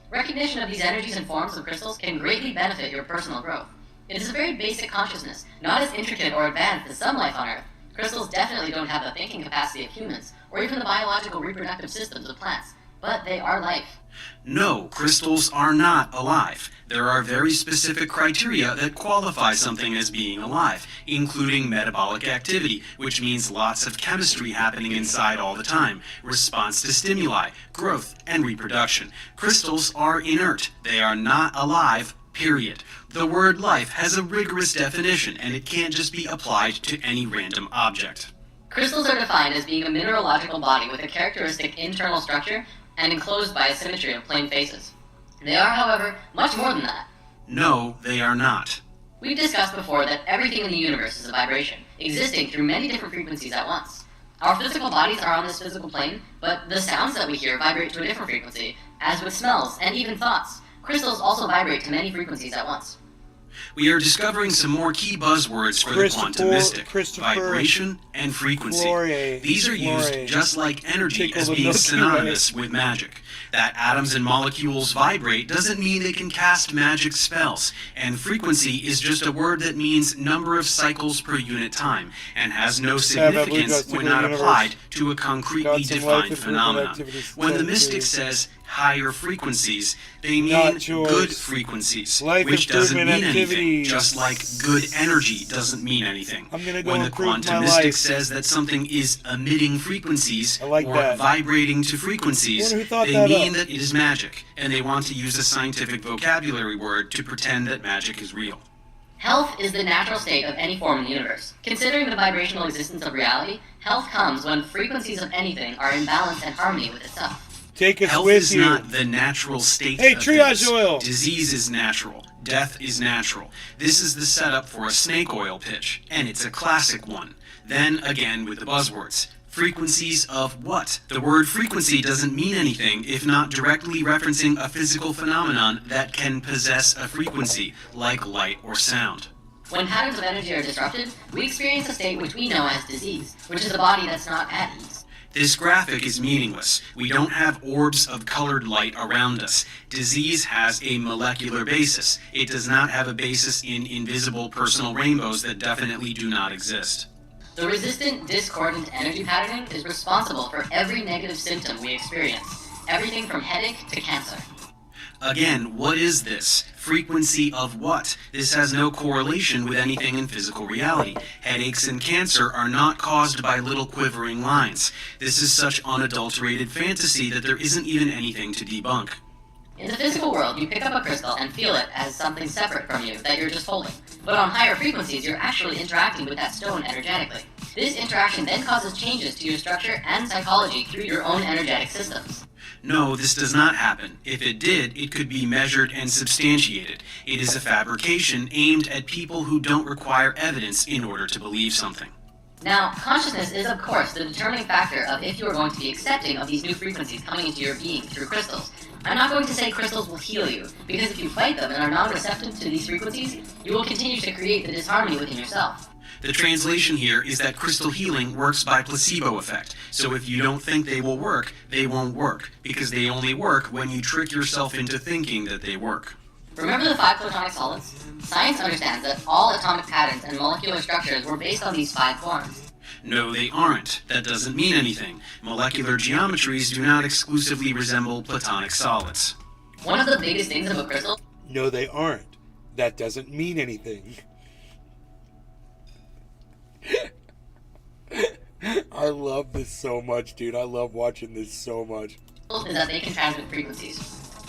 Recognition of these energies and forms of crystals can greatly benefit your personal growth. It is a very basic consciousness, not as intricate or advanced as some life on earth. Crystals definitely don't have the thinking capacity of humans, or even the biological reproductive systems of plants, but they are life. No, crystals are not alive. There are very specific criteria that qualify something as being alive, including metabolic activity, which means lots of chemistry happening inside all the time, response to stimuli, growth, and reproduction. Crystals are inert. They are not alive, period. The word life has a rigorous definition, and it can't just be applied to any random object. Crystals are defined as being a mineralogical body with a characteristic internal structure and enclosed by a symmetry of plane faces. They are, however, much more than that. No, they are not. We've discussed before that everything in the universe is a vibration, existing through many different frequencies at once. Our physical bodies are on this physical plane, but the sounds that we hear vibrate to a different frequency, as with smells and even thoughts. Crystals also vibrate to many frequencies at once. We are discovering some more key buzzwords for the quantum mystic: vibration and frequency. These are used just like energy as being synonymous with magic. That atoms and molecules vibrate doesn't mean they can cast magic spells, and frequency is just a word that means number of cycles per unit time, and has no significance when not applied to a concretely defined phenomenon. When the mystic says higher frequencies, they mean good frequencies, which doesn't mean anything, just like good energy doesn't mean anything. When the quantum mystic says that something is emitting frequencies or vibrating to frequencies, they mean that it is magic, and they want to use a scientific vocabulary word to pretend that magic is real. Health is the natural state of any form in the universe. Considering the vibrational existence of reality, health comes when frequencies of anything are in balance and harmony with itself. Take us Health with is you. not the natural state Hey, of triage things. oil. Disease is natural. Death is natural. This is the setup for a snake oil pitch, and it's a classic one. Then again with the buzzwords. Frequencies of what? The word frequency doesn't mean anything if not directly referencing a physical phenomenon that can possess a frequency, like light or sound. When patterns of energy are disrupted, we experience a state which we know as disease, which is a body that's not at ease. This graphic is meaningless. We don't have orbs of colored light around us. Disease has a molecular basis. It does not have a basis in invisible personal rainbows that definitely do not exist. The resistant, discordant energy patterning is responsible for every negative symptom we experience, everything from headache to cancer. Again, what is this? Frequency of what? This has no correlation with anything in physical reality. Headaches and cancer are not caused by little quivering lines. This is such unadulterated fantasy that there isn't even anything to debunk. In the physical world, you pick up a crystal and feel it as something separate from you that you're just holding. But on higher frequencies, you're actually interacting with that stone energetically. This interaction then causes changes to your structure and psychology through your own energetic systems. No, this does not happen. If it did, it could be measured and substantiated. It is a fabrication aimed at people who don't require evidence in order to believe something. Now, consciousness is, of course, the determining factor of if you are going to be accepting of these new frequencies coming into your being through crystals. I'm not going to say crystals will heal you, because if you fight them and are non-receptive to these frequencies, you will continue to create the disharmony within yourself. The translation here is that crystal healing works by placebo effect. So if you don't think they will work, they won't work, because they only work when you trick yourself into thinking that they work. Remember the 5 platonic solids? Science understands that all atomic patterns and molecular structures were based on these 5 forms. No, they aren't. That doesn't mean anything. Molecular geometries do not exclusively resemble platonic solids. One of the biggest things of a crystal... No, they aren't. That doesn't mean anything. I love this so much, dude. I love watching this so much. ...is that they can transmit frequencies.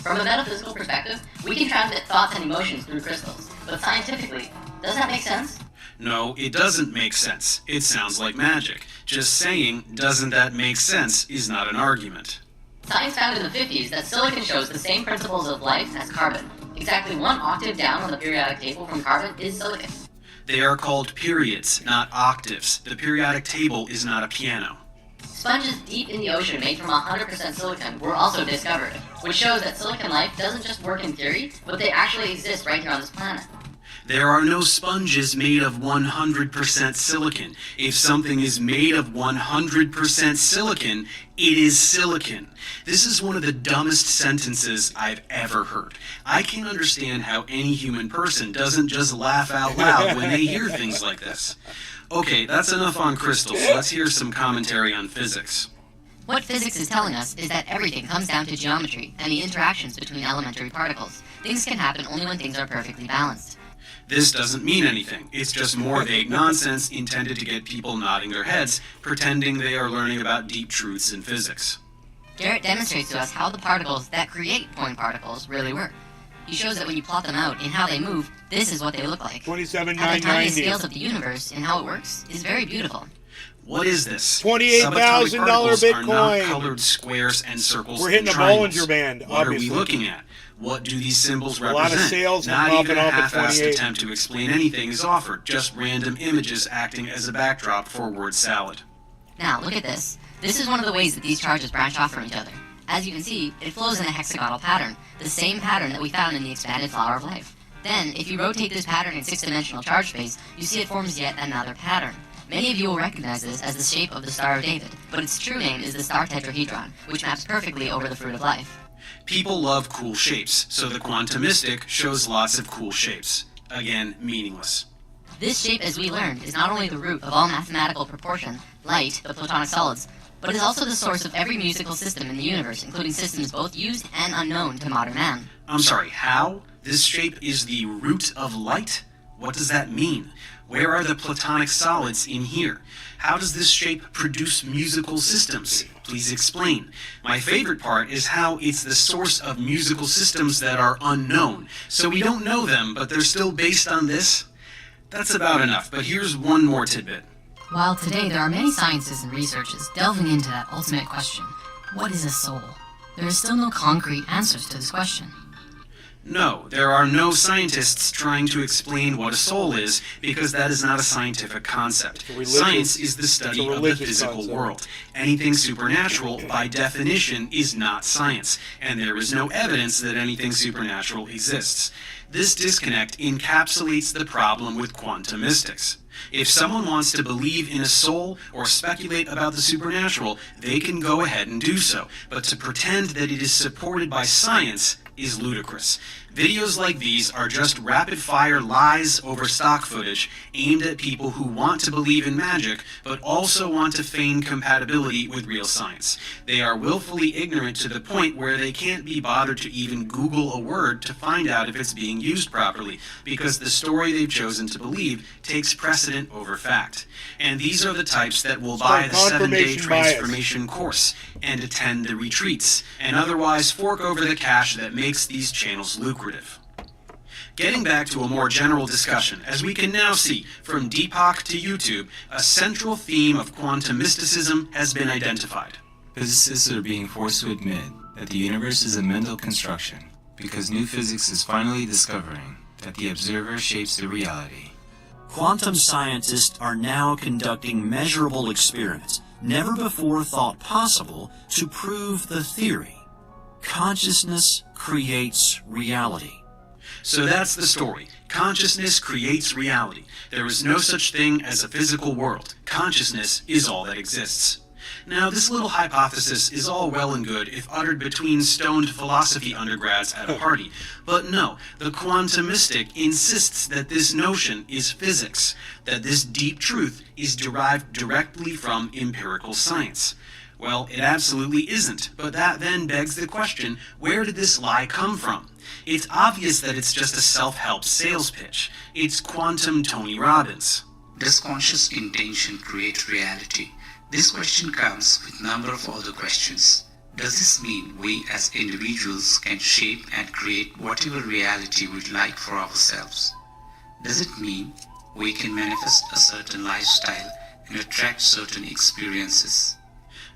From a metaphysical perspective, we can transmit thoughts and emotions through crystals. But scientifically, does that make sense? No, it doesn't make sense. It sounds like magic. Just saying, doesn't that make sense, is not an argument. Science found in the 50s that silicon shows the same principles of life as carbon. Exactly 1 octave down on the periodic table from carbon is silicon. They are called periods, not octaves. The periodic table is not a piano. Sponges deep in the ocean made from 100% silicon were also discovered, which shows that silicon life doesn't just work in theory, but they actually exist right here on this planet. There are no sponges made of 100% silicon. If something is made of 100% silicon, it is silicon. This is one of the dumbest sentences I've ever heard. I can't understand how any human person doesn't just laugh out loud when they hear things like this. Okay, that's enough on crystals. Let's hear some commentary on physics. What physics is telling us is that everything comes down to geometry and the interactions between elementary particles. Things can happen only when things are perfectly balanced. This doesn't mean anything. It's just more vague nonsense intended to get people nodding their heads, pretending they are learning about deep truths in physics. Garrett demonstrates to us how the particles that create point particles really work. He shows that when you plot them out in how they move, this is what they look like. 27,990. At the tiniest scales of the universe and how it works is very beautiful. What is this? $28,000 Subatomic Bitcoin. are not colored squares and circles. We're hitting and the Bollinger triangles. Band, What obviously. are we looking at? What do these symbols A represent? lot of sales Not have even a popping off at half-assed 28. attempt to explain anything is offered, just random images acting as a backdrop for word salad. Now, look at this. This is one of the ways that these charges branch off from each other. As you can see, it flows in a hexagonal pattern, the same pattern that we found in the expanded flower of life. Then, if you rotate this pattern in 6-dimensional charge space, you see it forms yet another pattern. Many of you will recognize this as the shape of the Star of David, but its true name is the star tetrahedron, which maps perfectly over the fruit of life. People love cool shapes, so the quantumistic shows lots of cool shapes. Again, meaningless. This shape, as we learned, is not only the root of all mathematical proportion, light, the platonic solids, but is also the source of every musical system in the universe, including systems both used and unknown to modern man. I'm sorry, how? This shape is the root of light? What does that mean? Where are the platonic solids in here? How does this shape produce musical systems? Please explain. My favorite part is how it's the source of musical systems that are unknown. So we don't know them, but they're still based on this? That's about enough, but here's one more tidbit. While today there are many scientists and researchers delving into that ultimate question, what is a soul? There is still no concrete answers to this question. No, there are no scientists trying to explain what a soul is, because that is not a scientific concept. Science is the study of the physical world. Anything supernatural, by definition, is not science, and there is no evidence that anything supernatural exists. This disconnect encapsulates the problem with quantum mystics. If someone wants to believe in a soul or speculate about the supernatural, they can go ahead and do so, but to pretend that it is supported by science is ludicrous. Videos like these are just rapid-fire lies over stock footage aimed at people who want to believe in magic, but also want to feign compatibility with real science. They are willfully ignorant to the point where they can't be bothered to even Google a word to find out if it's being used properly, because the story they've chosen to believe takes precedent over fact. And these are the types that will buy the 7-day transformation course and attend the retreats, and otherwise fork over the cash that makes these channels lucrative. Getting back to a more general discussion, as we can now see, from Deepak to YouTube, a central theme of quantum mysticism has been identified. Physicists are being forced to admit that the universe is a mental construction, because new physics is finally discovering that the observer shapes the reality. Quantum scientists are now conducting measurable experiments, never before thought possible, to prove the theory. Consciousness creates reality. So that's the story. Consciousness creates reality. There is no such thing as a physical world. Consciousness is all that exists. Now, this little hypothesis is all well and good if uttered between stoned philosophy undergrads at a party. But no, the quantumistic insists that this notion is physics, that this deep truth is derived directly from empirical science. Well, it absolutely isn't, but that then begs the question, where did this lie come from? It's obvious that it's just a self-help sales pitch. It's quantum Tony Robbins. Does conscious intention create reality? This question comes with a number of other questions. Does this mean we as individuals can shape and create whatever reality we'd like for ourselves? Does it mean we can manifest a certain lifestyle and attract certain experiences.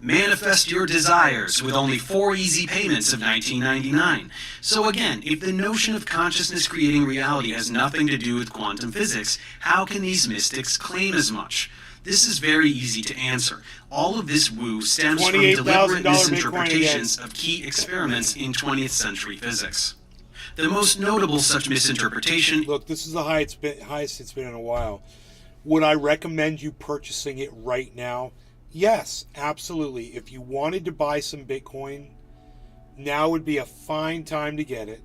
Manifest your desires with only 4 easy payments of $19.99. So again, if the notion of consciousness creating reality has nothing to do with quantum physics, how can these mystics claim as much? This is very easy to answer. All of this woo stems from deliberate misinterpretations of key experiments in 20th century physics. The most notable such misinterpretation... Look, this is the highest it's been in a while. Would I recommend you purchasing it right now? Yes, absolutely. If you wanted to buy some Bitcoin, now would be a fine time to get it.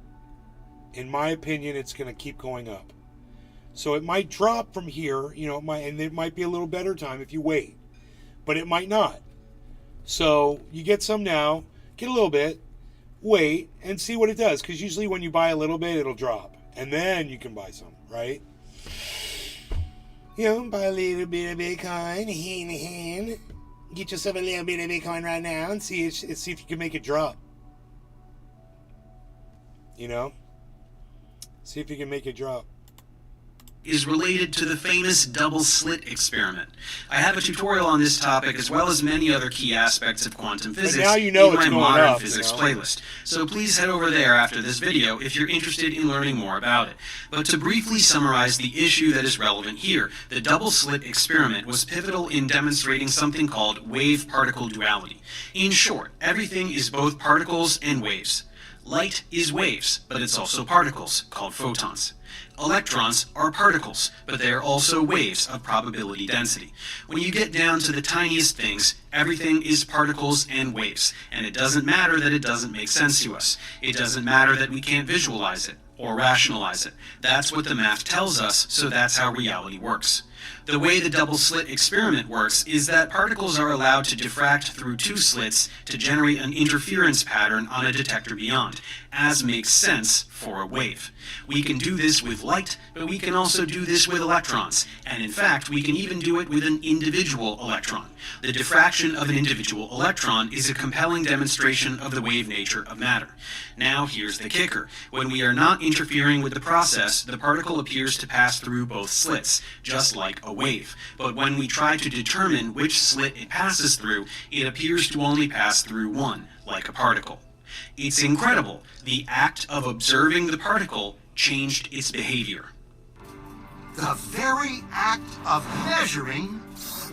In my opinion, it's going to keep going up. So it might drop from here, and it might be a little better time if you wait. But it might not. So you get some now, get a little bit, wait, and see what it does. Because usually when you buy a little bit, it'll drop. And then you can buy some, right? Buy a little bit of Bitcoin. Get yourself a little bit of Bitcoin right now and see if you can make it drop. See if you can make it drop. Is related to the famous double slit experiment. I have a tutorial on this topic as well as many other key aspects of quantum physics in my Modern Physics playlist. So please head over there after this video if you're interested in learning more about it. But to briefly summarize the issue that is relevant here, the double slit experiment was pivotal in demonstrating something called wave-particle duality. In short, everything is both particles and waves. Light is waves, but it's also particles, called photons. Electrons are particles, but they are also waves of probability density. When you get down to the tiniest things, everything is particles and waves, and it doesn't matter that it doesn't make sense to us. It doesn't matter that we can't visualize it or rationalize it. That's what the math tells us, so that's how reality works. The way the double slit experiment works is that particles are allowed to diffract through 2 slits to generate an interference pattern on a detector beyond, as makes sense for a wave. We can do this with light, but we can also do this with electrons, and in fact we can even do it with an individual electron. The diffraction of an individual electron is a compelling demonstration of the wave nature of matter. Now here's the kicker. When we are not interfering with the process, the particle appears to pass through both slits, just like a wave. But when we try to determine which slit it passes through, it appears to only pass through one, like a particle. It's incredible. The act of observing the particle changed its behavior. The very act of measuring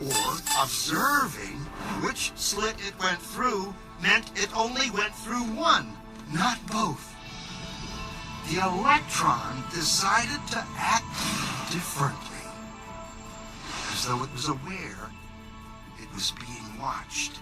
or observing which slit it went through meant it only went through one, not both. The electron decided to act differently, as though it was aware it was being watched.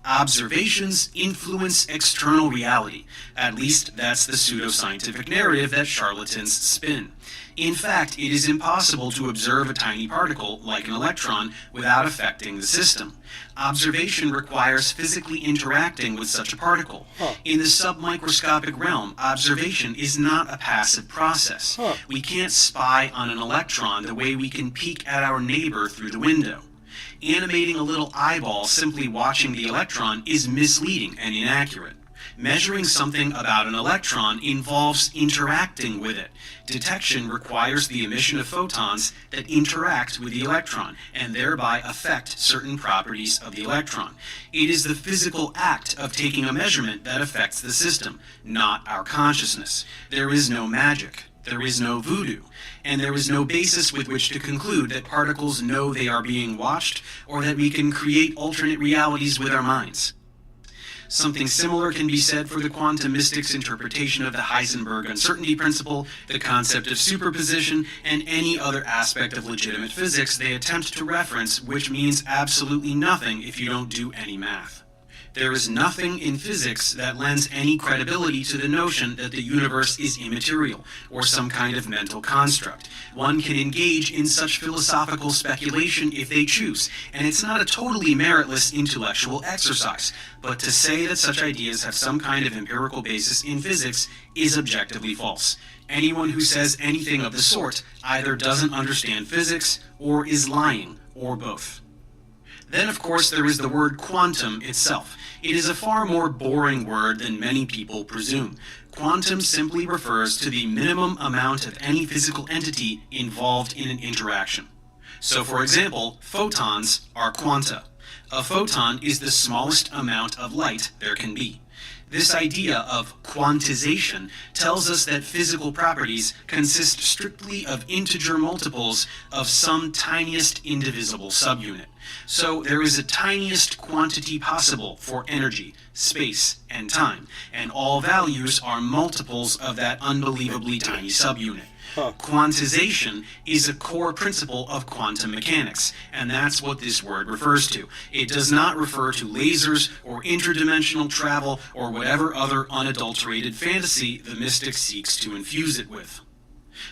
Observations influence external reality. At least that's the pseudoscientific narrative that charlatans spin. In fact, it is impossible to observe a tiny particle, like an electron, without affecting the system. Observation requires physically interacting with such a particle. In the submicroscopic realm, observation is not a passive process. We can't spy on an electron the way we can peek at our neighbor through the window. Animating a little eyeball simply watching the electron is misleading and inaccurate. Measuring something about an electron involves interacting with it. Detection requires the emission of photons that interact with the electron and thereby affect certain properties of the electron. It is the physical act of taking a measurement that affects the system, not our consciousness. There is no magic. There is no voodoo, and there is no basis with which to conclude that particles know they are being watched or that we can create alternate realities with our minds. Something similar can be said for the quantum mystics' interpretation of the Heisenberg uncertainty principle, the concept of superposition, and any other aspect of legitimate physics they attempt to reference, which means absolutely nothing if you don't do any math. There is nothing in physics that lends any credibility to the notion that the universe is immaterial, or some kind of mental construct. One can engage in such philosophical speculation if they choose, and it's not a totally meritless intellectual exercise, but to say that such ideas have some kind of empirical basis in physics is objectively false. Anyone who says anything of the sort either doesn't understand physics, or is lying, or both. Then, of course, there is the word quantum itself. It is a far more boring word than many people presume. Quantum simply refers to the minimum amount of any physical entity involved in an interaction. So, for example, photons are quanta. A photon is the smallest amount of light there can be. This idea of quantization tells us that physical properties consist strictly of integer multiples of some tiniest indivisible subunit. So there is a tiniest quantity possible for energy, space, and time, and all values are multiples of that unbelievably tiny subunit. Quantization is a core principle of quantum mechanics, and that's what this word refers to. It does not refer to lasers or interdimensional travel or whatever other unadulterated fantasy the mystic seeks to infuse it with.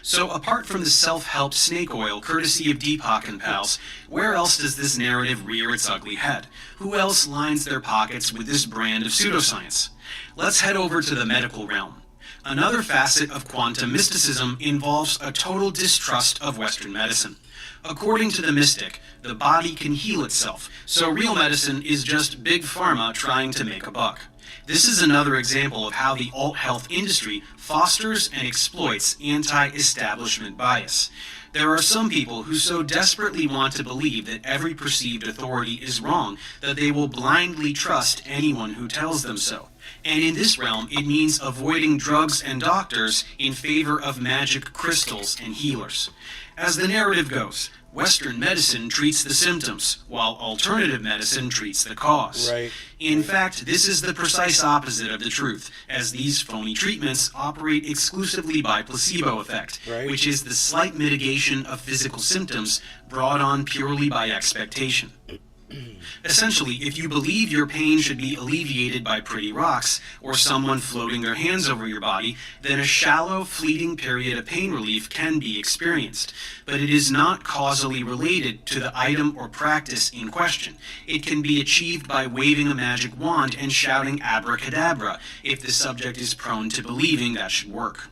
So apart from the self-help snake oil courtesy of Deepak and pals, where else does this narrative rear its ugly head? Who else lines their pockets with this brand of pseudoscience? Let's head over to the medical realm. Another facet of quantum mysticism involves a total distrust of Western medicine. According to the mystic, the body can heal itself, so real medicine is just big pharma trying to make a buck. This is another example of how the alt-health industry fosters and exploits anti-establishment bias. There are some people who so desperately want to believe that every perceived authority is wrong that they will blindly trust anyone who tells them so. And in this realm, it means avoiding drugs and doctors in favor of magic crystals and healers. As the narrative goes, Western medicine treats the symptoms, while alternative medicine treats the cause. Right. In fact, this is the precise opposite of the truth, as these phony treatments operate exclusively by placebo effect, which is the slight mitigation of physical symptoms brought on purely by expectation. Essentially, if you believe your pain should be alleviated by pretty rocks or someone floating their hands over your body, then a shallow, fleeting period of pain relief can be experienced. But it is not causally related to the item or practice in question. It can be achieved by waving a magic wand and shouting abracadabra if the subject is prone to believing that should work.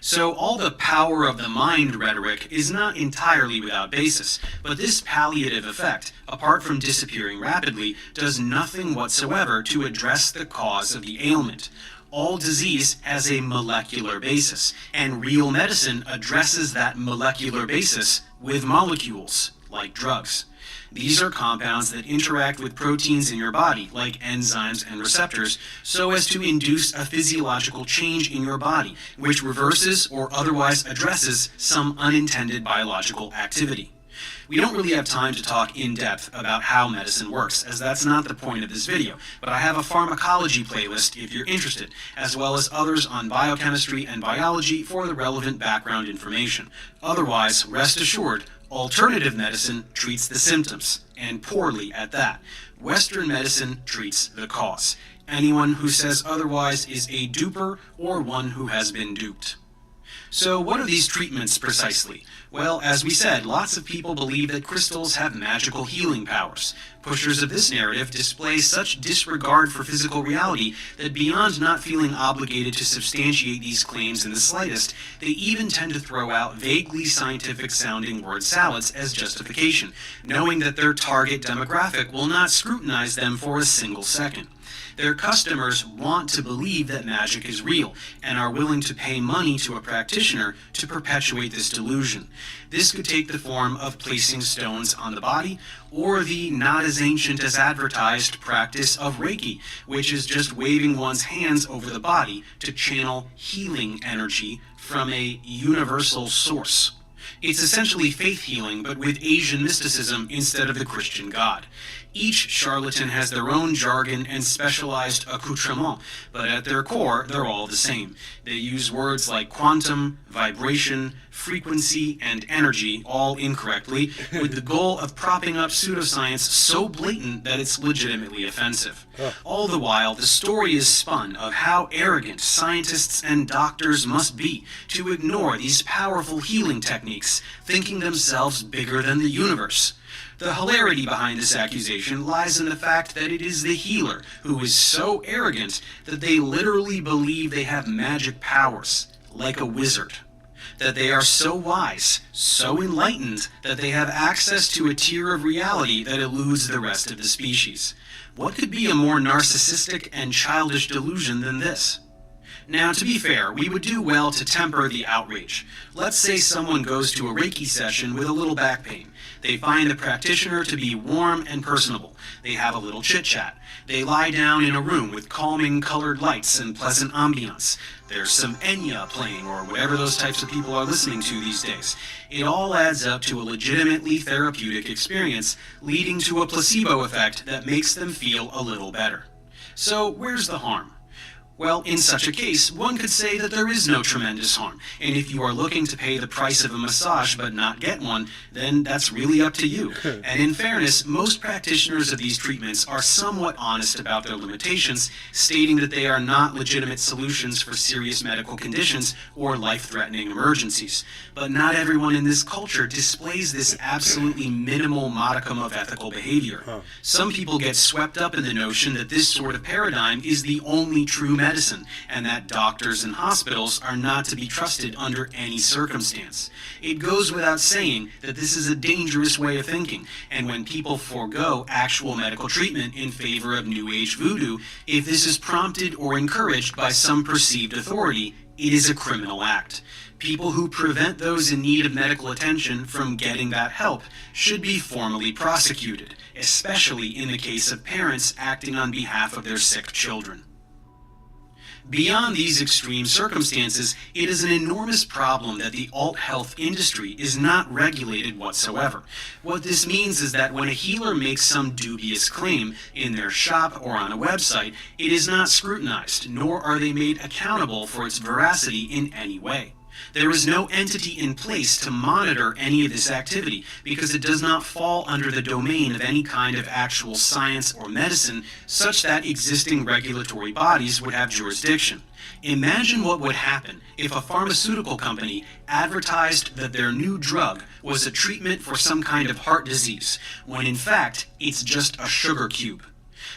So all the power of the mind rhetoric is not entirely without basis, but this palliative effect, apart from disappearing rapidly, does nothing whatsoever to address the cause of the ailment. All disease has a molecular basis, and real medicine addresses that molecular basis with molecules, like drugs. These are compounds that interact with proteins in your body, like enzymes and receptors, so as to induce a physiological change in your body, which reverses or otherwise addresses some unintended biological activity. We don't really have time to talk in depth about how medicine works, as that's not the point of this video, but I have a pharmacology playlist if you're interested, as well as others on biochemistry and biology for the relevant background information. Otherwise, rest assured, alternative medicine treats the symptoms, and poorly at that. Western medicine treats the cause. Anyone who says otherwise is a duper or one who has been duped. So what are these treatments precisely? Well, as we said, lots of people believe that crystals have magical healing powers. Pushers of this narrative display such disregard for physical reality that beyond not feeling obligated to substantiate these claims in the slightest, they even tend to throw out vaguely scientific-sounding word salads as justification, knowing that their target demographic will not scrutinize them for a single second. Their customers want to believe that magic is real and are willing to pay money to a practitioner to perpetuate this delusion. This could take the form of placing stones on the body or the not as ancient as advertised practice of Reiki, which is just waving one's hands over the body to channel healing energy from a universal source. It's essentially faith healing, but with Asian mysticism instead of the Christian God. Each charlatan has their own jargon and specialized accoutrement, but at their core, they're all the same. They use words like quantum, vibration, frequency, and energy, all incorrectly, with the goal of propping up pseudoscience so blatant that it's legitimately offensive. All the while, the story is spun of how arrogant scientists and doctors must be to ignore these powerful healing techniques, thinking themselves bigger than the universe. The hilarity behind this accusation lies in the fact that it is the healer who is so arrogant that they literally believe they have magic powers, like a wizard. that they are so wise, so enlightened, that they have access to a tier of reality that eludes the rest of the species. What could be a more narcissistic and childish delusion than this? Now, to be fair, we would do well to temper the outrage. Let's say someone goes to a Reiki session with a little back pain. They find the practitioner to be warm and personable. They have a little chit-chat. They lie down in a room with calming colored lights and pleasant ambiance. There's some Enya playing, or whatever those types of people are listening to these days. It all adds up to a legitimately therapeutic experience, leading to a placebo effect that makes them feel a little better. So, where's the harm? Well, in such a case, one could say that there is no tremendous harm, and if you are looking to pay the price of a massage but not get one, then that's really up to you. And in fairness, most practitioners of these treatments are somewhat honest about their limitations, stating that they are not legitimate solutions for serious medical conditions or life-threatening emergencies. But not everyone in this culture displays this absolutely minimal modicum of ethical behavior. Some people get swept up in the notion that this sort of paradigm is the only true medicine, and that doctors and hospitals are not to be trusted under any circumstance. It goes without saying that this is a dangerous way of thinking, and when people forego actual medical treatment in favor of New Age voodoo, if this is prompted or encouraged by some perceived authority, it is a criminal act. People who prevent those in need of medical attention from getting that help should be formally prosecuted, especially in the case of parents acting on behalf of their sick children. Beyond these extreme circumstances, it is an enormous problem that the alt-health industry is not regulated whatsoever. What this means is that when a healer makes some dubious claim in their shop or on a website, it is not scrutinized, nor are they made accountable for its veracity in any way. There is no entity in place to monitor any of this activity because it does not fall under the domain of any kind of actual science or medicine such that existing regulatory bodies would have jurisdiction. Imagine what would happen if a pharmaceutical company advertised that their new drug was a treatment for some kind of heart disease, when in fact it's just a sugar cube.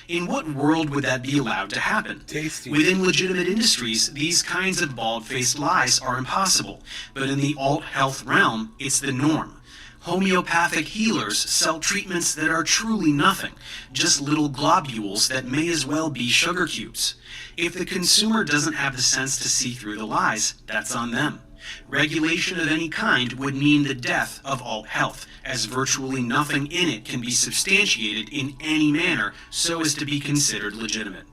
In what world would that be allowed to happen? Tasty. Within legitimate industries, these kinds of bald-faced lies are impossible, but in the alt-health realm, it's the norm. Homeopathic healers sell treatments that are truly nothing, just little globules that may as well be sugar cubes. If the consumer doesn't have the sense to see through the lies, that's on them. Regulation of any kind would mean the death of alt-health, as virtually nothing in it can be substantiated in any manner so as to be considered legitimate.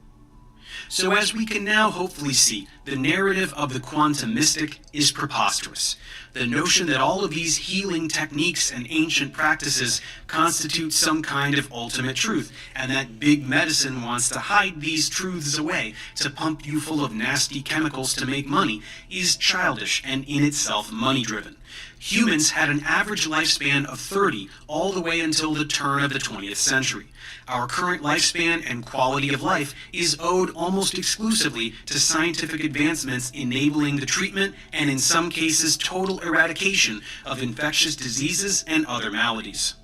So as we can now hopefully see, the narrative of the quantum mystic is preposterous. The notion that all of these healing techniques and ancient practices constitute some kind of ultimate truth, and that big medicine wants to hide these truths away to pump you full of nasty chemicals to make money, is childish and in itself money-driven. Humans had an average lifespan of 30 all the way until the turn of the 20th century. Our current lifespan and quality of life is owed almost exclusively to scientific advancements enabling the treatment and in some cases total eradication of infectious diseases and other maladies.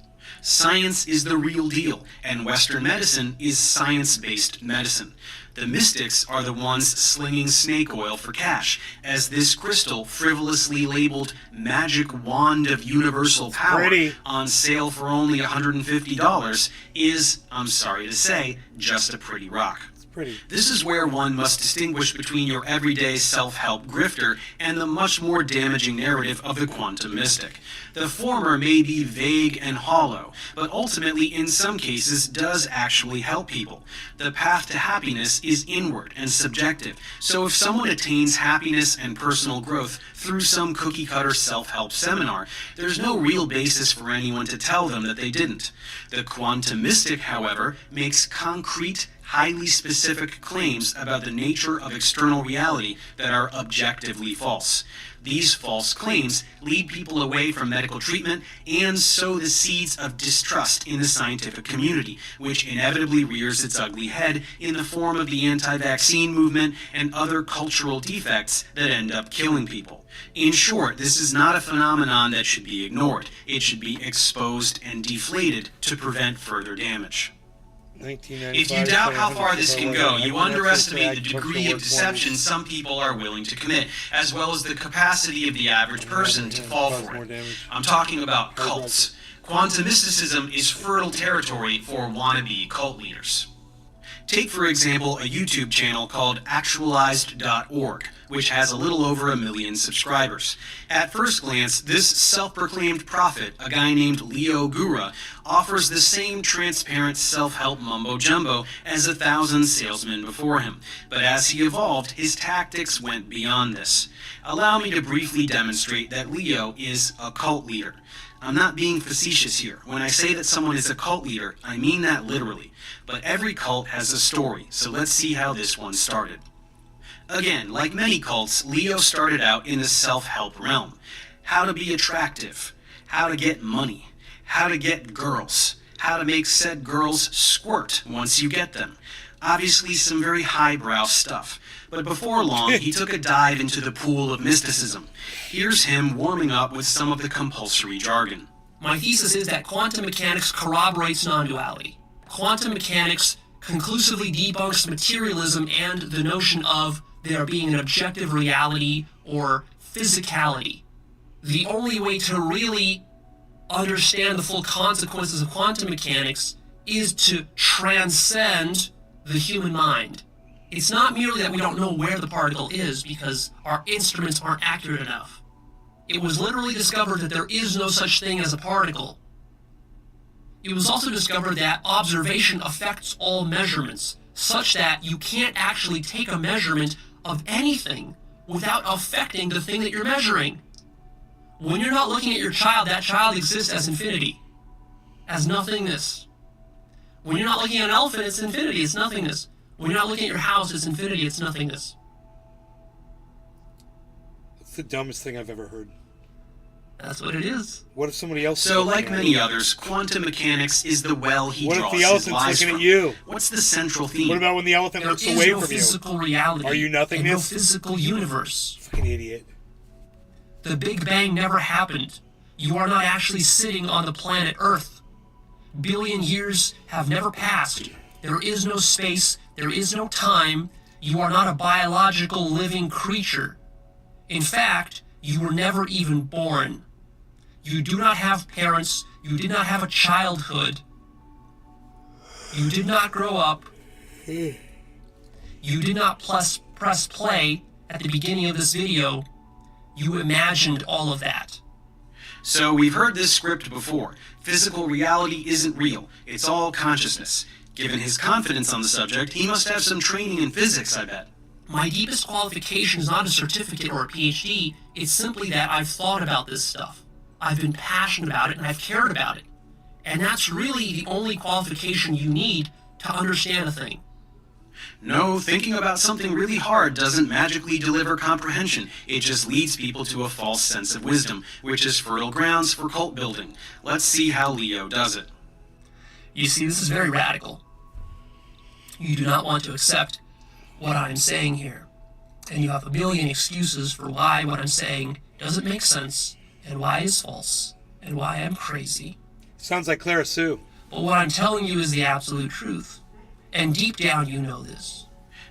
Science is the real deal, and Western medicine is science-based medicine. The mystics are the ones slinging snake oil for cash, as this crystal frivolously labeled Magic Wand of Universal Power on sale for only $150 is, I'm sorry to say, just a pretty rock. Pretty. This is where one must distinguish between your everyday self-help grifter and the much more damaging narrative of the quantum mystic. The former may be vague and hollow, but ultimately in some cases does actually help people. The path to happiness is inward and subjective, so if someone attains happiness and personal growth through some cookie-cutter self-help seminar, there's no real basis for anyone to tell them that they didn't. The quantum mystic, however, makes concrete, highly specific claims about the nature of external reality that are objectively false. These false claims lead people away from medical treatment and sow the seeds of distrust in the scientific community, which inevitably rears its ugly head in the form of the anti-vaccine movement and other cultural defects that end up killing people. In short, this is not a phenomenon that should be ignored. It should be exposed and deflated to prevent further damage. If you doubt how far this can go, you underestimate the degree of deception some people are willing to commit, as well as the capacity of the average person to fall for it. I'm talking about cults. Quantum mysticism is fertile territory for wannabe cult leaders. Take, for example, a YouTube channel called actualized.org, which has a little over 1 million subscribers. At first glance, this self-proclaimed prophet, a guy named Leo Gura, offers the same transparent self-help mumbo-jumbo as 1,000 salesmen before him. But as he evolved, his tactics went beyond this. Allow me to briefly demonstrate that Leo is a cult leader. I'm not being facetious here. When I say that someone is a cult leader, I mean that literally. But every cult has a story, so let's see how this one started. Again, like many cults, Leo started out in the self-help realm. How to be attractive, how to get money, how to get girls, how to make said girls squirt once you get them. Obviously some very highbrow stuff. But before long, he took a dive into the pool of mysticism. Here's him warming up with some of the compulsory jargon. My thesis is that quantum mechanics corroborates non-duality. Quantum mechanics conclusively debunks materialism and the notion of there being an objective reality or physicality. The only way to really understand the full consequences of quantum mechanics is to transcend the human mind. It's not merely that we don't know where the particle is because our instruments aren't accurate enough. It was literally discovered that there is no such thing as a particle. It was also discovered that observation affects all measurements, such that you can't actually take a measurement of anything without affecting the thing that you're measuring. When you're not looking at your child, that child exists as infinity, as nothingness. When you're not looking at an elephant, it's infinity, it's nothingness. When you're not looking at your house, it's infinity, it's nothingness. It's the dumbest thing I've ever heard. That's what it is. What if somebody else... So, like many others, quantum mechanics is the well he what draws if the his elephant's lies looking from. at you? What's the central theme? What about when the elephant looks away from you? There is no physical reality. Are you nothingness? And no physical universe. Fucking idiot. The Big Bang never happened. You are not actually sitting on the planet Earth. Billion years have never passed. There is no space. There is no time. You are not a biological living creature. In fact, you were never even born. You do not have parents. You did not have a childhood. You did not grow up. You did not press play at the beginning of this video. You imagined all of that. So we've heard this script before. Physical reality isn't real. It's all consciousness. Given his confidence on the subject, he must have some training in physics, I bet. My deepest qualification is not a certificate or a PhD. It's simply that I've thought about this stuff. I've been passionate about it and I've cared about it. And that's really the only qualification you need to understand a thing. No, thinking about something really hard doesn't magically deliver comprehension. It just leads people to a false sense of wisdom, which is fertile grounds for cult building. Let's see how Leo does it. You see, this is very radical. You do not want to accept what I'm saying here. And you have a million excuses for why what I'm saying doesn't make sense, and why it's false, and why I'm crazy. Sounds like Clara Sue. But what I'm telling you is the absolute truth. And deep down you know this.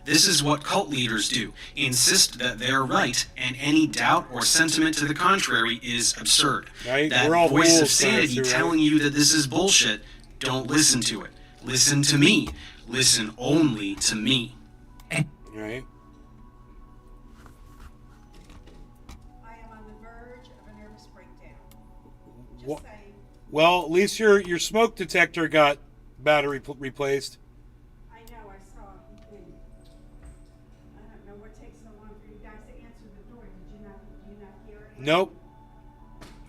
This is what cult leaders do. Insist that they're right, and any doubt or sentiment to the contrary is absurd. Right? That We're all voice of fools, sanity right? telling you that this is bullshit, don't listen to it. Listen to me. Listen only to me. Right? I am on the verge of a nervous breakdown. Well, well, at least your smoke detector got battery replaced. I know, I saw. I don't know what takes so long for you guys to answer the door. Did you not hear it? Nope.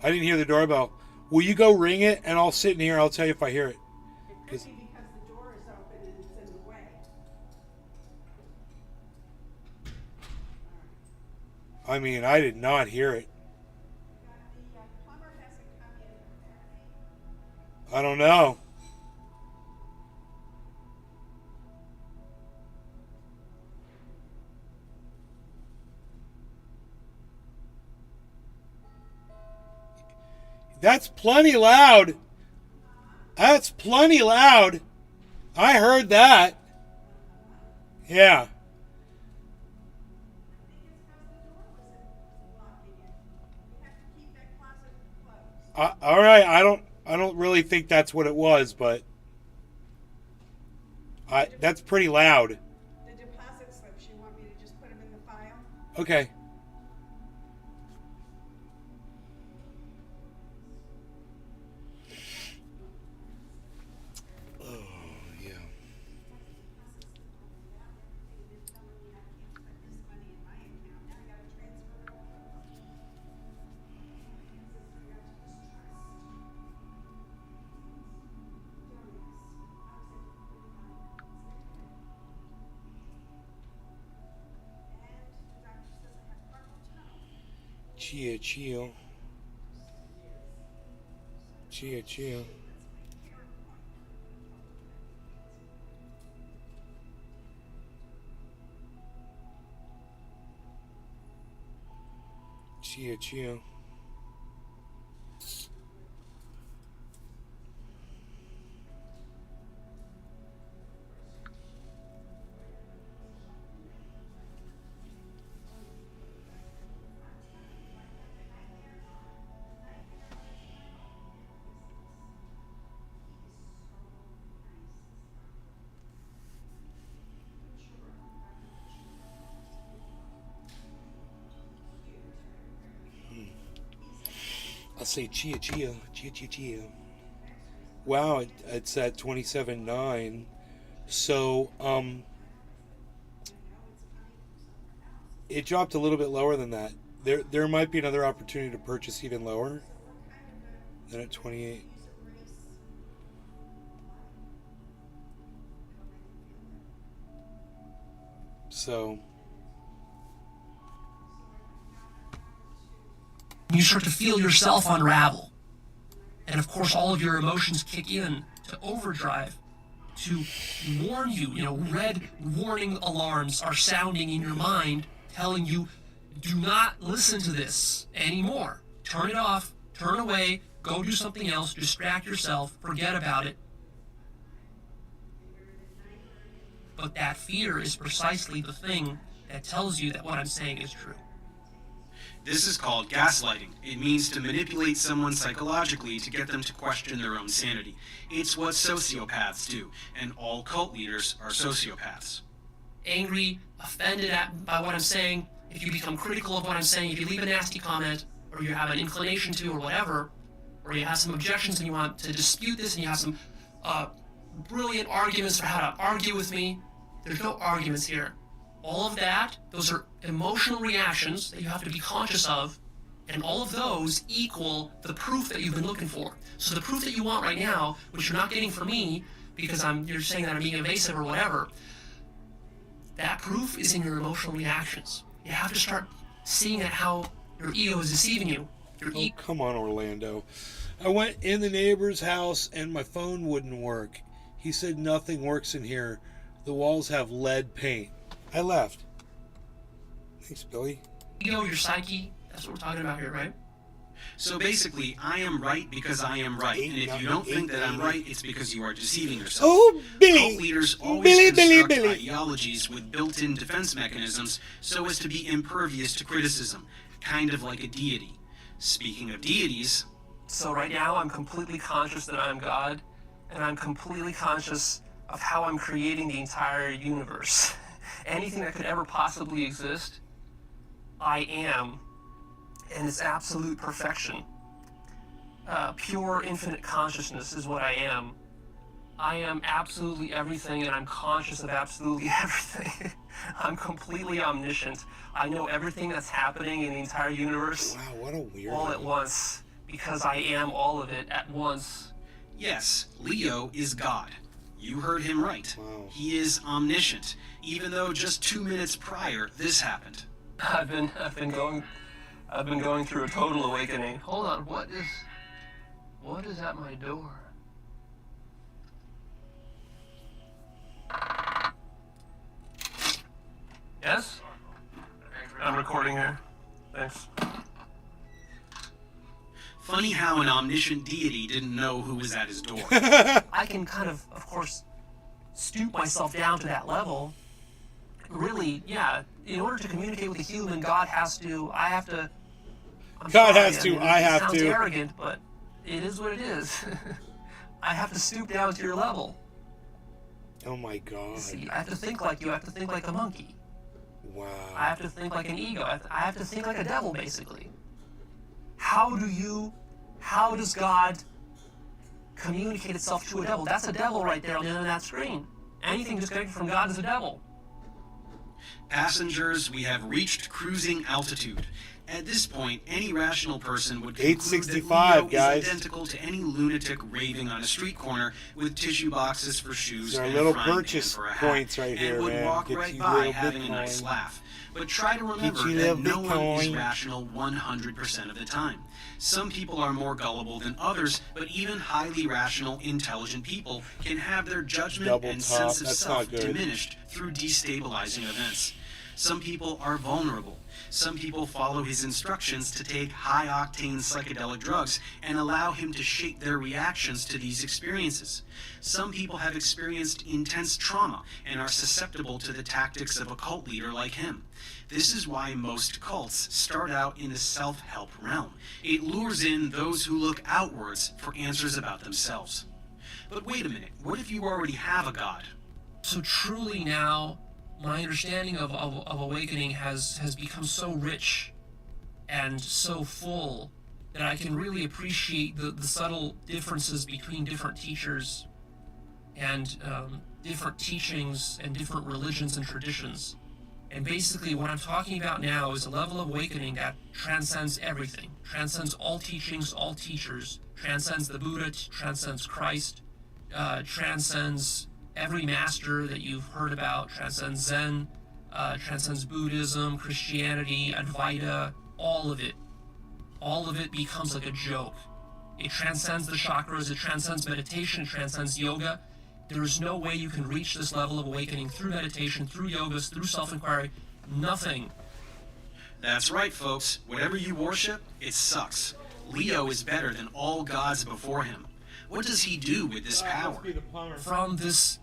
I didn't hear the doorbell. Will you go ring it, and I'll sit in here. I'll tell you if I hear it. It could be because the door is open and it's in the way. I mean, I did not hear it. The plumber hasn't come in. I don't know. That's plenty loud. That's plenty loud. I heard that. Yeah. All right. I don't really think that's what it was, but that's pretty loud. The deposit slips, you want me to just put them in the file? Okay. Chill. Chill. Chill. I'll say chill. Wow, it's at 27.9. So, it dropped a little bit lower than that. There might be another opportunity to purchase even lower than at 28. So, you start to feel yourself unravel. And of course, all of your emotions kick in to overdrive to warn you. Red warning alarms are sounding in your mind, telling you, do not listen to this anymore. Turn it off, turn away, go do something else, distract yourself, forget about it. But that fear is precisely the thing that tells you that what I'm saying is true. This is called gaslighting. It means to manipulate someone psychologically to get them to question their own sanity. It's what sociopaths do, and all cult leaders are sociopaths. Angry, offended by what I'm saying, if you become critical of what I'm saying, if you leave a nasty comment, or you have an inclination to, or whatever, or you have some objections and you want to dispute this, and you have some brilliant arguments for how to argue with me, there's no arguments here. All of that, those are emotional reactions that you have to be conscious of, and all of those equal the proof that you've been looking for. So the proof that you want right now, which you're not getting from me because you're saying that I'm being evasive or whatever, that proof is in your emotional reactions. You have to start seeing at how your ego is deceiving you. Come on, Orlando. I went in the neighbor's house and my phone wouldn't work. He said nothing works in here. The walls have lead paint. I left. Thanks, Billy. Ego, your psyche, that's what we're talking about here, right? So basically, I am right because I am right, and if you don't think that I'm right, it's because you are deceiving yourself. Oh, Billy! Cult leaders always construct ideologies with built-in defense mechanisms so as to be impervious to criticism, kind of like a deity. Speaking of deities... So right now, I'm completely conscious that I'm God, and I'm completely conscious of how I'm creating the entire universe. Anything that could ever possibly exist, I am, and it's absolute perfection. Pure infinite consciousness is what I am. I am absolutely everything, and I'm conscious of absolutely everything. I'm completely omniscient. I know everything that's happening in the entire universe. Wow, what a weird all at once, because I am all of it at once. Yes, Leo is God. You heard him right. Wow. He is omniscient, even though just 2 minutes prior this happened. I've been going through a total awakening. Hold on, what is at my door? Yes? I'm recording here. Thanks. Funny how an omniscient deity didn't know who was at his door. I can kind of course, stoop myself down to that level. Really, yeah, in order to communicate with a human, God has to, I have to. It sounds arrogant, but it is what it is. I have to stoop down to your level. Oh my God. See, I have to think like you. I have to think like a monkey. Wow. I have to think like an ego. I have to think like a devil, basically. How does God communicate itself to a devil? That's a devil right there on the end of that screen. Anything disconnected from God is a devil. Passengers, we have reached cruising altitude. At this point, any rational person would conclude that Leo guys. is identical to any lunatic raving on a street corner with tissue boxes for shoes There are and little a frying purchase pan for a hat, points right and here, would man. walk Get right you by little having a Bitcoin. nice laugh. But try to remember you that little no one is Bitcoin. rational 100% of the time. Some people are more gullible than others, but even highly rational, intelligent people can have their judgment Double and top. sense of That's self not good. diminished through destabilizing events. Some people are vulnerable. Some people follow his instructions to take high-octane psychedelic drugs and allow him to shape their reactions to these experiences. Some people have experienced intense trauma and are susceptible to the tactics of a cult leader like him. This is why most cults start out in the self-help realm. It lures in those who look outwards for answers about themselves. But wait a minute, what if you already have a god? So truly now, my understanding of awakening has become so rich and so full that I can really appreciate the subtle differences between different teachers and different teachings and different religions and traditions. And basically what I'm talking about now is a level of awakening that transcends everything, transcends all teachings, all teachers, transcends the Buddha, transcends Christ, transcends every master that you've heard about, transcends Zen, transcends Buddhism, Christianity, Advaita, all of it. All of it becomes like a joke. It transcends the chakras, it transcends meditation, it transcends yoga. There is no way you can reach this level of awakening through meditation, through yogas, through self-inquiry. Nothing. That's right, folks. Whatever you worship, it sucks. Leo is better than all gods before him. What does he do with this power? From this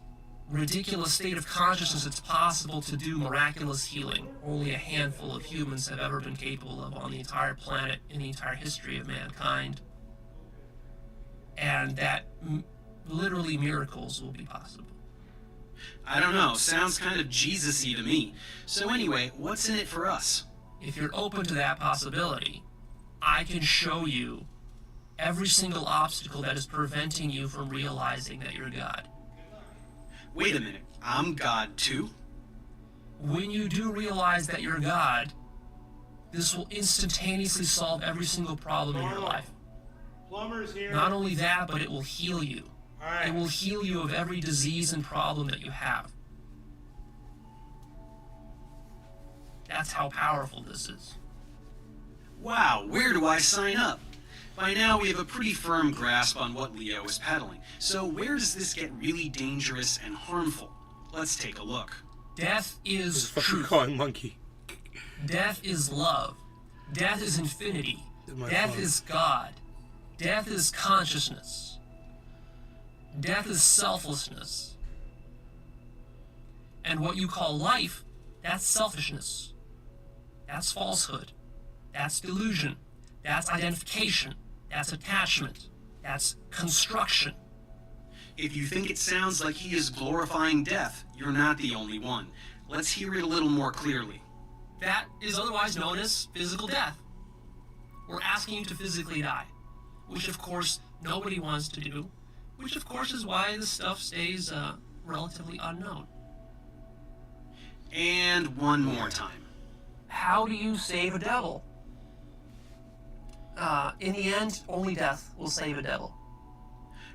ridiculous state of consciousness, it's possible to do miraculous healing. Only a handful of humans have ever been capable of on the entire planet in the entire history of mankind. And that literally miracles will be possible. I don't know, sounds kind of Jesus-y to me. So anyway, what's in it for us? If you're open to that possibility, I can show you every single obstacle that is preventing you from realizing that you're God. Wait a minute, I'm God too? When you do realize that you're God, this will instantaneously solve every single problem in your life. Plumber's here. Not only that, but it will heal you. It will heal you of every disease and problem that you have. That's how powerful this is. Wow, where do I sign up? By now we have a pretty firm grasp on what Leo is peddling. So where does this get really dangerous and harmful? Let's take a look. Death is truth. Calling monkey. Death is love. Death is infinity. Death is God. Death is consciousness. Death is selflessness. And what you call life, that's selfishness. That's falsehood. That's delusion. That's identification. That's attachment. That's construction. If you think it sounds like he is glorifying death, you're not the only one. Let's hear it a little more clearly. That is otherwise known as physical death. We're asking you to physically die, which of course nobody wants to do, which of course is why this stuff stays relatively unknown. And one more time. How do you save a devil? In the end, only death will save a devil.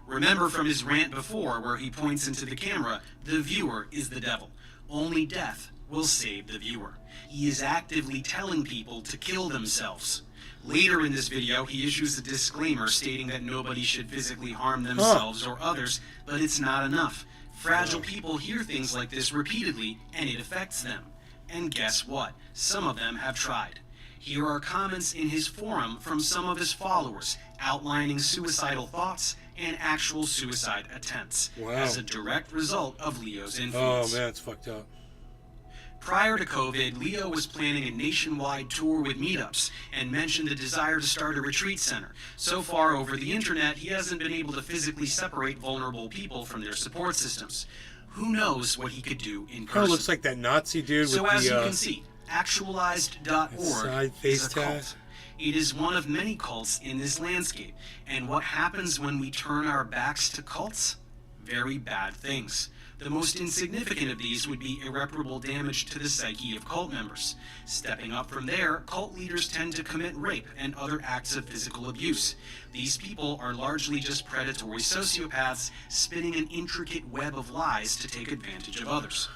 Remember from his rant before where he points into the camera, the viewer is the devil. Only death will save the viewer. He is actively telling people to kill themselves. Later in this video, he issues a disclaimer stating that nobody should physically harm themselves or others, but it's not enough. Fragile people hear things like this repeatedly, and it affects them. And guess what? Some of them have tried. Here are comments in his forum from some of his followers, outlining suicidal thoughts and actual suicide attempts Wow. as a direct result of Leo's influence. Oh man, it's fucked up. Prior to COVID, Leo was planning a nationwide tour with meetups and mentioned the desire to start a retreat center. So far over the internet, he hasn't been able to physically separate vulnerable people from their support systems. Who knows what he could do in Kind of person? looks like that Nazi dude So with as the you can see, actualized.org side is face a cult. tat. It is one of many cults in this landscape. And what happens when we turn our backs to cults? Very bad things. The most insignificant of these would be irreparable damage to the psyche of cult members. Stepping up from there, cult leaders tend to commit rape and other acts of physical abuse. These people are largely just predatory sociopaths spinning an intricate web of lies to take advantage of others.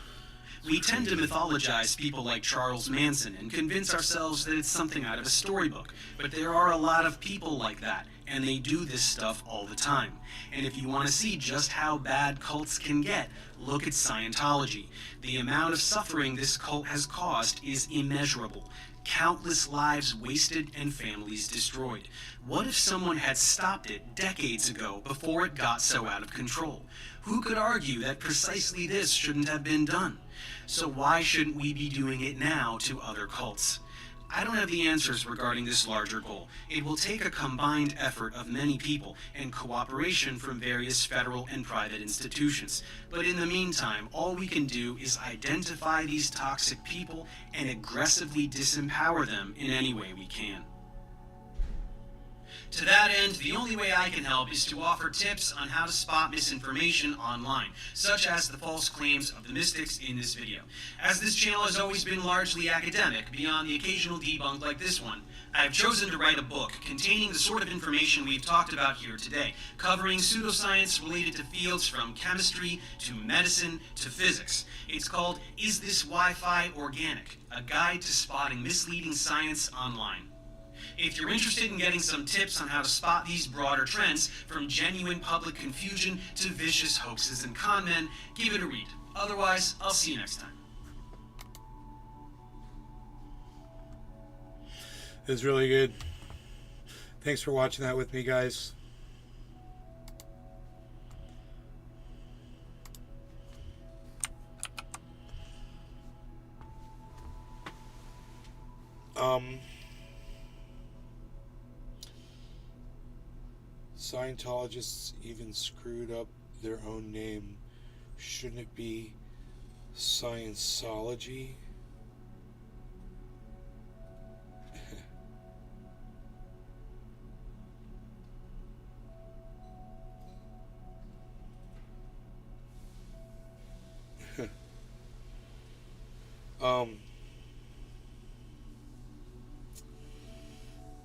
We tend to mythologize people like Charles Manson and convince ourselves that it's something out of a storybook, but there are a lot of people like that, and they do this stuff all the time. And if you want to see just how bad cults can get, look at Scientology. The amount of suffering this cult has caused is immeasurable. Countless lives wasted and families destroyed. What if someone had stopped it decades ago before it got so out of control? Who could argue that precisely this shouldn't have been done? So why shouldn't we be doing it now to other cults? I don't have the answers regarding this larger goal. It will take a combined effort of many people and cooperation from various federal and private institutions. But in the meantime, all we can do is identify these toxic people and aggressively disempower them in any way we can. To that end, the only way I can help is to offer tips on how to spot misinformation online, such as the false claims of the mystics in this video. As this channel has always been largely academic, beyond the occasional debunk like this one, I have chosen to write a book containing the sort of information we've talked about here today, covering pseudoscience related to fields from chemistry to medicine to physics. It's called Is This Wi-Fi Organic? A Guide to Spotting Misleading Science Online. If you're interested in getting some tips on how to spot these broader trends, from genuine public confusion to vicious hoaxes and con men, give it a read. Otherwise, I'll see you next time. It was really good. Thanks for watching that with me, guys. Scientologists even screwed up their own name. Shouldn't it be Scienceology?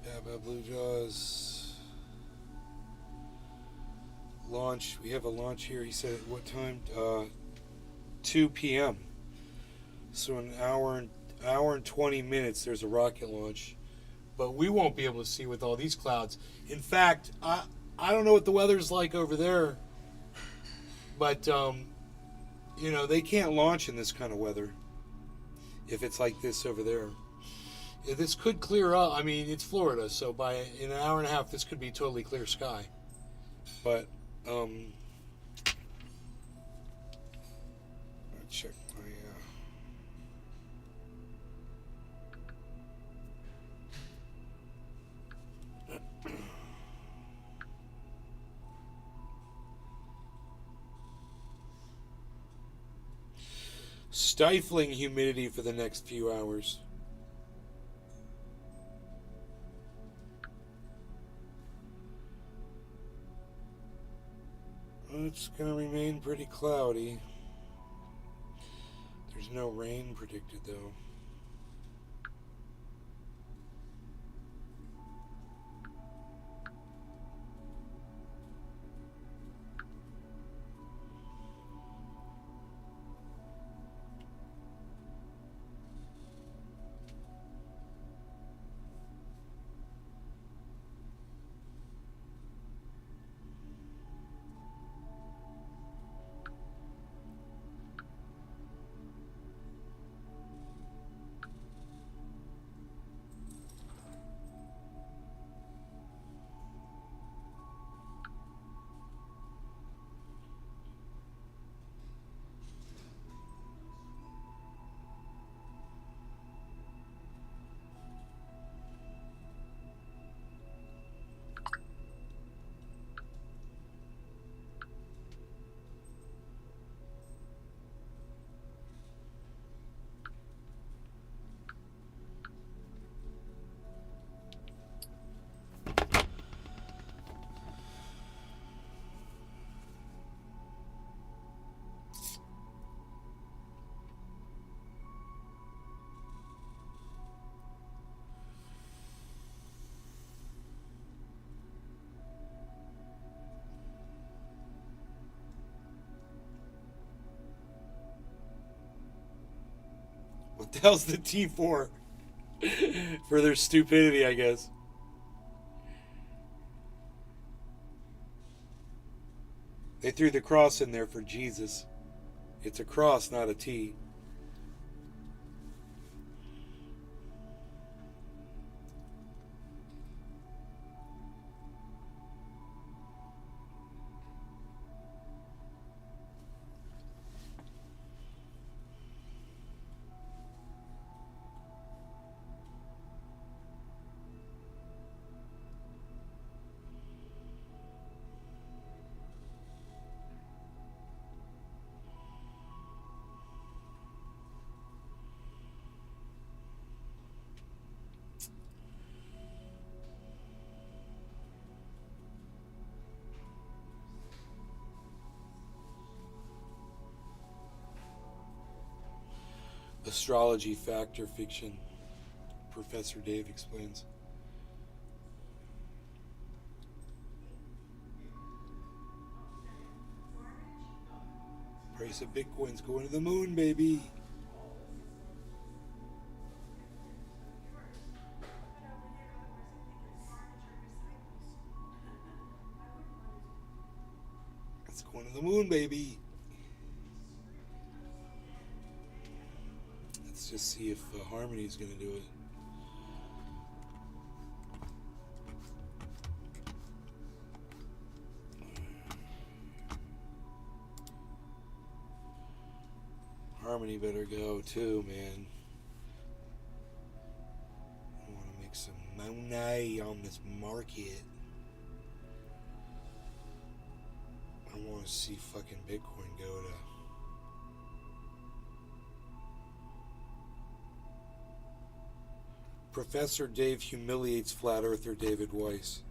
Baba Blue Jaws launch. We have a launch here. He said at what time? 2 p.m. So an hour and 20 minutes. There's a rocket launch, but we won't be able to see with all these clouds. In fact, I don't know what the weather's like over there, but you know, they can't launch in this kind of weather if it's like this over there. This could clear up. I mean, it's Florida, so in an hour and a half, this could be totally clear sky. But I'll check my stifling humidity for the next few hours. It's going to remain pretty cloudy. There's no rain predicted, though. How's the T4? For their stupidity, I guess. They threw the cross in there for Jesus. It's a cross, not a T. Astrology, fact or fiction? Professor Dave explains. Price of Bitcoin's going to the moon, baby. It's going to the moon, baby. Let's just see if Harmony's going to do it. Harmony better go too, man. I want to make some money on this market. I want to see fucking Bitcoin go to... Professor Dave humiliates flat earther David Weiss.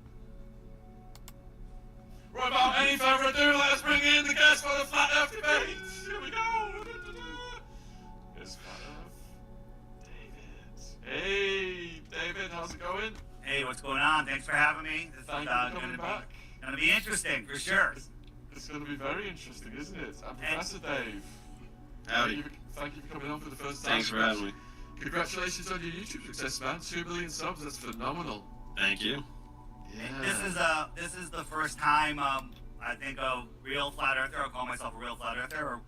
Without any further ado, let's bring in the guest for the Flat Earth debate. Here we go. Here's Flat Earth. David. Hey, David, how's it going? Hey, what's going on? Thanks for having me. This is Thank you for coming back. Gonna be interesting for sure. It's going to be very interesting, isn't it? I'm Professor Dave. Howdy. Thank you for coming on for the first time. Thanks for having me. Congratulations on your YouTube success, man. 2 million subs, that's phenomenal. Thank you. Yeah. This is the first time I think a real flat earther, I'll call myself a real flat earther,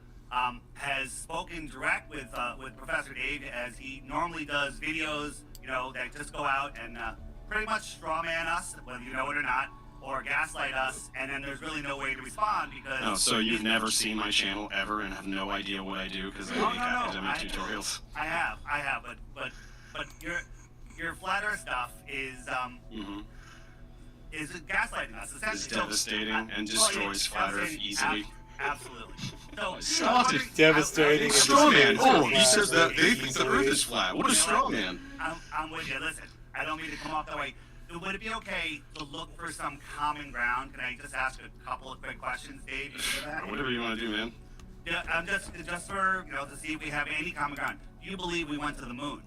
has spoken direct with Professor Dave, as he normally does videos, you know, that just go out and pretty much straw man us, whether you know it or not, or gaslight us, and then there's really no way to respond because... Oh, so you've never seen my channel ever and have no idea what I do because I make academic tutorials? I have, but your flat earth stuff is is gaslighting us, essentially. It's devastating and destroys flat earth easily. Absolutely. It's devastating. Straw man. Oh, he says that they think the earth is flat. What a straw man. I'm with you. Listen, I don't mean to come off that way. Would it be okay to look for some common ground? Can I just ask a couple of quick questions, Dave? You do that? Whatever you want to do, man. Yeah, I'm just for, you know, to see if we have any common ground. Do you believe we went to the moon?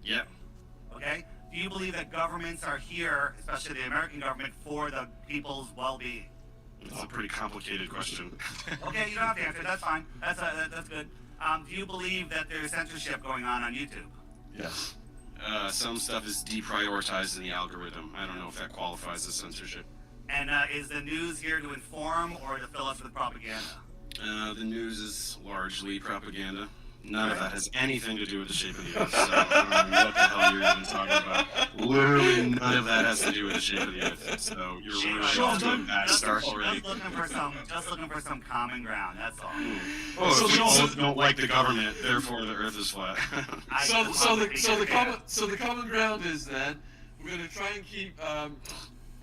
Yeah. Okay. Do you believe that governments are here, especially the American government, for the people's well-being? It's a pretty complicated question. Okay, you don't have to answer. That's fine. That's good. Do you believe that there's censorship going on YouTube? Yes. Some stuff is deprioritized in the algorithm. I don't know if that qualifies as censorship. And is the news here to inform or to fill us with propaganda? The news is largely propaganda. None of that has anything to do with the shape of the Earth, so I don't know what the hell you're even talking about. Literally none of that has to do with the shape of the Earth, so you're really off to a bad start already. Just looking for some common ground, that's all. Oh, if we both don't like the government, therefore the Earth is flat. So the common ground is then, we're going to try and keep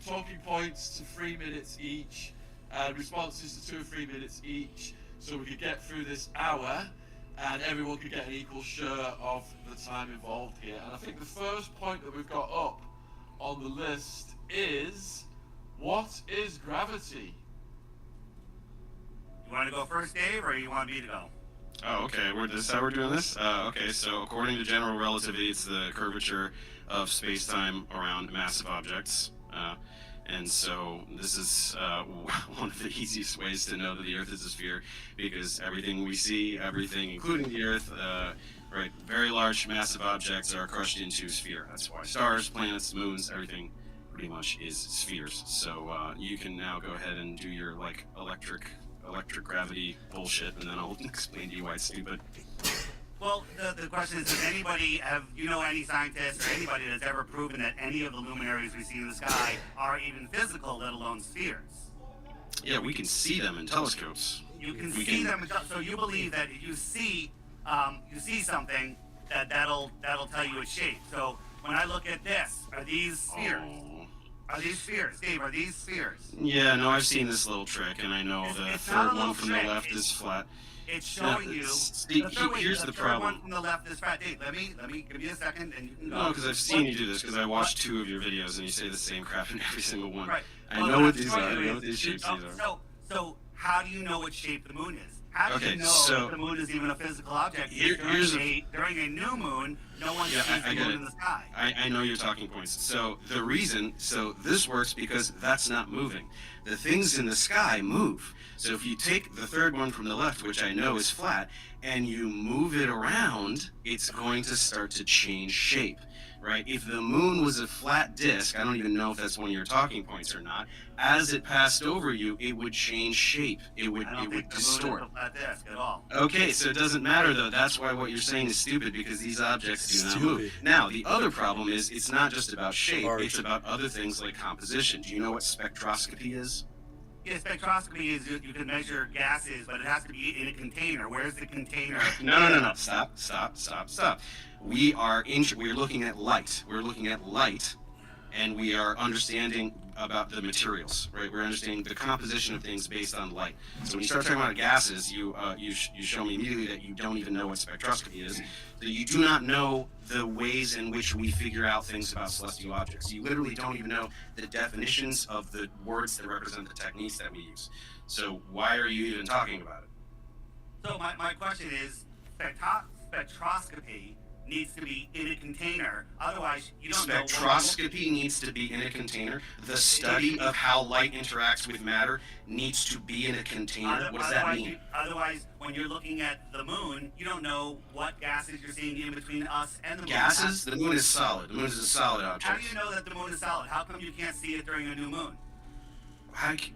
talking points to 3 minutes each, and responses to 2 or 3 minutes each, so we could get through this hour, and everyone could get an equal share of the time involved here. And I think the first point that we've got up on the list is, what is gravity? You want to go first, Dave, or you want me to go? Oh, okay. This is how we're doing this? Okay, so according to general relativity, it's the curvature of space-time around massive objects. And so this is one of the easiest ways to know that the Earth is a sphere, because everything we see, everything including the Earth, right? Very large, massive objects are crushed into a sphere. That's why stars, planets, moons, everything pretty much is spheres. So you can now go ahead and do your like electric gravity bullshit, and then I'll explain to you why it's stupid. Well, the question is, does anybody any scientist or anybody that's ever proven that any of the luminaries we see in the sky are even physical, let alone spheres? Yeah, we can see them in telescopes. You can see them, so you believe that if you see something, that'll tell you its shape. So when I look at this, are these spheres? Are these spheres, Dave? Are these spheres? Yeah, no, I've seen this little trick, and I know the third one from the left is flat. It's showing you. Here's the problem. One from the left is flat. Dave, let me give you a second, and you can go. No, because I've seen you do this. Because I watched 2 of your videos, and you say the same crap in every single one. Right. I know what these are. I know what these shapes are. So how do you know what shape the moon is? How do you know if the moon is even a physical object? During a new moon, no one sees the moon in the sky. I know your talking points. So the reason, this works because that's not moving. The things in the sky move. So if you take the third one from the left, which I know is flat, and you move it around, it's going to start to change shape, right? If the moon was a flat disk, I don't even know if that's one of your talking points or not, as it passed over you, it would change shape. It would distort. The moon is a flat disk at all. Okay, so it doesn't matter though. That's why what you're saying is stupid, because these objects do not move. Now, the other problem is it's not just about shape, it's about other things like composition. Do you know what spectroscopy is? Yeah, spectroscopy is you can measure gases, but it has to be in a container. Where's the container? No. Stop. We're looking at light. We're looking at light, and we are understanding about the materials, right? We're understanding the composition of things based on light. So when you start talking about gases, you show me immediately that you don't even know what spectroscopy is. So you do not know the ways in which we figure out things about celestial objects. You literally don't even know the definitions of the words that represent the techniques that we use. So why are you even talking about it? So my question is, spectroscopy needs to be in a container. Otherwise, you don't know. Spectroscopy needs to be in a container. The study of how light interacts with matter needs to be in a container. What does that mean? Otherwise, when you're looking at the moon, you don't know what gases you're seeing in between us and the moon. Gases? The moon is solid. The moon is a solid object. How do you know that the moon is solid? How come you can't see it during a new moon?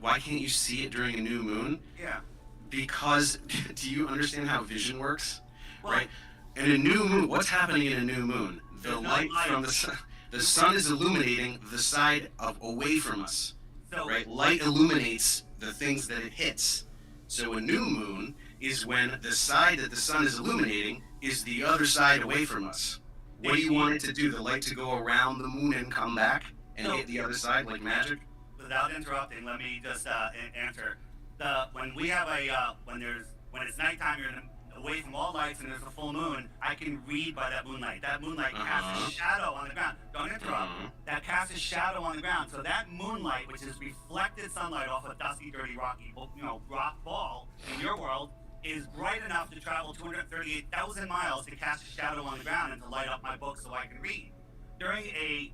Why can't you see it during a new moon? Yeah. Because, do you understand how vision works? Right? In a new moon, what's happening in a new moon? The light from the sun is illuminating the side away from us, right? Light illuminates the things that it hits. So a new moon is when the side that the sun is illuminating is the other side away from us. What do you want it to do? The light to go around the moon and come back and hit the other side like magic? Without interrupting, let me just answer. When it's nighttime, you're away from all lights and there's a full moon, I can read by that moonlight. That moonlight casts a shadow on the ground. Don't interrupt. That casts a shadow on the ground. So that moonlight, which is reflected sunlight off a dusty, dirty, rocky, rock ball in your world, is bright enough to travel 238,000 miles to cast a shadow on the ground and to light up my book so I can read. During a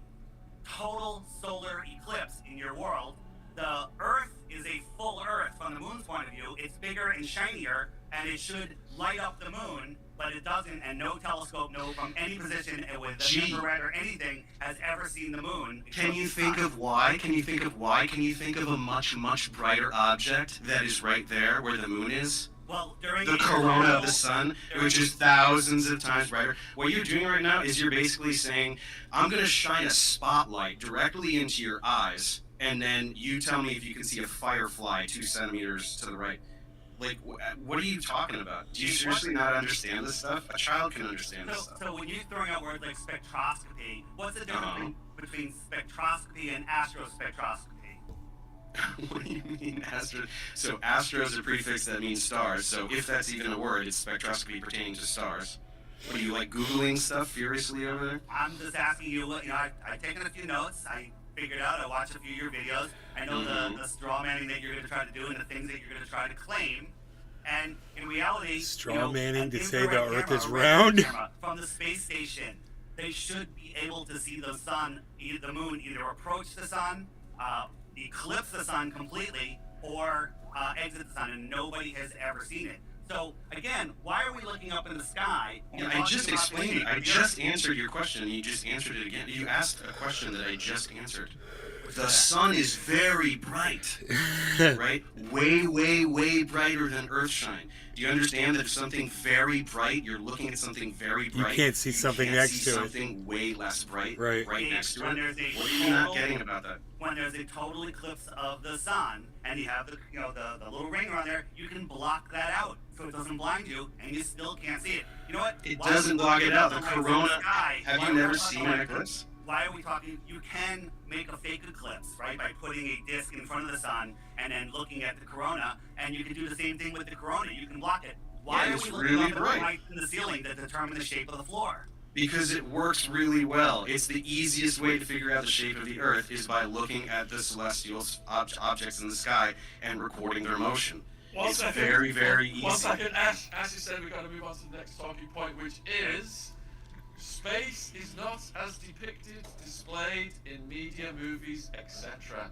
total solar eclipse in your world, the Earth is a full Earth from the moon's point of view. It's bigger and shinier, and it should light up the moon, but it doesn't, and no telescope, from any position with an infrared or anything has ever seen the moon. Can you think of why? Can you think of a much, much brighter object that is right there where the moon is? Well, during the corona of the sun, which is thousands of times brighter. What you're doing right now is you're basically saying, I'm going to shine a spotlight directly into your eyes, and then you tell me if you can see a firefly 2 centimeters to the right. Like, what are you talking about? Do you seriously not understand this stuff? A child can understand this stuff. So when you're throwing out words like spectroscopy, what's the difference between spectroscopy and astrospectroscopy? What do you mean astro? So astro is a prefix that means stars. So if that's even a word, it's spectroscopy pertaining to stars. What are you, like, Googling stuff furiously over there? I'm just asking you, I've taken a few notes. I figured out, I watched a few of your videos. I know the straw manning that you're going to try to do and the things that you're going to try to claim. And in reality, straw manning to say the Earth is round? From the space station, they should be able to see the sun, the moon, either approach the sun, eclipse the sun completely, or exit the sun, and nobody has ever seen it. So again, why are we looking up in the sky? when Yeah, we're I talking just about explained the it. I Earth? just answered your question, and you just answered it again. You asked a question that I just answered. The sun is very bright, right? Way, way, way brighter than Earthshine. Do you understand that if something very bright, you're looking at something very bright, can't see something next to it. something way less bright Right. next to When it? there's a What are you not total- getting about that? When there's a total eclipse of the sun, and you have the little ring around there, you can block that out so it doesn't blind you, and you still can't see it. You know what? It Why are we doesn't block looking it out. at The lights in corona. sky? Have Why you are we never talking seen about an it? eclipse? Why are we talking? You can make a fake eclipse, right? By putting a disc in front of the sun and then looking at the corona, and you can do the same thing with the corona. You can block it. Why Yeah, are it's we looking really up at the bright. lights in the ceiling that determine the shape of the floor? Because it works really well. It's the easiest way to figure out the shape of the Earth is by looking at the celestial objects in the sky and recording their motion. One It's second. very, very easy. 1 second, Ash you said we're going to move on to the next talking point, which is space is not as depicted, displayed in media, movies, etc.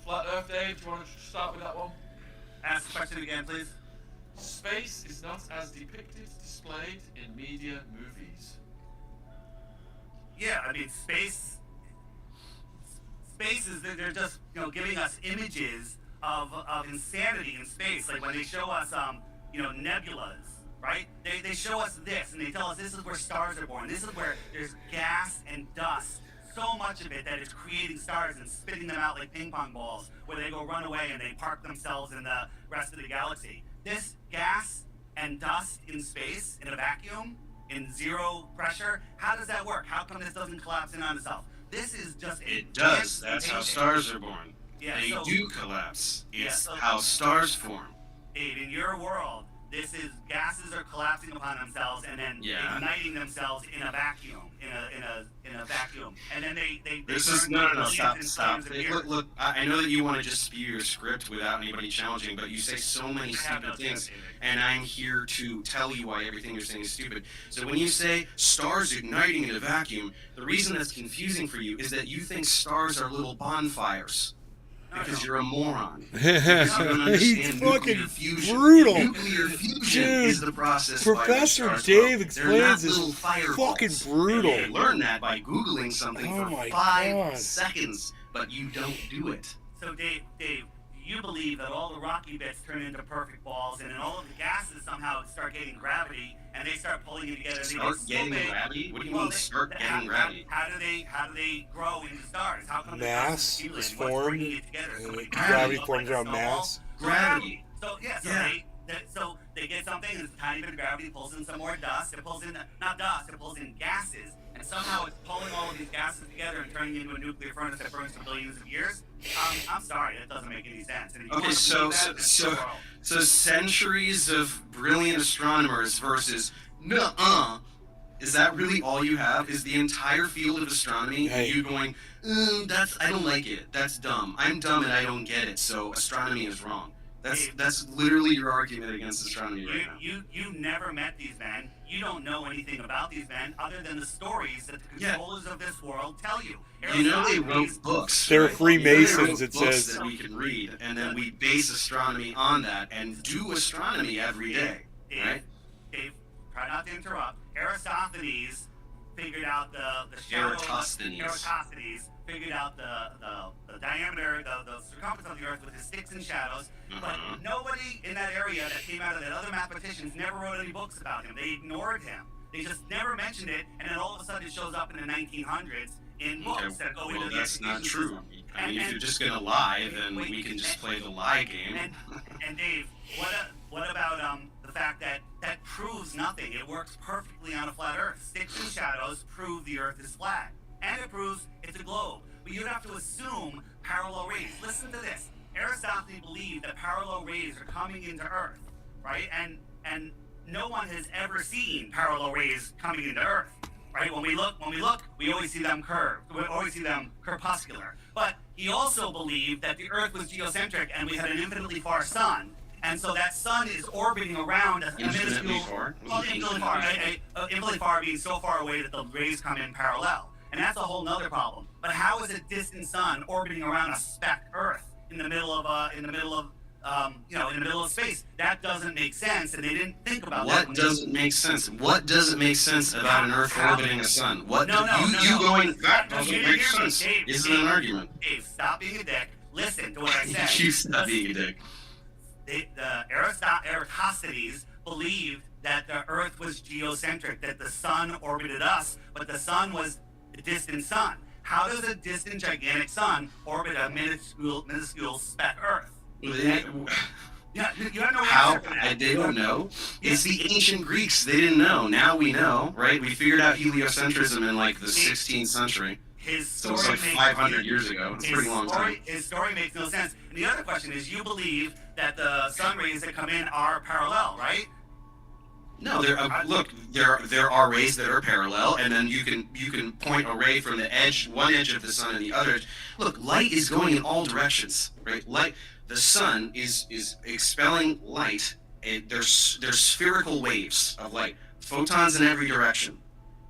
Flat Earth, Dave, do you want to start with that one? Ask the question again, please. Space is not as depicted, displayed in media, movies. Yeah, I mean, space is, they're just, giving us images of insanity in space. Like when they show us, nebulas, right? They show us this, and they tell us this is where stars are born. This is where there's gas and dust, so much of it that is creating stars and spitting them out like ping pong balls, where they go run away and they park themselves in the rest of the galaxy. This gas and dust in space, in a vacuum, in zero pressure, how does that work? How come this doesn't collapse in on itself? This is just It does. That's how stars are born. Yeah, They so- do collapse. It's Yeah, so- how stars form. Dave, in your world, this is gases are collapsing upon themselves and then Yeah. igniting themselves in a vacuum, in a vacuum, and then they This burn is no. millions Stop. and Stop. flames of beer. Look. I know that you want to just spew your script without anybody challenging, but you say so many I have no stupid things, script, David. and I'm here to tell you why everything you're saying is stupid. So when you say stars igniting in a vacuum, the reason that's confusing for you is that you think stars are little bonfires. Because you're a moron. Because you don't understand He's nuclear fucking fusion. brutal. Nuclear fusion Dude, is the process by which Professor stars Dave grow. They're not explains this little fireballs. fucking brutal. And you learn that by Googling something Oh for my 5 God. seconds, but you don't do it. So Dave, you believe that all the rocky bits turn into perfect balls, and then all of the gases somehow start getting gravity, and they start pulling it together. They Start get so getting big. gravity? What do you Well, mean start getting how, gravity? How do they grow into stars? How come Mass the is what's formed, bringing it together? and Somebody gravity up forms like a around snowball? mass. Gravity. So yeah, so they get something, and it's a tiny bit of gravity pulls in some more dust. It pulls in not dust, it pulls in gases, and somehow it's pulling all of these gases together and turning into a nuclear furnace that burns for billions of years. I'm sorry, that doesn't make any sense. And if you Okay, want to so believe that, then it's the world. centuries of brilliant astronomers versus nuh-uh. Is that really all you have? Is the entire field of astronomy you going, I don't like it. That's dumb. I'm dumb and I don't get it. So astronomy is wrong. That's literally your argument against astronomy right now. You never met these men. You don't know anything about these men other than the stories that the controllers of this world tell you. You know they wrote books. They're right? Freemasons, You know they wrote it books says. that we can read, and then we base astronomy on that and do astronomy every day, right? Dave, try not to interrupt. Eratosthenes figured out the shadow. Eratosthenes figured out the diameter, the circumference of the Earth with his sticks and shadows. But nobody in that area that came out of that other mathematicians never wrote any books about him. They ignored him. They just never mentioned it, and then all of a sudden it shows up in the 1900s in books that go into the that's not education true. system. I mean, if you're just gonna lie, then we can just play the lie game. And Dave, what about the fact that that proves nothing? It works perfectly on a flat Earth. Sticks and shadows prove the Earth is flat, and it proves it's a globe. But you'd have to assume parallel rays. Listen to this. Aristophanes believed that parallel rays are coming into Earth, right? And no one has ever seen parallel rays coming into Earth, right? When we look, we always see them curved. We always see them corpuscular. But he also believed that the Earth was geocentric and we had an infinitely far sun. And so that sun is orbiting around a minuscule, infinitely far being so far away that the rays come in parallel. And that's a whole nother problem. But how is a distant sun orbiting around a speck Earth in the middle of in the middle of space. That doesn't make sense, and they didn't think about What that. doesn't make sense? What doesn't make sense about an Earth orbiting a sun? What No. going that doesn't You make didn't hear me. sense? Dave, Isn't an argument. Dave, stop being a dick. Listen to what I said. You stop being a dick. The Eratosthenes believed that the Earth was geocentric, that the sun orbited us, but the sun was a distant sun. How does a distant, gigantic sun orbit a minuscule speck Earth? Yeah, you have no How? answer for that. They don't know. It's the ancient Greeks. They didn't know. Now we know, right? We figured out heliocentrism in like the 16th century. So it's like 500 years ago. It's a pretty long time. His story makes no sense. And the other question is, you believe that the sun rays that come in are parallel, right? No, there are rays that are parallel, and then you can point a ray from the edge, one edge of the sun, and the other. Look, light is going in all directions, right? The sun is expelling light. There's spherical waves of light, photons in every direction,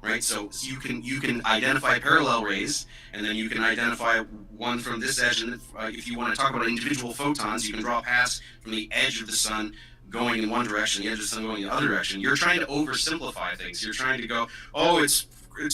right? So you can identify parallel rays, and then you can identify one from this edge. And if you want to talk about individual photons, you can draw a path from the edge of the sun going in one direction, the edge of the sun going in the other direction. You're trying to oversimplify things. You're trying to go, oh, it's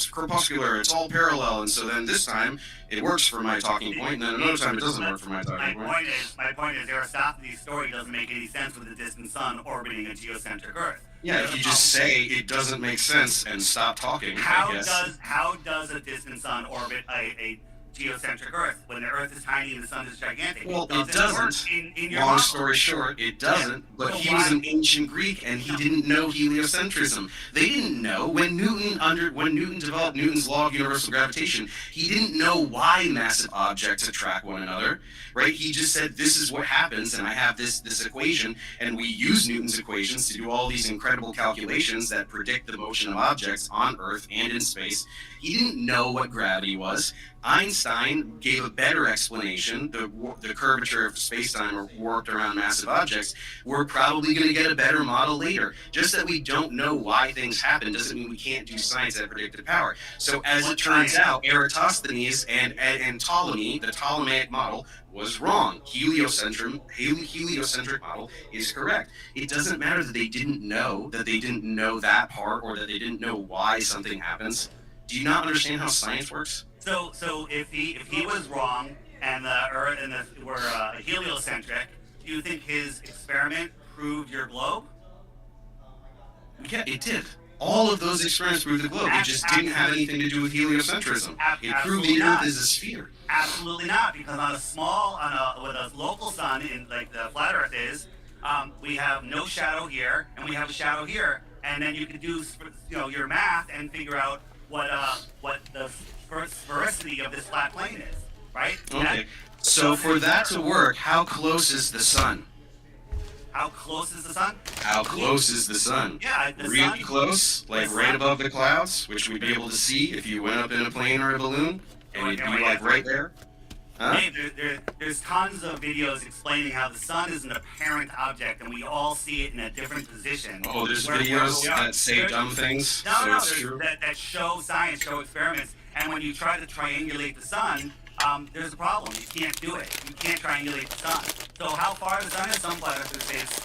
crepuscular, it's all parallel, and so then this time it works for my talking point, and then another time it doesn't work for my talking point. My point is Aristophanes' story doesn't make any sense with a distant sun orbiting a geocentric Earth. Yeah, if you just say it doesn't make sense and stop talking, I guess. How does a distant sun orbit a geocentric Earth when the Earth is tiny and the sun is gigantic? Well, it doesn't. Long story short, it doesn't. But he was an ancient Greek, and he didn't know heliocentrism. They didn't know when Newton developed Newton's law of universal gravitation. He didn't know why massive objects attract one another, right? He just said, "This is what happens," and I have this equation, and we use Newton's equations to do all these incredible calculations that predict the motion of objects on Earth and in space. He didn't know what gravity was. Einstein gave a better explanation. The curvature of space-time warped around massive objects. We're probably going to get a better model later. Just that we don't know why things happen doesn't mean we can't do science at predictive power. So as it turns out, Eratosthenes and Ptolemy, the Ptolemaic model, was wrong. Heliocentric model is correct. It doesn't matter that they didn't know that part, or that they didn't know why something happens. Do you not understand how science works? So if he was wrong and the Earth and were heliocentric, do you think his experiment proved your globe? Yeah, it did. All of those experiments proved the globe. It just didn't have anything to do with heliocentrism. It proved the Earth is a sphere. Absolutely not, because with a local sun, in like the flat Earth is, we have no shadow here and we have a shadow here, and then you can do your math and figure out what the sphericity of this flat plane is, right? Okay. So for that to work, how close is the sun? How close is the sun? How close is the sun? Yeah, the really sun, close, like right above the clouds, which we'd be able to see if you went up in a plane or a balloon, and it'd be like right there. Huh? Hey, there's tons of videos explaining how the sun is an apparent object, and we all see it in a different position. Oh, there's videos that say dumb things. No, that show science, show experiments, and when you try to triangulate the sun, there's a problem. You can't do it. You can't triangulate the sun. So how far the sun is? Some planets would say it's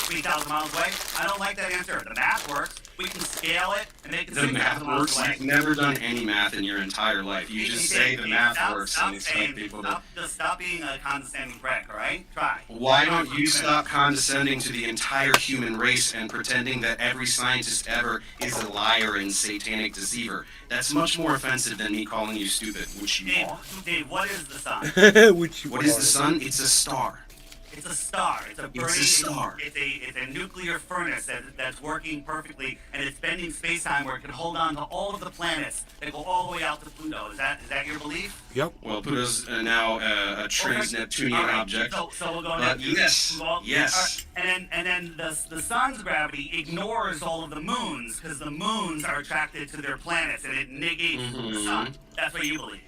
3,000 miles away. I don't like that answer. The math works. We can scale it and make it 6,000 miles away. You've never done any math in your entire life. You just say the math works and expect people to... Stop being a condescending prick, all right? Try. Why don't you stop condescending to the entire human race and pretending that every scientist ever is a liar and satanic deceiver? That's much more offensive than me calling you stupid, which you are. Dave, what is the sun? What is the sun? It's a star. It's a star. It's a burning. It's a star. It's a nuclear furnace that's working perfectly, and it's bending space-time where it can hold on to all of the planets that go all the way out to Pluto. Is that your belief? Yep. Well, Pluto's now a trans-Neptunian object. So we'll go but yes. Yes. And then the sun's gravity ignores all of the moons because the moons are attracted to their planets, and it negates the sun. That's what you believe.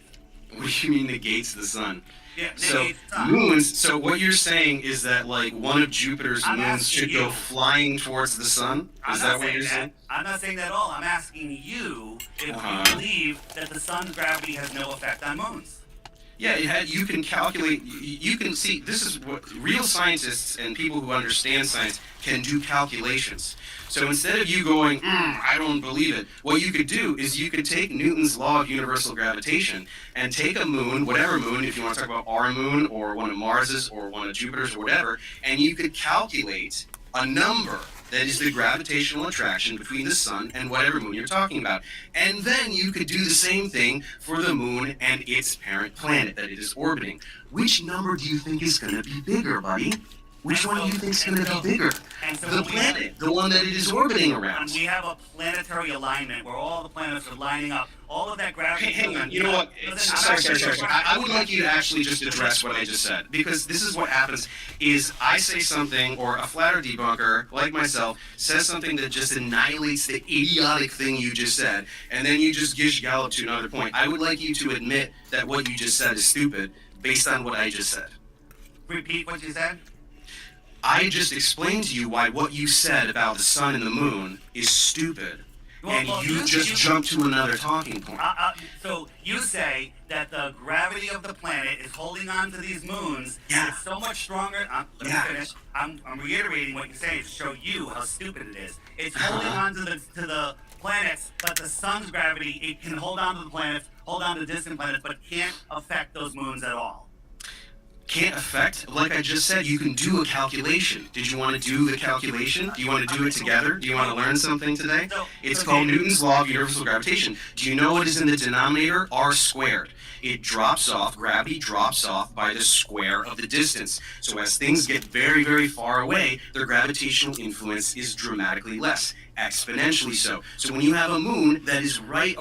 What do you mean negates the sun? Yeah, so moons. So what you're saying is that like one of Jupiter's moons should go flying towards the sun? Is that what you're saying? I'm not saying that at all. I'm asking you if you believe that the sun's gravity has no effect on moons. Yeah, you can calculate, you can see, this is what real scientists and people who understand science can do calculations. So instead of you going, I don't believe it, what you could do is you could take Newton's law of universal gravitation and take a moon, whatever moon, if you want to talk about our moon or one of Mars's or one of Jupiter's or whatever, and you could calculate a number that is the gravitational attraction between the sun and whatever moon you're talking about. And then you could do the same thing for the moon and its parent planet that it is orbiting. Which number do you think is going to be bigger, buddy? Which one do you think is going to be bigger? The planet, the one that it is orbiting around. When we have a planetary alignment where all the planets are lining up, all of that gravity... Hey, hang on, you know what? Sorry. I would like you to actually just address what I just said, because this is what happens, is I say something, or a flat earth debunker, like myself, says something that just annihilates the idiotic thing you just said, and then you just gish gallop to another point. I would like you to admit that what you just said is stupid, based on what I just said. Repeat what you said? I just explained to you why what you said about the sun and the moon is stupid, and you just jumped to another talking point. So you say that the gravity of the planet is holding on to these moons. Yeah. It's so much stronger. Let me finish. I'm reiterating what you're saying to show you how stupid it is. It's holding on to the planets, but the sun's gravity, it can hold on to the planets, hold on to distant planets, but can't affect those moons at all. Can't affect? Like I just said, you can do a calculation. Did you want to do the calculation? Do you want to do it together? Do you want to learn something today? It's called Newton's law of universal gravitation. Do you know what is in the denominator? R squared. It drops off, gravity drops off by the square of the distance. So as things get very, very far away, their gravitational influence is dramatically less, exponentially so. So when you have a moon that is right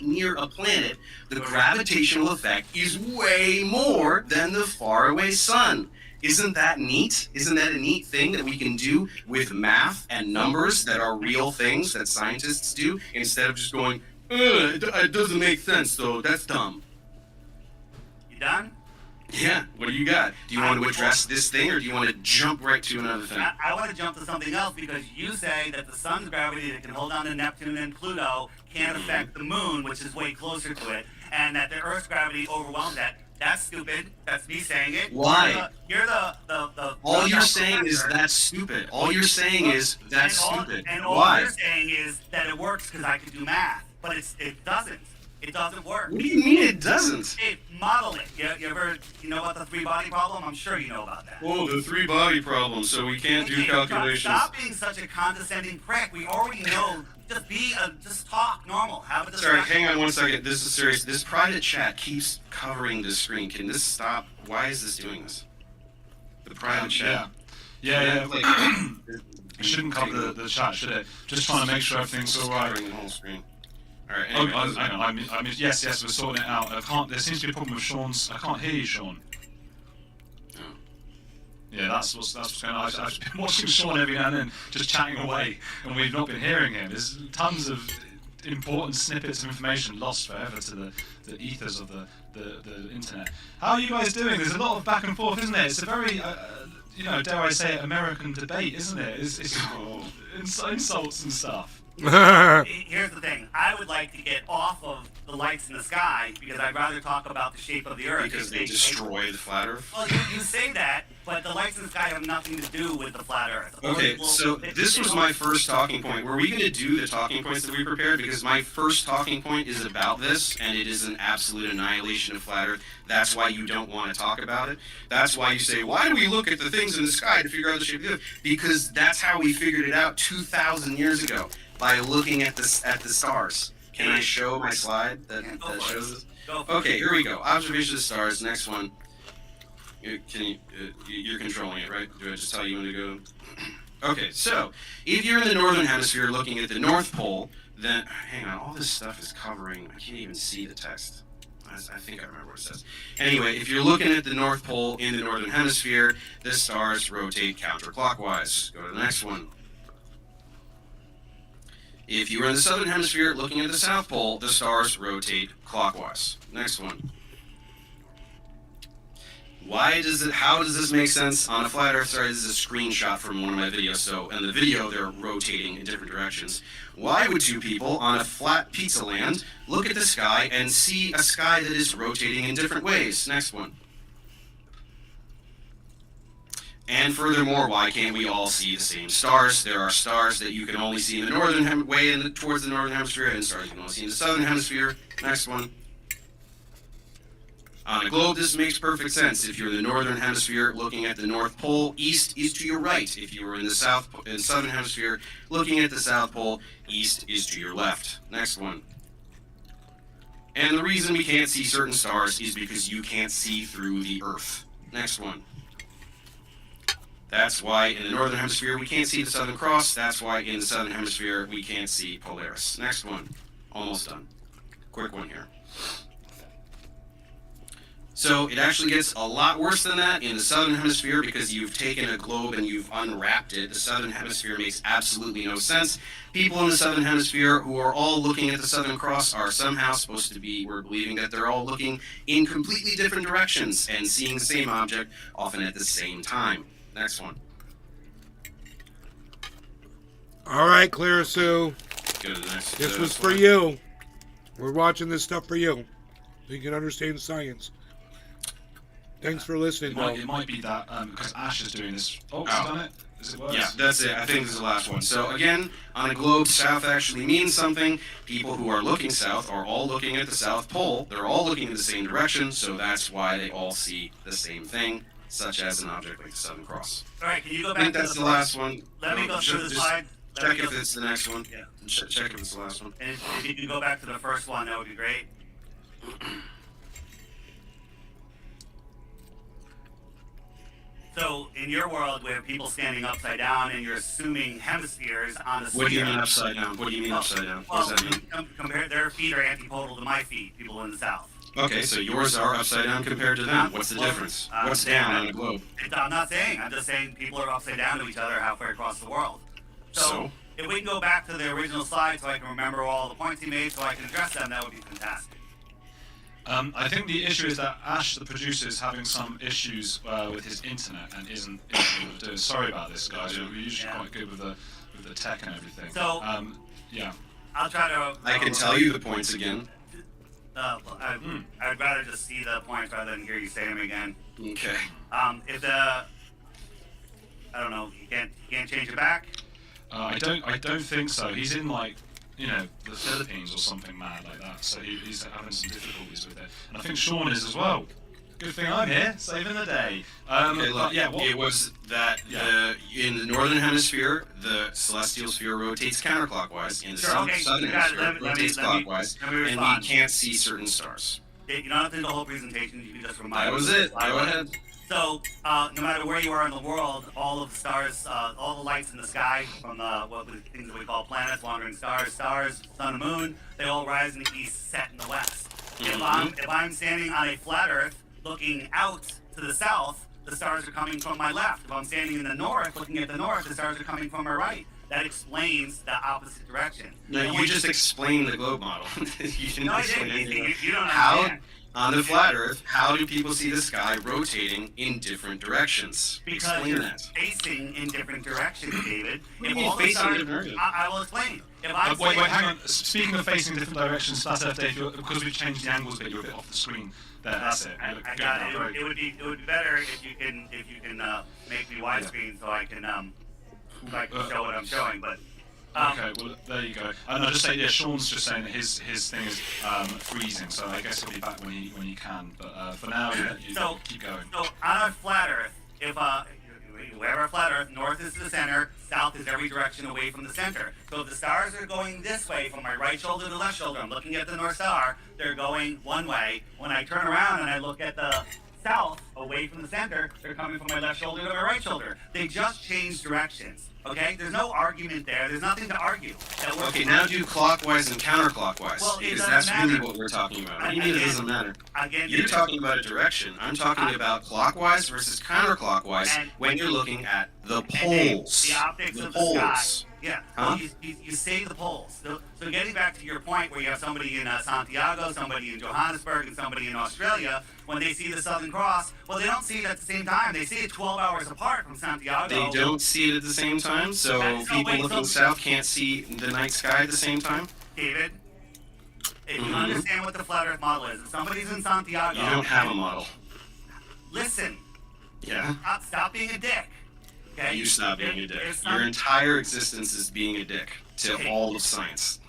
near a planet, the gravitational effect is way more than the faraway sun. Isn't that neat? Isn't that a neat thing that we can do with math and numbers that are real things that scientists do, instead of just going, it doesn't make sense, though, that's dumb. You done? Yeah, what do you got? Do you want to address this thing, or do you want to jump right to another thing? I want to jump to something else, because you say that the sun's gravity that can hold on to Neptune and Pluto can't affect the moon, which is way closer to it, and that the Earth's gravity overwhelms that. That's stupid. That's me saying it. Why? You're the all you're saying is that's stupid. All you're saying is that's stupid. And all you're saying is that it works because I can do math, but it doesn't. It doesn't work. What do you mean it doesn't? Model it. You know about the three-body problem? I'm sure you know about that. Oh, the three-body problem, so we can't do calculations. Stop being such a condescending prick. We already know. Just talk normal. Have a discussion. Sorry, hang on one second. This is serious. This private chat keeps covering the screen. Can this stop? Why is this doing this? The private chat. Yeah. It shouldn't cover the chat, should it? Just trying to make sure everything's all right. Covering the whole screen. All right. Anyway, I mean, yes, we're sorting it out. There seems to be a problem with Sean's. I can't hear you, Sean. Yeah, that's what's going on. I've been watching Sean every now and then, just chatting away, and we've not been hearing him. There's tons of important snippets of information lost forever to the ethers of the internet. How are you guys doing? There's a lot of back and forth, isn't it? It's a very, dare I say it, American debate, isn't it? It's insults and stuff. Here's the thing. I would like to get off of the lights in the sky, because I'd rather talk about the shape of the Earth. Because they destroy the flat Earth? Well, you say that, but the lights in the sky have nothing to do with the flat Earth. Okay, so this was my first talking point. Were we going to do the talking points that we prepared? Because my first talking point is about this, and it is an absolute annihilation of flat Earth. That's why you don't want to talk about it. That's why you say, why do we look at the things in the sky to figure out the shape of the Earth? Because that's how we figured it out 2,000 years ago. By looking at the stars. Can I show my slide that shows this? Okay, here we go. Observation of the stars. Next one. You're controlling it, right? Do I just tell you when to go? Okay, so if you're in the northern hemisphere looking at the North Pole, then hang on. All this stuff is covering. I can't even see the text. I think I remember what it says. Anyway, if you're looking at the North Pole in the northern hemisphere, the stars rotate counterclockwise. Go to the next one. If you were in the southern hemisphere looking at the South Pole, the stars rotate clockwise. Next one. How does this make sense on a flat Earth? Sorry, this is a screenshot from one of my videos. So in the video, they're rotating in different directions. Why would two people on a flat pizza land look at the sky and see a sky that is rotating in different ways? Next one. And furthermore, why can't we all see the same stars? There are stars that you can only see in the northern towards the northern hemisphere, and stars you can only see in the southern hemisphere. Next one. On a globe, this makes perfect sense. If you're in the northern hemisphere looking at the North Pole, east is to your right. If you were in the southern hemisphere looking at the South Pole, east is to your left. Next one. And the reason we can't see certain stars is because you can't see through the Earth. Next one. That's why in the northern hemisphere we can't see the Southern Cross. That's why in the southern hemisphere we can't see Polaris. Next one. Almost done. Quick one here. So it actually gets a lot worse than that in the southern hemisphere because you've taken a globe and you've unwrapped it. The southern hemisphere makes absolutely no sense. People in the southern hemisphere who are all looking at the Southern Cross are somehow supposed to be, we're believing that they're all looking in completely different directions and seeing the same object often at the same time. Next one. All right, Clara Sue. Go to the next. This was for you. We're watching this stuff for you. So you can understand science. Thanks for listening. It might be that because Ash is doing this. Oh, he's done it. Is it worse? Yeah, that's it. I think this is the last one. So again, on a globe, south actually means something. People who are looking south are all looking at the South Pole. They're all looking in the same direction, so that's why they all see the same thing, such as an object like the Southern Cross. All right, can you go back I think to that's the last one. Let me go through the slide. Check if it's the next one. Yeah. Check if it's the last one. And if you can go back to the first one, that would be great. So, in your world, we have people standing upside down, and you're assuming hemispheres on a sphere. What do you mean upside down? What do you mean upside down? What does that mean? Compare their feet are antipodal to my feet, people in the south. Okay, so yours are upside down compared to them. What's the difference? What's down on a globe? I'm not saying. I'm just saying people are upside down to each other halfway across the world. So, if we can go back to the original slide so I can remember all the points he made so I can address them, that would be fantastic. I think the issue is that Ash, the producer, is having some issues with his internet and isn't able to do it. Sorry about this, guys. We're usually quite good with the tech and everything. So, yeah. I'll try to. I can tell you the points again. I'd rather just see the points rather than hear you say them again. Okay. If I don't know, you can't change it back. I don't think so. He's in the Philippines or something mad like that, so he's having some difficulties with it. And I think Sean is as well. Good thing I'm here, saving the day. It was that in the northern hemisphere, the celestial sphere rotates counterclockwise. In the southern hemisphere, it rotates clockwise, and we can't see certain stars. You don't have to do the whole presentation. You can just remind. That was it. Go ahead. So, no matter where you are in the world, all of the stars, all the lights in the sky, from things that we call planets, wandering stars, sun and moon, they all rise in the east, set in the west. If I'm standing on a flat Earth, looking out to the south, the stars are coming from my left. If I'm standing in the north, looking at the north, the stars are coming from my right. That explains the opposite direction. No, you just explained the globe model. You didn't explain anything. You don't understand. On the flat Earth, how do people see the sky rotating in different directions? Because Explain you're that. facing in different directions, David. What do you mean facing in different directions? I will explain. Wait, hang on. Speaking of facing different directions, Flat Earth Day, because we've changed the angles a bit, you're a bit off the screen. There, that's it. I got it. It would be better if you can make me widescreen so I can show what I'm showing. But okay, well there you go. And I'll just say, Sean's just saying that his thing is freezing, so I guess he'll be back when he can. But for now, you keep going. So on a flat Earth, if we have our flat Earth, north is the center, south is every direction away from the center. So if the stars are going this way from my right shoulder to the left shoulder, I'm looking at the North Star, they're going one way. When I turn around and I look at the south, away from the center, they're coming from my left shoulder to my right shoulder. They just changed directions. Okay? There's no argument there. There's nothing to argue. Okay, now do clockwise and counterclockwise. Well, because that's really what we're talking about. What do you mean it doesn't matter? You're talking about a direction. I'm talking about clockwise versus counterclockwise when you're looking at the poles. The optics of the sky. Yeah. Huh? Well, you say the poles. So getting back to your point where you have somebody in Santiago, somebody in Johannesburg, and somebody in Australia, when they see the Southern Cross, well, they don't see it at the same time. They see it 12 hours apart from Santiago. They don't see it at the same time, so people looking south can't see the night sky at the same time? David, if you understand what the flat Earth model is, if somebody's in Santiago... You don't have a model. Listen. Yeah? Stop being a dick. Okay? You stop being a dick. Your entire existence is being a dick to all of science.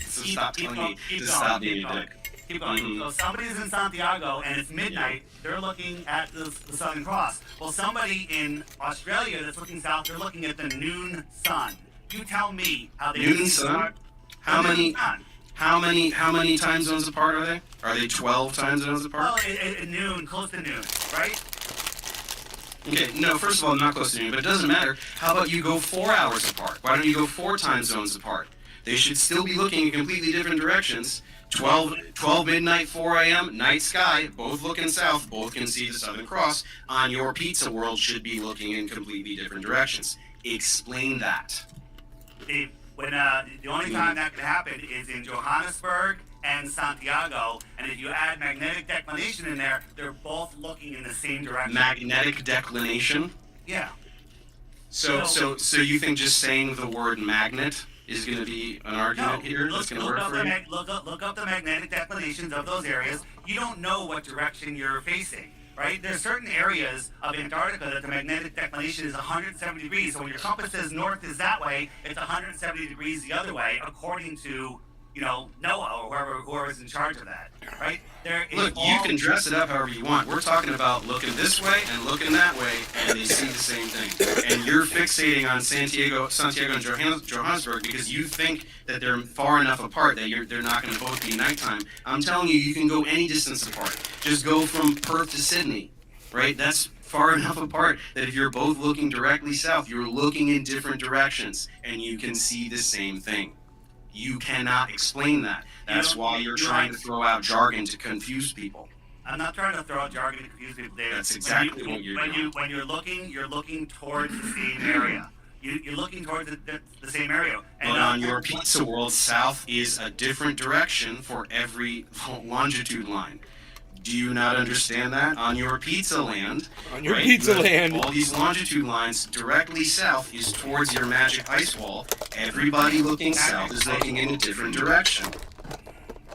So stop telling me to stop being a dick. Keep going. So somebody's in Santiago and it's midnight. They're looking at the Southern Cross. Well, somebody in Australia that's looking south, they're looking at the noon sun. You tell me how they Noon sun? How many time zones apart are they? Are they 12 time zones apart? Well, at noon, close to noon, right? Okay, no, first of all, not close to noon, but it doesn't matter. How about you go 4 hours apart? Why don't you go 4 time zones apart? They should still be looking in completely different directions. 12 midnight, 4 a.m., night sky, both looking south, both can see the Southern Cross. On your pizza world should be looking in completely different directions. Explain that. Dave, when the only time that could happen is in Johannesburg and Santiago, and if you add magnetic declination in there, they're both looking in the same direction. Magnetic declination? Yeah. So you think just saying the word magnet is going to be an argument here that's going to work for you? Look up the magnetic declinations of those areas. You don't know what direction you're facing, right? There's certain areas of Antarctica that the magnetic declination is 170 degrees. So when your compass says north is that way, it's 170 degrees the other way, according to, NOAA or whoever's in charge of that, right? Look, you can dress it up however you want. We're talking about looking this way and looking that way, and they see the same thing. And you're fixating on Santiago and Johannesburg because you think that they're far enough apart that they're not going to both be nighttime. I'm telling you, you can go any distance apart. Just go from Perth to Sydney, right? That's far enough apart that if you're both looking directly south, you're looking in different directions, and you can see the same thing. You cannot explain that. That's why you're trying to throw out jargon to confuse people. I'm not trying to throw out jargon to confuse people, David. That's exactly what you're doing. When you're looking towards the same area. You're looking towards the same area. And but on your pizza world, south is a different direction for every longitude line. Do you not understand that? On your pizza land, all these longitude lines directly south is towards your magic ice wall. Everybody looking south is looking in a different direction.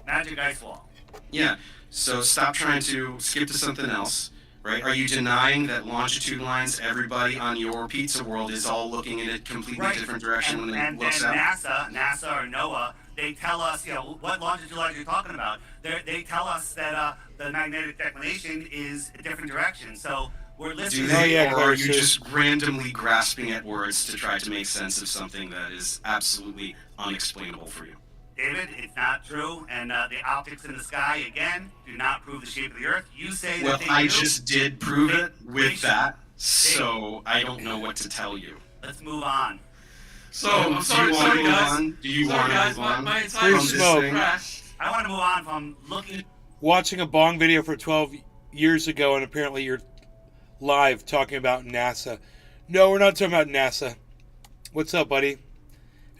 Magic ice wall. Yeah, so stop trying to skip to something else, right? Are you denying that longitude lines, everybody on your pizza world is all looking in a completely different direction when they look south? And NASA or NOAA, they tell us, what longitude lines you're talking about. They tell us that the magnetic declination is a different direction. So we're listening. Do they, or are you just randomly grasping at words to try to make sense of something that is absolutely unexplainable for you? David, it's not true, and the optics in the sky, again, do not prove the shape of the Earth. You say that they do. Well, I just did prove it with that, so I don't know what to tell you. Let's move on. So, I'm sorry guys. Do you want to move on? My entire system crashed. I want to move on from looking... Watching a Bong video for 12 years ago, and apparently you're live talking about NASA. No, we're not talking about NASA. What's up, buddy?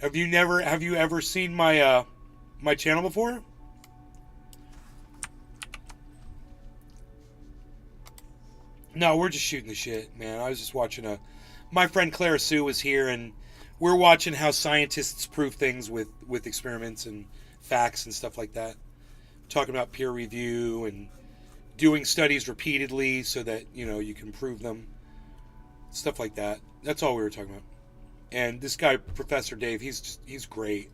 Have you ever seen my my channel before? No, we're just shooting the shit, man. I was just watching my friend Clara Sue was here, and we're watching how scientists prove things with experiments and facts and stuff like that. Talking about peer review and doing studies repeatedly so that, you can prove them. Stuff like that. That's all we were talking about. And this guy, Professor Dave, he's great.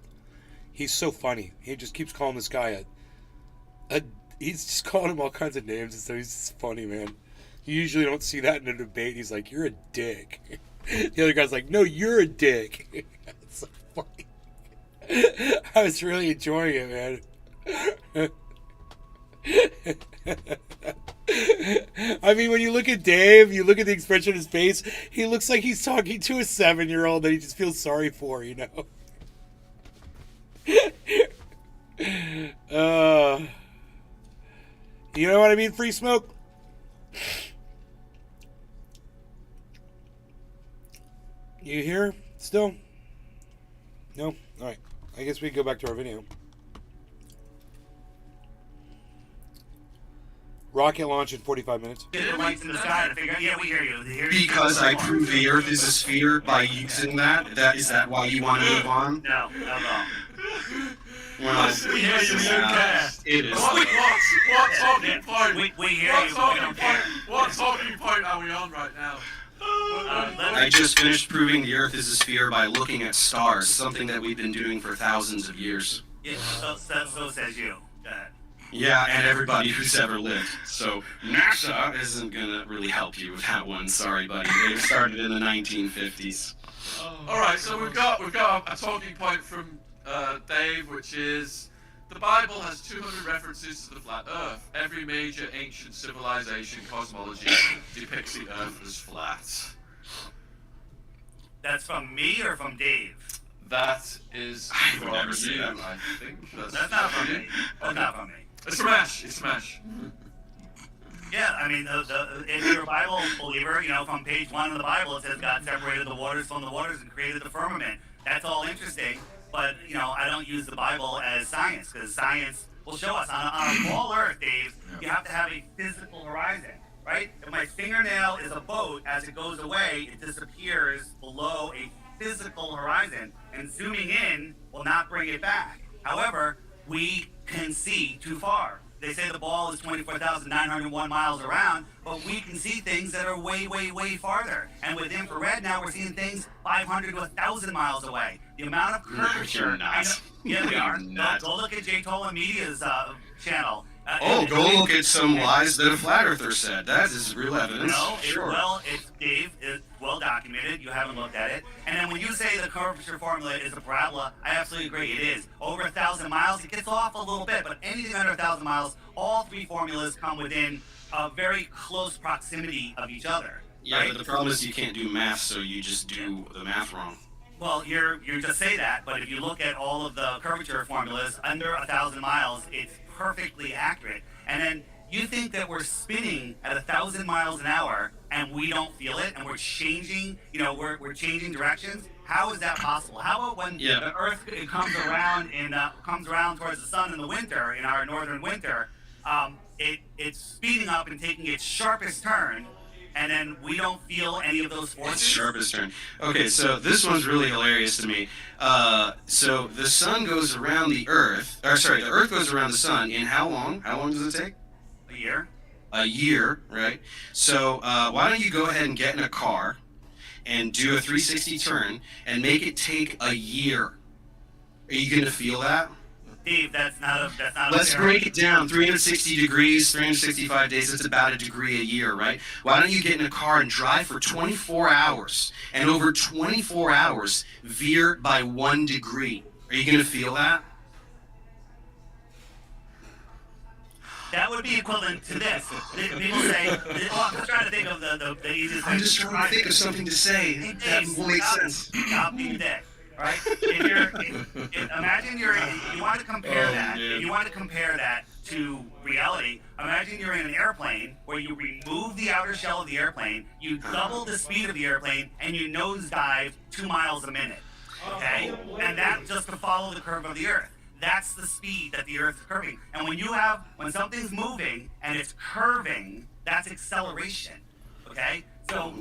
He's so funny. He just keeps calling this guy he's just calling him all kinds of names and so he's just funny, man. You usually don't see that in a debate. He's like, "You're a dick." The other guy's like, "No, you're a dick." It's so funny. I was really enjoying it, man. I mean, when you look at Dave, you look at the expression on his face, he looks like he's talking to a 7-year-old that he just feels sorry for, You know what I mean, Free Smoke? You here still? No? All right. I guess we can go back to our video. Rocket launch in 45 minutes. Get lights in the sky to figure out. Yeah, we hear you. Because I proved the Earth is a sphere by using that. Is that why you want to move on? No, not at all. Well, we hear you. We don't care. It is. What talking point? We hear you. But we don't care. What talking point are we on right now? I just finished proving the Earth is a sphere by looking at stars, something that we've been doing for thousands of years. Yeah, so says you. Go ahead. Yeah, and everybody who's ever lived. So NASA isn't gonna really help you with that one. Sorry, buddy. They started in the 1950s. All right, so we've got a talking point from Dave, which is the Bible has 200 references to the flat Earth. Every major ancient civilization cosmology depicts the Earth as flat. That's from me or from Dave? That is I've from never seen you, that. I think. That's not from me. That's not from me. It's from Ash. It's from Ash. Yeah, I mean, if you're a Bible believer, from page 1 of the Bible, it says God separated the waters from the waters and created the firmament. That's all interesting, but, I don't use the Bible as science, because science will show us. On a small Earth, Dave, you have to have a physical horizon, right? If my fingernail is a boat, as it goes away, it disappears below a physical horizon, and zooming in will not bring it back. However, we can see too far. They say the ball is 24,901 miles around, but we can see things that are way, way, way farther. And with infrared now, we're seeing things 500 to 1,000 miles away. The amount of curvature. You're not. Yeah, we are. Not. Go look at Jay Tolan Media's channel. Go look at some lies that a flat earther said. That is real evidence. No, sure. it's Dave. It's well documented. You haven't looked at it. And then when you say the curvature formula is a parabola, I absolutely agree. It is. Over 1,000 miles, it gets off a little bit, but anything under 1,000 miles, all three formulas come within a very close proximity of each other. Yeah, right? but the problem is you can't do math, so you just do the math wrong. Well, you just say that, but if you look at all of the curvature formulas under 1,000 miles, it's perfectly accurate. And then you think that we're spinning at 1,000 miles an hour and we don't feel it, and we're changing, we're changing directions. How is that possible? How about when the Earth comes around towards the sun in the winter, in our northern winter, it's speeding up and taking its sharpest turn, and then we don't feel any of those forces? It's sharpest turn. Okay, so this one's really hilarious to me. So the sun goes around the Earth, the Earth goes around the sun in how long? How long does it take? A year. A year, right? So why don't you go ahead and get in a car and do a 360 turn and make it take a year? Are you going to feel that? Steve, that's not Let's break it down. 360 degrees, 365 days, that's about a degree a year, right? Why don't you get in a car and drive for 24 hours, and over 24 hours, veer by 1 degree? Are you going to feel that? That would be equivalent to this. People say, I'm just trying to think of the easiest thing. I'm just trying to think of something to say that will make sense. Stop being dead. Right? Imagine you want to compare that. If you want to compare that to reality, imagine you're in an airplane where you remove the outer shell of the airplane, you double the speed of the airplane, and you nosedive 2 miles a minute. Okay? And that's just to follow the curve of the Earth. That's the speed that the Earth is curving. And when something's moving and it's curving, that's acceleration. Okay? So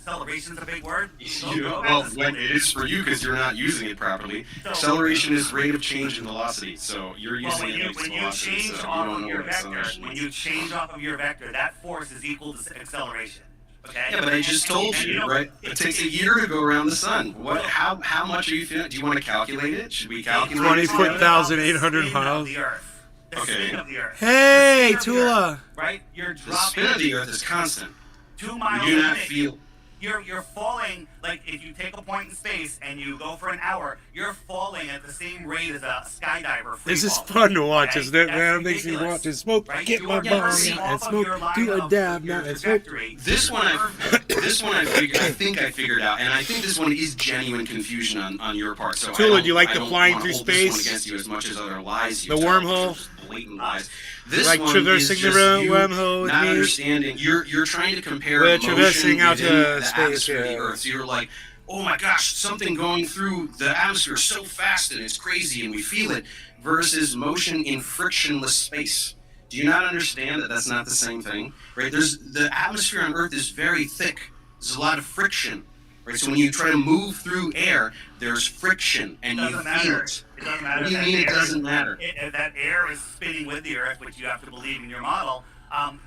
acceleration's a big word. Well, when it is for you because you're not using it properly. Acceleration is rate of change in velocity, so you're using it as velocity, so you don't know what acceleration is. When you change off of your vector, that force is equal to acceleration. Okay? Yeah, but I just told you, right? It takes a year to go around the sun. How much are you feeling? Do you want to calculate it? Should we calculate it? 20,800 miles. Okay. Hey, Tula. Right? You're The spin of the Earth is constant. 2 miles You do a not minute. feel. You're falling, like if you take a point in space and you go for an hour, you're falling at the same rate as a skydiver. This is fun to watch, isn't it, man? It makes me want to smoke, get my bomb out, and smoke, do a dab now, and smoke. This one I think I figured out, and I think this one is genuine confusion on your part. So Tula, do you like I the don't flying wanna through hold this one space? against you as much as other lies you The tell, wormhole? which are just blatant lies. This Like one traversing is the just you wormhole with not me? understanding. You're trying to compare We're motion traversing out within to the space, atmosphere of the yeah. Earth. So you're like, oh my gosh, something going through the atmosphere so fast and it's crazy and we feel it, versus motion in frictionless space. Do you not understand that that's not the same thing? Right? The atmosphere on Earth is very thick. There's a lot of friction. Right? So when you try to move through air, there's friction and you feel it. It doesn't matter. What do you mean it doesn't matter? If that air is spinning with the Earth, which you have to believe in your model,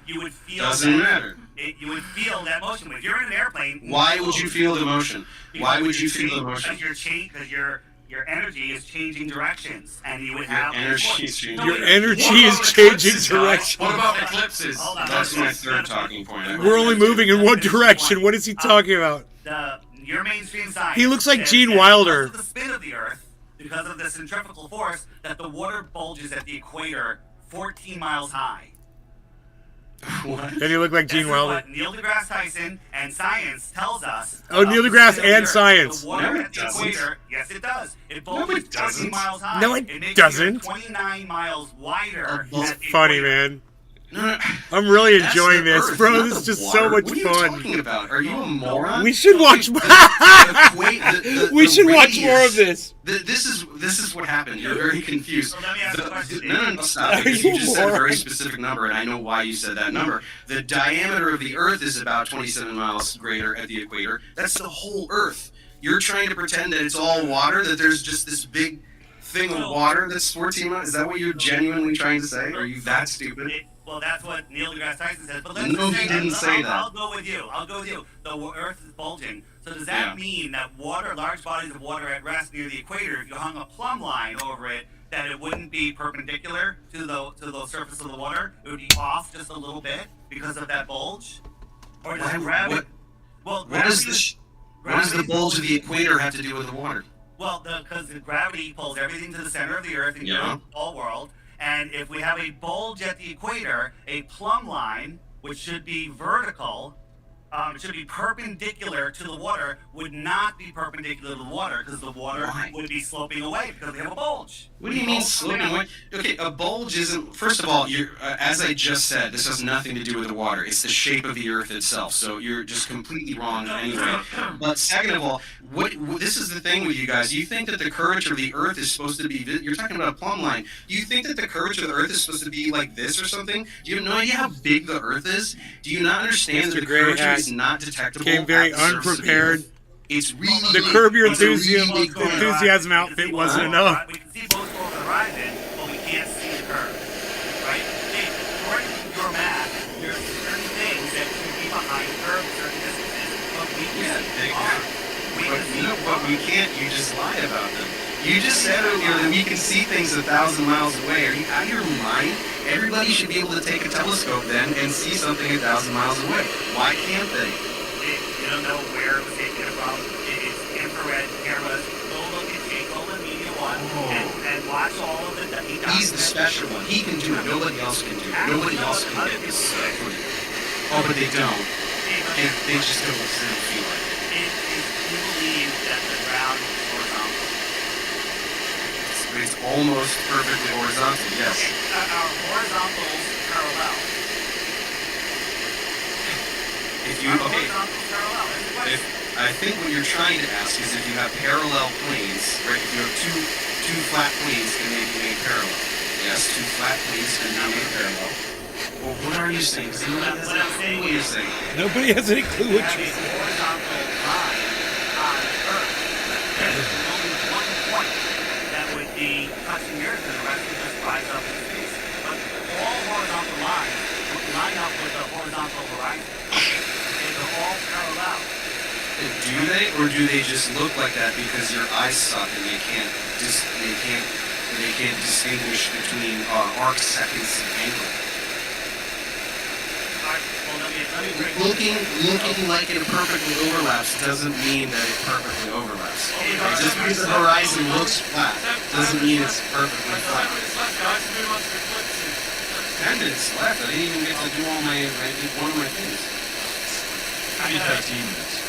you would feel Doesn't matter. You would feel that motion. If you're in an airplane, Why would you feel the motion? Why would you feel the motion? Because your energy is changing directions, and you would have energy is changing. Your energy is changing direction. What about eclipses? That's my third talking point. We're only moving in one direction. What is he talking about? Your mainstream science. He looks like says Gene that Wilder. Because of the spin of the Earth, because of the centrifugal force, that the water bulges at the equator 14 miles high. What? And he looked like Gene Wilder. What Neil deGrasse Tyson and science tells us. Oh, Neil deGrasse and science. The water No, at it the doesn't. equator, yes, it does. It No, it bulges 14 doesn't. miles high. No, it makes doesn't. The Earth 29 miles wider. It's at the funny, equator. man. I'm really That's enjoying the this, Earth, bro. not This the is just water. so much What are you fun. talking about? Are you a moron? We should watch. We should watch more of this. This is what happened. You're very confused. So let me ask you a question. No, stop. Because you just said a very specific number, and I know why you said that number. The diameter of the Earth is about 27 miles greater at the equator. That's the whole Earth. You're trying to pretend that it's all water, that there's just this big thing of water that's 14 miles? Is that what you're genuinely trying to say? Are you that stupid? Well, that's what Neil deGrasse Tyson says. But let's No, just he say, didn't say that. I'll go with you. The Earth is bulging. So does that mean that large bodies of water at rest near the equator, if you hung a plumb line over it, that it wouldn't be perpendicular to the surface of the water? It would be off just a little bit because of that bulge? Or does gravity? What does the bulge of the equator have to do with the water? Well, because the gravity pulls everything to the center of the Earth and the whole world. And if we have a bulge at the equator, a plumb line, which should be vertical, it should be perpendicular to the water, would not be perpendicular to the water because the water would be sloping away because we have a bulge. What do you mean sloping away? Okay, a bulge isn't. First of all, as I just said, this has nothing to do with the water. It's the shape of the Earth itself. So you're just completely wrong anyway. But second of all, this is the thing with you guys. You think that the curvature of the Earth is supposed to be? You're talking about a plumb line. Do you think that the curvature of the Earth is supposed to be like this or something? Do you have no idea how big the Earth is? Do you not understand that the curvature is not detectable? Came very at the surface of the unprepared. Earth? It's really The Curb Your it's a really big Enthusiasm outfit wasn't enough. We can see both on the horizon, but we can't see the curve. Right? According to your math, there's certain things that should be behind the curve, certain distances, but we can't see them. But we can't. You just lied about them. You just said earlier that we can see things 1,000 miles away. Are you out of your mind? Everybody should be able to take a telescope then and see something 1,000 miles away. Why can't they? You don't know where it was taken from. It's infrared cameras. Go look at Jacob and Media One and watch all of it. He's the special one. He can do it. Nobody else can do it. Nobody else can get this footage. Oh, but they don't. They just don't feel like it. You believe that the ground is horizontal. It's almost perfectly horizontal, yes. Our horizontals parallel. I think what you're trying to ask is if you have parallel planes, right? If you have two flat planes, can they be made parallel? Yes, two flat planes can be made parallel. Well, what are you saying? Nobody has any clue what you're saying. Nobody has any clue what you're saying. Horizontal line on Earth. There's only one point that would be touching the Earth, and the rest would just rise up in space. But all horizontal lines would line up with the horizontal horizon. They're all parallel. Do they, or do they just look like that because your eyes suck and they can't distinguish between arc seconds of angle? Looking like it perfectly overlaps doesn't mean that it perfectly overlaps. Just because the horizon looks flat doesn't mean it's perfectly flat. 10 minutes left. I didn't even get to do one of my things. I need 13 minutes.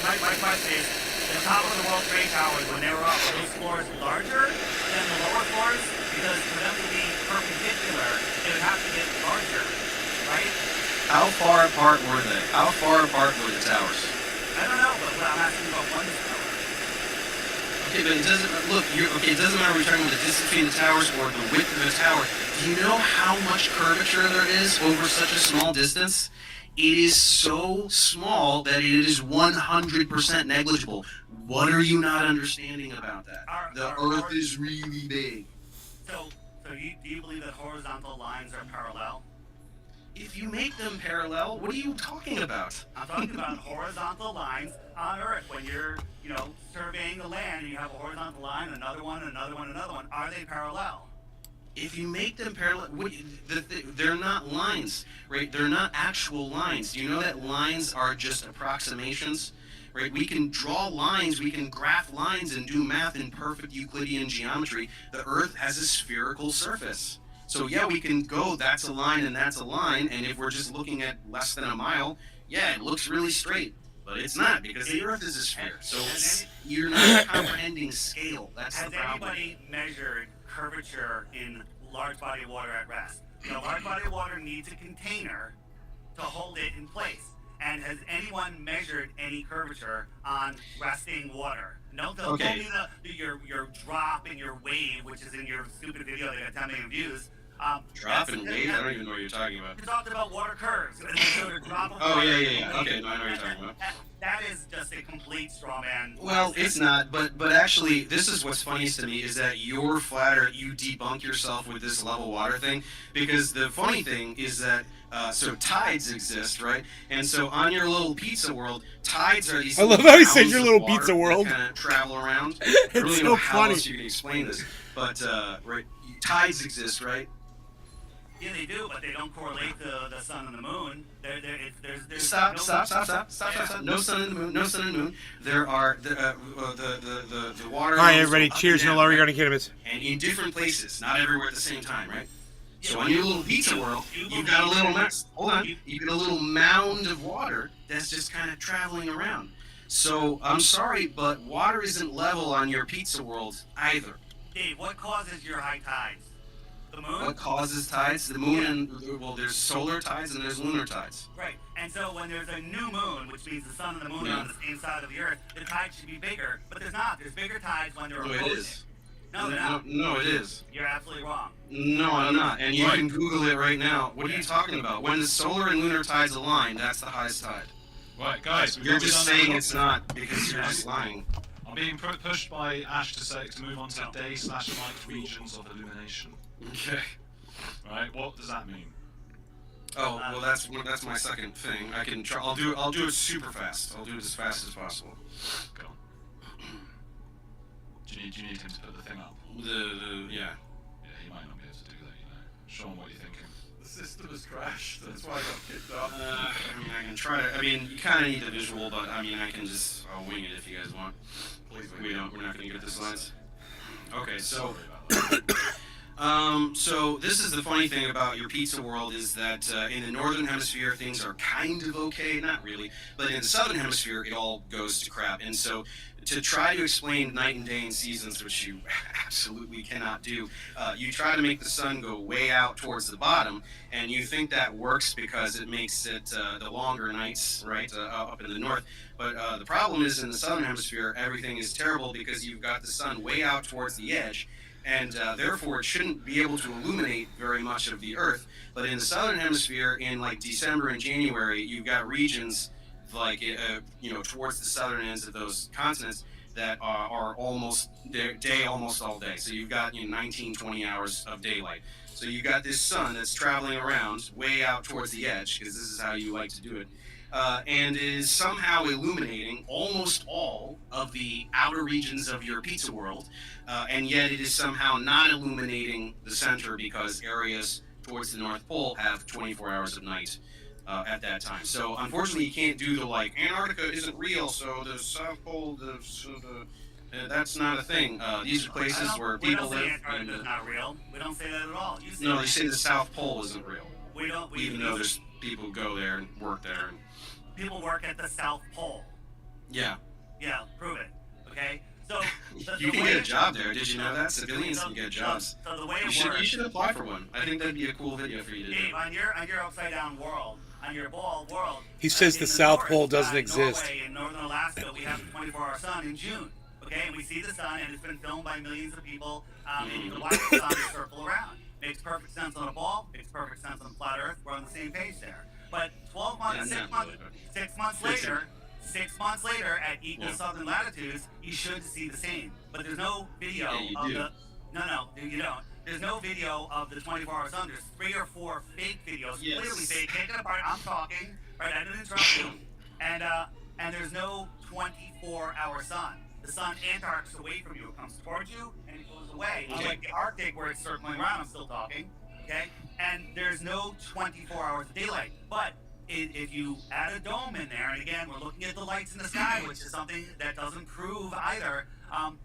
My question is, the top of the World Trade Towers, when they were up, were those floors larger than the lower floors? Because for them to be perpendicular, they would have to get larger, right? How far apart were they? How far apart were the towers? I don't know, but I'm asking about one tower. Okay, but it doesn't it doesn't matter if we're talking about the distance between the towers or the width of the tower. Do you know how much curvature there is over such a small distance? It is so small that it is 100% negligible. What are you not understanding about that? The Earth is really big. So do you believe that horizontal lines are parallel? If you make them parallel, what are you talking about? I'm talking about horizontal lines on Earth. When you're, surveying the land and you have a horizontal line, another one, another one, another one, are they parallel? If you make them parallel, they're not lines, right? They're not actual lines. Do you know that lines are just approximations, right? We can draw lines, we can graph lines and do math in perfect Euclidean geometry. The Earth has a spherical surface. So yeah, we can go, that's a line and that's a line, and if we're just looking at less than a mile, yeah, it looks really straight. But it's not, because the Earth is a sphere. So you're not comprehending scale. That's the problem. Has anybody measured curvature in large body of water at rest? Large body of water needs a container to hold it in place. And has anyone measured any curvature on resting water? No, they'll tell me your drop and your wave, which is in your stupid video that got 10 million views. Drop and wave? I don't even know what you're talking about. You talked about water curves. And so drop of oh, water. yeah. Okay, no, I know what you're talking about. That is just a complete straw man. Well, it's not, but actually, this is what's funniest to me, is that you're flatter, you debunk yourself with this level water thing, because the funny thing is that, so tides exist, right? And so on your little pizza world, tides are these I love how he said your little pizza world. Kind of travel around. It's I really so don't know how funny. else you can explain this, but, right, tides exist, right? Yeah, they do, but they don't correlate the sun and the moon. There's Stop. Yeah. No sun and the moon. No sun and the moon. There are the water. All right, everybody. Cheers. No longer going to cannabis. And in different places, not everywhere at the same time, right? So on your little pizza world, you've got a little you've got a little mound of water that's just kind of traveling around. So I'm sorry, but water isn't level on your pizza world either. Dave, what causes your high tides? The moon? What causes tides? The moon and, there's solar tides and there's lunar tides. Right. And so when there's a new moon, which means the sun and the moon are on the same side of the Earth, the tides should be bigger. But there's not. There's bigger tides when they're opposing. No, it is. No, they're not. No, it is. You're absolutely wrong. No, I'm not. And you can Google it right now. What are you talking about? When the solar and lunar tides align, that's the highest tide. Right, guys. You're just saying it's not because you're just lying. I'm being pushed by Ash to move on to day/night regions of illumination. Okay. Right. What does that mean? Oh, well, that's my second thing. I can try. I'll do it super fast. I'll do it as fast as possible. Go on. Do you need him to put the thing up? Yeah. Yeah, he might not be able to do that. Show him what you're thinking. The system has crashed. That's why I got kicked off. I can try to. You kind of need the visual, but I can just. I'll wing it if you guys want. Please. We're not going to get the slides. Okay, so. Sorry about that. So this is the funny thing about your pizza world is that in the northern hemisphere things are kind of okay, not really, but in the southern hemisphere it all goes to crap. And so to try to explain night and day and seasons, which you absolutely cannot do, you try to make the sun go way out towards the bottom, and you think that works because it makes it the longer nights, right, up in the north. But the problem is in the southern hemisphere everything is terrible because you've got the sun way out towards the edge. And therefore, it shouldn't be able to illuminate very much of the Earth. But in the southern hemisphere, in like December and January, you've got regions like towards the southern ends of those continents that are almost day almost all day. So you've got 19, 20 hours of daylight. So you've got this sun that's traveling around way out towards the edge, because this is how you like to do it. And is somehow illuminating almost all of the outer regions of your pizza world, and yet it is somehow not illuminating the center because areas towards the North Pole have 24 hours of night at that time. So unfortunately, you can't do the Antarctica isn't real, so the South Pole, that's not a thing. These are places where people live. Antarctica is not real. We don't say that at all. No, they say the South Pole isn't real. We don't. Even though there's people who go there and work there. People work at the South Pole. Yeah. Yeah, prove it. Okay? So you can get a job there. Did you know that? Civilians can get jobs. So the way you should apply for one. I think that'd be a cool video for you to do. Dave, on your upside down world, on your ball world. He says the South Pole doesn't exist. Norway and northern Alaska, we have the 24-hour sun in June. Okay, and we see the sun, and it's been filmed by millions of people. And you can watch the sun circle around. Makes perfect sense on a ball. Makes perfect sense on flat Earth. We're on the same page there. But 12 months, 6 months later, 6 months later, at equal southern latitudes, you should see the same. But there's no video of the. No, you don't. There's no video of the 24-hour sun. There's 3 or 4 fake videos, clearly fake. Take it apart. I'm talking, right? I didn't interrupt you. And there's no 24-hour sun. The sun antarcts away from you. It comes towards you and it goes away. Unlike the Arctic where it's circling around, I'm still talking. Okay? And there's no 24 hours of daylight. But if you add a dome in there, and again, we're looking at the lights in the sky, which is something that doesn't prove either.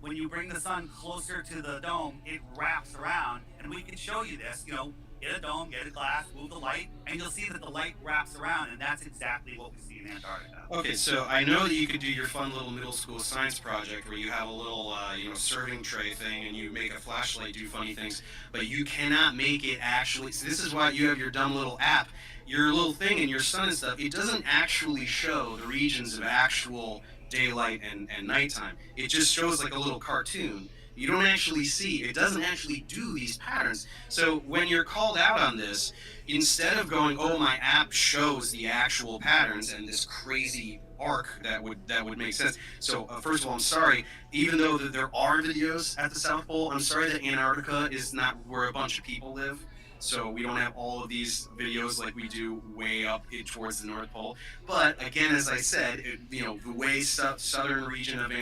When you bring the sun closer to the dome, it wraps around, and we can show you this. Get a dome, get a glass, move the light, and you'll see that the light wraps around, and that's exactly what we see in Antarctica. Okay, so I know that you could do your fun little middle school science project where you have a little, serving tray thing and you make a flashlight do funny things, but you cannot make it actually. So this is why you have your dumb little app, your little thing in your sun and stuff. It doesn't actually show the regions of actual daylight and nighttime. It just shows like a little cartoon. You don't actually see, it doesn't actually do these patterns. So when you're called out on this, instead of going, oh, my app shows the actual patterns and this crazy arc that would make sense. So first of all, I'm sorry, even though there are videos at the South Pole, I'm sorry that Antarctica is not where a bunch of people live. So we don't have all of these videos like we do way up towards the North Pole. But again, as I said, the way southern region of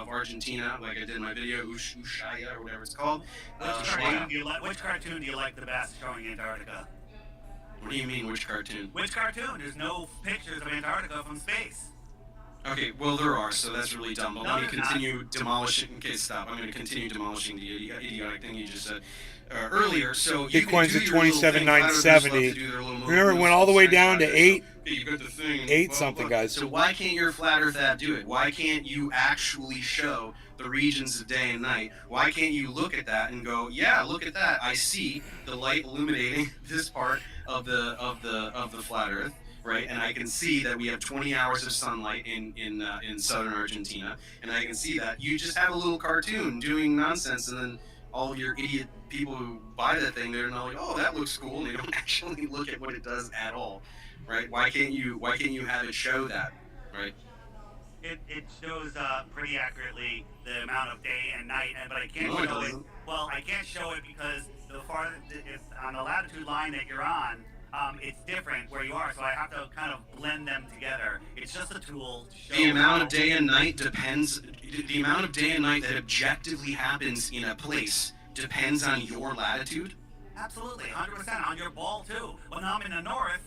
Argentina, like I did in my video, Ushuaia or whatever it's called. Which cartoon do you like the best showing Antarctica? What do you mean, which cartoon? Which cartoon? There's no pictures of Antarctica from space. Okay, well there are, so that's really dumb. But let me continue demolishing. Okay, stop. I'm going to continue demolishing the idiotic thing you just said earlier. So Bitcoin's at 27,970. Remember, it went all the way down to 8 something, guys. So why can't your flat Earth app do it? Why can't you actually show the regions of day and night? Why can't you look at that and go, yeah, look at that. I see the light illuminating this part of the flat Earth. Right, and I can see that we have 20 hours of sunlight in southern Argentina, and I can see that you just have a little cartoon doing nonsense, and then all of your idiot people who buy that thing, they're not like, oh, that looks cool, and they don't actually look at what it does at all, right? Why can't you have it show that, right? It shows pretty accurately the amount of day and night, but I can't show it. Well, I can't show it because the farther it's on the latitude line that you're on. It's different where you are, so I have to kind of blend them together. It's just a tool to show. The amount of day and night depends. The amount of day and night that objectively happens in a place depends on your latitude. Absolutely, 100% on your ball too. When I'm in the north,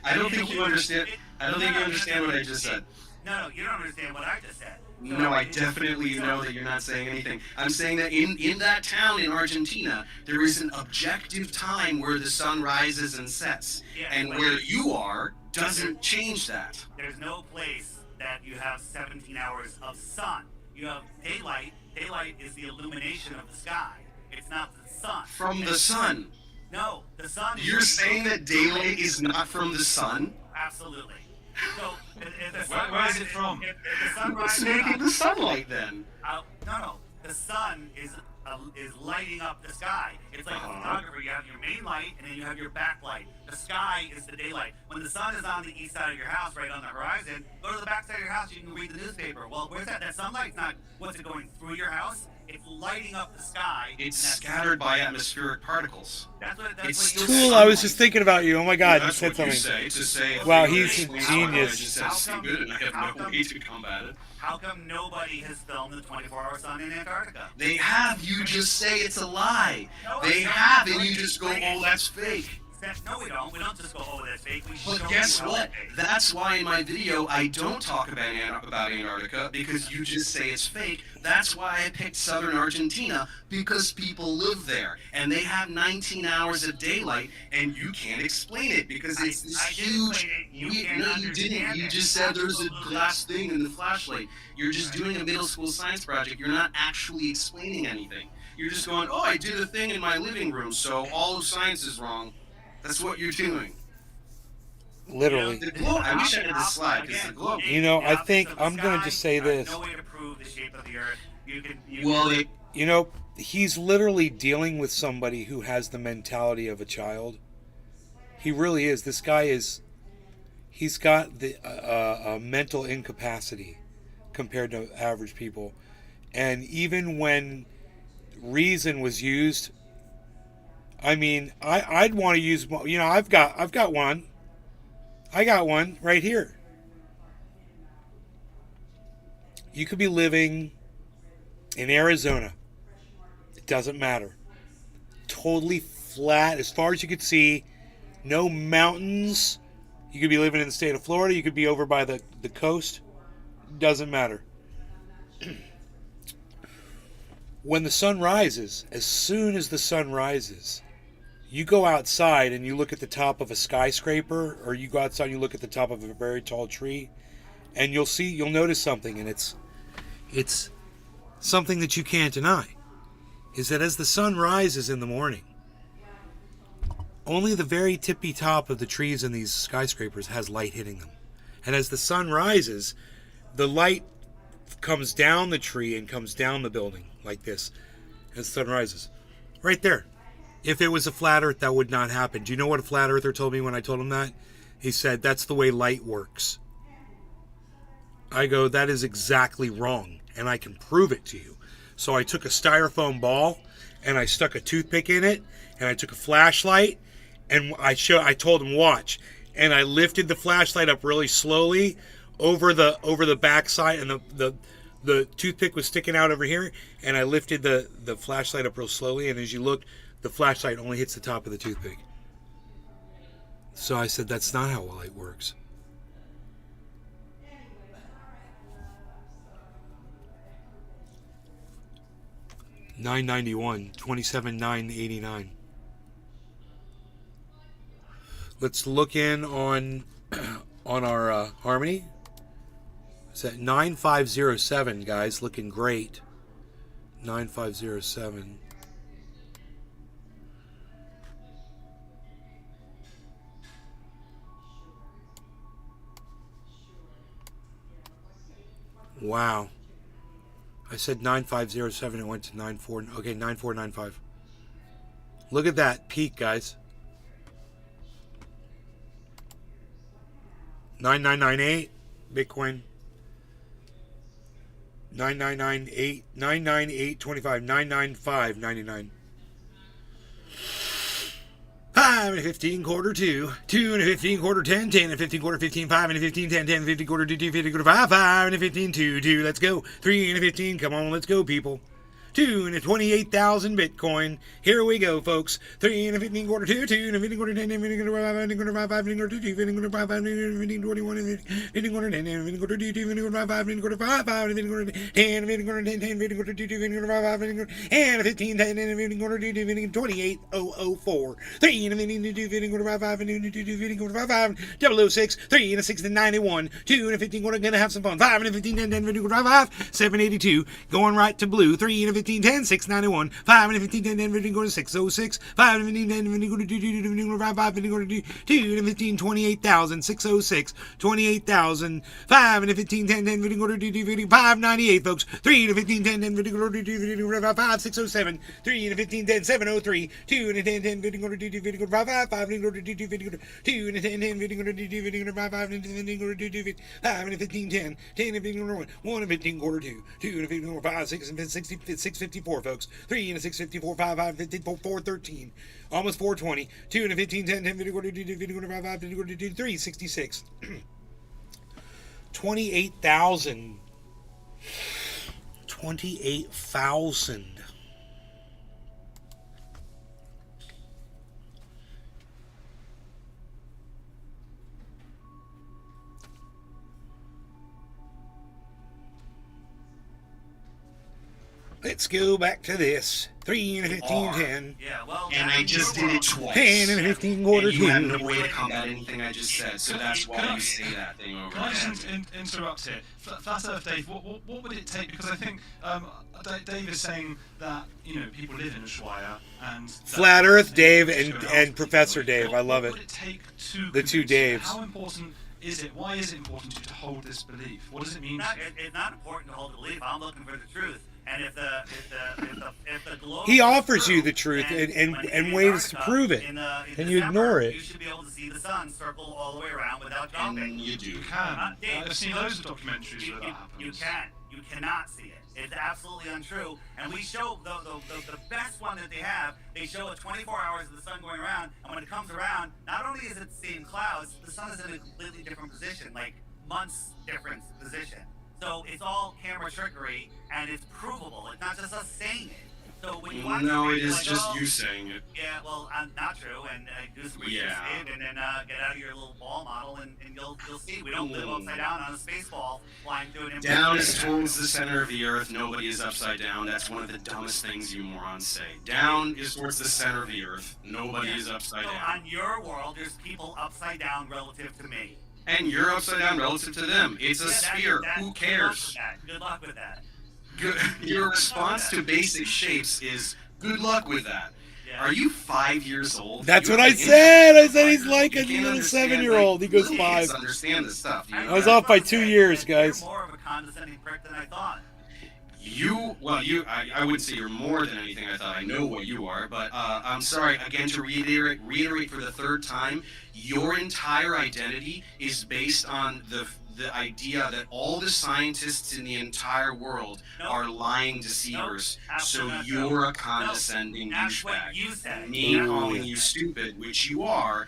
I don't think you understand. I don't think you understand what I just said. No, you don't understand what I just said. No, I definitely know that you're not saying anything. I'm saying that in that town in Argentina, there is an objective time where the sun rises and sets. And where you are doesn't change that. There's no place that you have 17 hours of sun. You have daylight. Daylight is the illumination of the sky. It's not the sun. From the sun? No, the sun is... You're saying that daylight is not from the sun? Absolutely. So, where is it from? If the sun rises, what's making the sunlight then? No. The sun is lighting up the sky. It's like a photographer. You have your main light, and then you have your backlight. The sky is the daylight. When the sun is on the east side of your house, right on the horizon, go to the back side of your house. You can read the newspaper. Well, where's that? That sunlight's not. What's it going through your house? It's lighting up the sky. It's scattered by atmospheric particles. That's what Tool, I was just thinking about you. Oh my God, you that's said what something. You say, wow, he's a I genius. just said stupid, and I have no way to combat it. How come nobody has filmed the 24-hour sun in Antarctica? They have. You just say it's a lie. No, they have, and you just go, oh, that's fake. No, we don't. We don't just go, oh, that's fake. We But guess what? That's why in my video I don't talk about Antarctica, because you just say it's fake. That's why I picked southern Argentina, because people live there. And they have 19 hours of daylight, and you can't explain it, because it's this huge... No, you didn't. You just said there's a glass thing in the flashlight. You're just doing a middle school science project. You're not actually explaining anything. You're just going, oh, I did a thing in my living room, so all of science is wrong. That's what you're doing. Literally. The globe, I wish I had the slide because the globe. You know, I think I'm going to just say this. No way to prove the shape of the Earth. You know, he's literally dealing with somebody who has the mentality of a child. He really is. This guy is. He's got the mental incapacity compared to average people, and even when reason was used, I mean, I'd want to use. You know, I've got one. I got one right here. You could be living in Arizona. It doesn't matter. Totally flat as far as you could see. No mountains. You could be living in the state of Florida. You could be over by the coast. Doesn't matter. When the sun rises, as soon as the sun rises, you go outside and you look at the top of a skyscraper, or you go outside and you look at the top of a very tall tree, and you'll notice something, and it's something that you can't deny, is that as the sun rises in the morning, only the very tippy top of the trees in these skyscrapers has light hitting them. And as the sun rises, the light comes down the tree and comes down the building like this as the sun rises. Right there. If it was a flat earth, that would not happen. Do you know what a flat earther told me when I told him that? He said, that's the way light works. I go, that is exactly wrong, and I can prove it to you. So I took a styrofoam ball, and I stuck a toothpick in it, and I took a flashlight, and I told him, watch. And I lifted the flashlight up really slowly over the backside, and the toothpick was sticking out over here, and I lifted the flashlight up real slowly, and as you look, the flashlight only hits the top of the toothpick. So I said, that's not how light works. $9.91, 27,989. Let's look in on our harmony. It's at 9507, guys, looking great. 9507. Wow. I said 9507, it went to 94. Okay, 9495. Look at that peak, guys. 9998 Bitcoin. 9998 99825 995.99. 5 and a 15 quarter 2, 2 and a 15 quarter 10, 10 and a 15 quarter 15, 5 and a 15 10, 10 and a 15 quarter 2, 2 50 quarter 5, 5 and a 15 2, 2, let's go. 3 and a 15, come on, let's go, people. 2 and a 28,000 Bitcoin. Here we go, folks. 3 and a 15 quarter 2, 2 and a 15 quarter 10, 10 and a 15 quarter 5, 15 quarter 5, 15 quarter 2, 15 quarter 5, 15 21, 15 quarter 10, 15 quarter 2, 15 quarter 5, 15 quarter 5, 15 quarter 10, 15 quarter 10, 10, 15 quarter 2, 15 quarter 5, 15 quarter and a 15 10 and a 15 quarter 2, 15 28,004. 3 and a 15 2, 15 quarter 5, 5 and a 2, 15 quarter 5, 5 006. 3 and a 6 to 91. 2 and a 15 quarter, gonna have some fun. 5 and a 15 10, 10 15 quarter 5, 782. Going right to blue. 3 and a 15 10, 691. 5 and a 15 10, 10 15 quarter 606. 5 and a 15 10, 15 quarter 2, 15 quarter 5, 15 quarter 2, 2 and a 15 28,000 606. 28,000. 5 and a 15 10, 10 15 quarter 2, 2 598, folks. 3 and a 15 10, 10 15 quarter 2, 15 quarter 5, 607. 3 and a 15 10, 703. 2 and a 10 10, 15 quarter 2, 15 quarter 5, 5 15 quarter 2, 15 quarter 2 and a 10 10, 15 quarter 2, 15 quarter 5, 5 15 quarter 2, 15 5 and a 15 10, 10 and 15 quarter 1, 1 and 15 quarter 2, 2 and a 15 quarter 5, 6 and 654, folks. 3 and a 654, 5 5 54 413. Almost 420. 2 and a 15 10 10 50 quarter 2, 50 quarter 5 5 50 quarter 2, 366. 28,000. 28,000. Let's go back to this. 3 and a 15 10. Yeah, well, and I just did it twice. 10 and a 15 quarter 2. You have no way to combat anything I just said, so that's why you say that thing over Can I just interrupt here? Flat Earth Dave, what would it take? Because I think Dave is saying that, you know, people live in Ushuaia and... Flat Earth Dave and Professor Dave, I love it. What would it take to the two convince you? Daves. How important is it? Why is it important to you to hold this belief? What does it mean? It's not important to hold the belief. I'm looking for the truth. And if the globe He is offers true, you the truth then and when ways to Antarctica prove it, in and you ignore it. You should be able to see the sun circle all the way around without jumping. And you can. I've seen loads of documentaries where that happens. You can't. You cannot see it. It's absolutely untrue. And we show the best one that they have. They show it 24 hours of the sun going around, and when it comes around, not only is it seeing clouds, the sun is in a completely different position, like months different position. So it's all camera trickery, and it's provable. It's not just us saying it. So when you watch No, it, it you're is like, just oh, you saying it. Yeah, well, not true. And do some research and then get out of your little ball model, and you'll see. We don't live upside down on a space ball flying through an Down is towards the center of the earth. Nobody is upside down. That's one of the dumbest things you morons say. Down is towards the center of the earth. Nobody is upside so down. on your world, there's people upside down relative to me. And you're upside down relative to them. It's a sphere. Who cares? Good luck with that. Your response to basic shapes is good luck with that. Are you 5 years old? That's You're what I like said. I said he's you like a can't little understand, 7-year-old. He goes little 5. kids understand this stuff. You know? I was off by 2 years, guys. You're more of a condescending prick than I thought. I wouldn't say you're more than anything I thought. I know what you are, but I'm sorry, again, to reiterate for the third time, your entire identity is based on the idea that all the scientists in the entire world are lying deceivers. So you're a condescending douchebag. Me calling you stupid, which you are,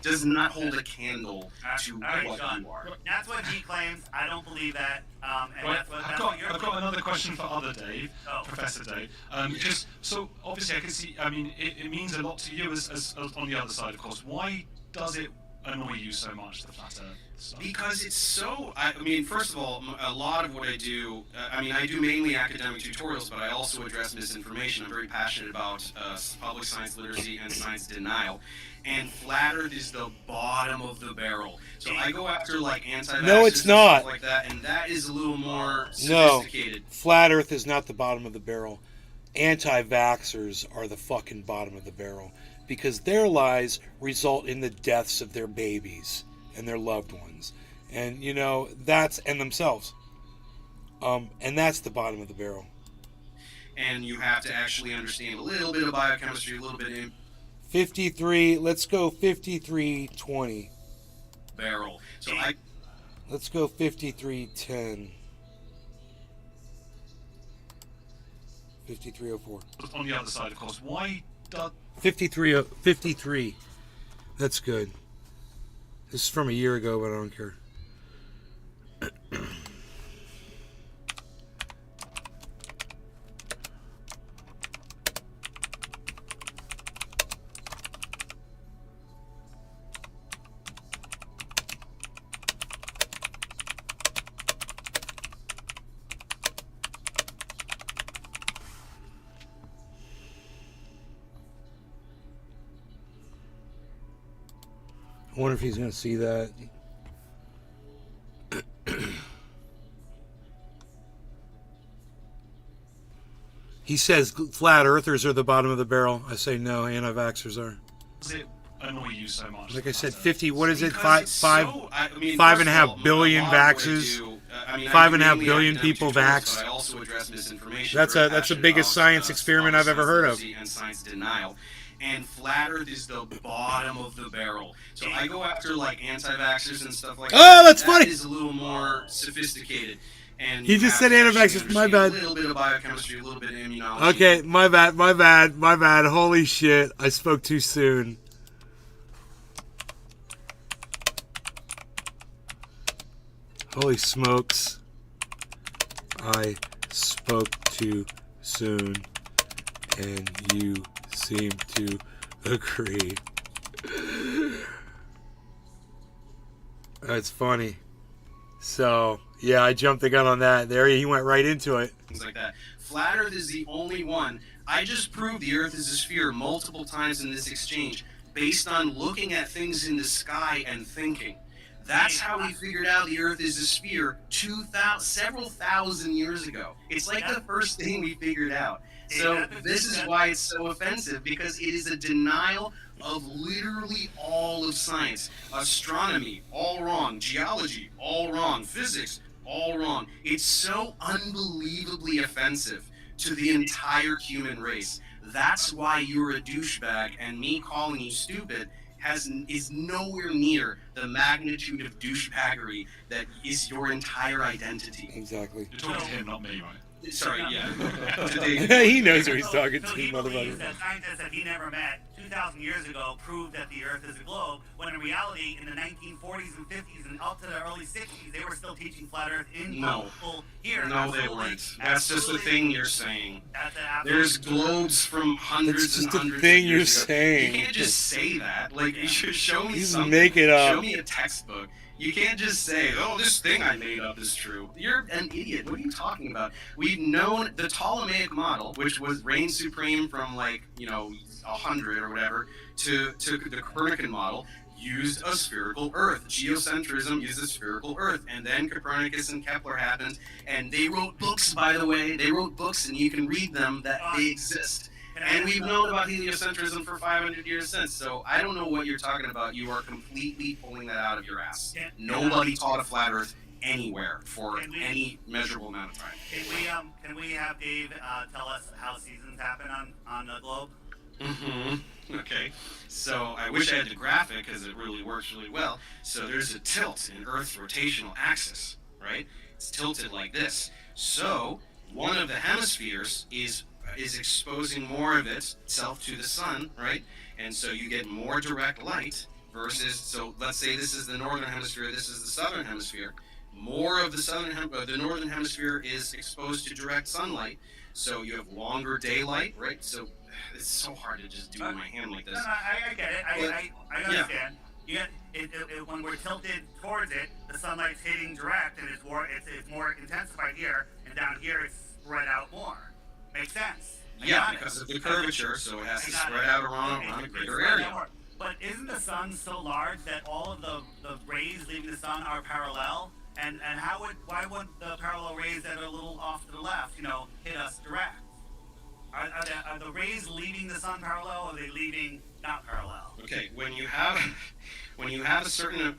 does not hold a candle to what you are. That's what he claims. I don't believe that. And Right, that's what I've got another question for other Dave, Professor Dave. Just so obviously I can see. I mean, it means a lot to you as on the other side, of course. Why does it annoy you so much, the flat Earth stuff? Because it's so. I mean, first of all, a lot of what I do. I do mainly academic tutorials, but I also address misinformation. I'm very passionate about public science literacy and science denial. And flat Earth is the bottom of the barrel. So I go after like anti-vaxxers No, it's and not. stuff like that, and that is a little more No, sophisticated. flat Earth is not the bottom of the barrel. Anti-vaxxers are the fucking bottom of the barrel because their lies result in the deaths of their babies and their loved ones, and and themselves. And that's the bottom of the barrel. And you have to actually understand a little bit of biochemistry, a little bit in 53. Let's go 5320. barrel. So Let's go 5310. 5304. On the other side, of course. Why does 53. That's good. This is from a year ago, but I don't care. I wonder if he's going to see that. He says flat earthers are the bottom of the barrel. I say no, anti-vaxxers are. does it annoy you so much? Like I said, 50. What is it? Because Five and a half billion vaxxers. 5.5 billion people vaxxed. But I also address misinformation. That's the biggest science experiment I've ever heard of. And science denial. And flat Earth is the bottom of the barrel. So I go after like anti-vaxxers and stuff like that. Oh, that's funny. That is a little more sophisticated. And He just said anti-vaxxers. My bad. A little bit of biochemistry, a little bit of immunology. Okay, my bad. Holy shit, I spoke too soon. Holy smokes. I spoke too soon, and you seem to agree. That's funny. So, yeah, I jumped the gun on that. There, he went right into it. Things like that. Flat Earth is the only one. I just proved the Earth is a sphere multiple times in this exchange based on looking at things in the sky and thinking. That's how we figured out the Earth is a sphere several thousand years ago. It's like the first thing we figured out. So this is why it's so offensive, because it is a denial of literally all of science. Astronomy, all wrong. Geology, all wrong. Physics, all wrong. It's so unbelievably offensive to the entire human race. That's why you're a douchebag, and me calling you stupid is nowhere near the magnitude of douchebaggery that is your entire identity. Exactly. You're talking to him, not me, right? Sorry, yeah. He knows who he's talking to, he believes motherfucker. that scientists that he never met 2,000 years ago proved that the Earth is a globe, when in reality, in the 1940s and 50s and up to the early 60s, they were still teaching flat Earth in full here. No, they weren't. That's just the thing you're saying. That's an There's globes from hundreds and It's just a hundreds thing of you're years ago. saying. You can't just say that. Like, you should show me You just something. make it up. Show me a textbook. You can't just say, oh, this thing I made up is true. You're an idiot. What are you talking about? We've known the Ptolemaic model, which was reigned supreme from 100 or whatever, to the Copernican model, used a spherical Earth. Geocentrism used a spherical Earth. And then Copernicus and Kepler happened, and they wrote books, by the way. They wrote books, and you can read them, that they exist. And we've known about heliocentrism for 500 years since, so I don't know what you're talking about. You are completely pulling that out of your ass. Nobody taught a flat Earth anywhere for any measurable amount of time. Can we have Dave tell us how seasons happen on the globe? Mm-hmm. Okay. So I wish I had the graphic, because it really works really well. So there's a tilt in Earth's rotational axis, right? It's tilted like this. So one of the hemispheres is exposing more of itself to the sun, right? And so you get more direct light versus, so let's say this is the northern hemisphere, this is the southern hemisphere. More of the northern hemisphere is exposed to direct sunlight, so you have longer daylight, right? So it's so hard to just do with my hand like this. No, I get it. I understand. You get when we're tilted towards it, the sunlight's hitting direct, and it's more intensified here, and down here it's spread out more. Makes sense. Yeah, because of the curvature, so it has to spread out around a greater area. But isn't the sun so large that all of the rays leaving the sun are parallel? And why wouldn't the parallel rays that are a little off to the left, hit us direct? Are the rays leaving the sun parallel, or are they leaving not parallel? Okay, when you have a certain,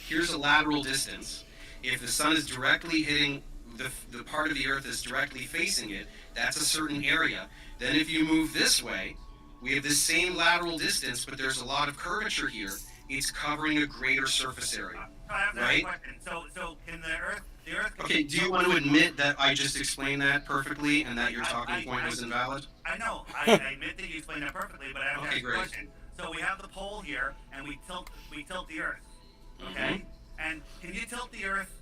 here's a lateral distance. If the sun is directly hitting the part of the Earth is directly facing it, that's a certain area. Then if you move this way, we have the same lateral distance, but there's a lot of curvature here. It's covering a greater surface area, right? So can the Earth? Okay, do you want to admit that I just explained that perfectly and that your talking point was invalid? I know. I admit that you explained that perfectly, but I have a great. question. So we have the pole here, and we tilt the Earth. Okay? Mm-hmm. And can you tilt the Earth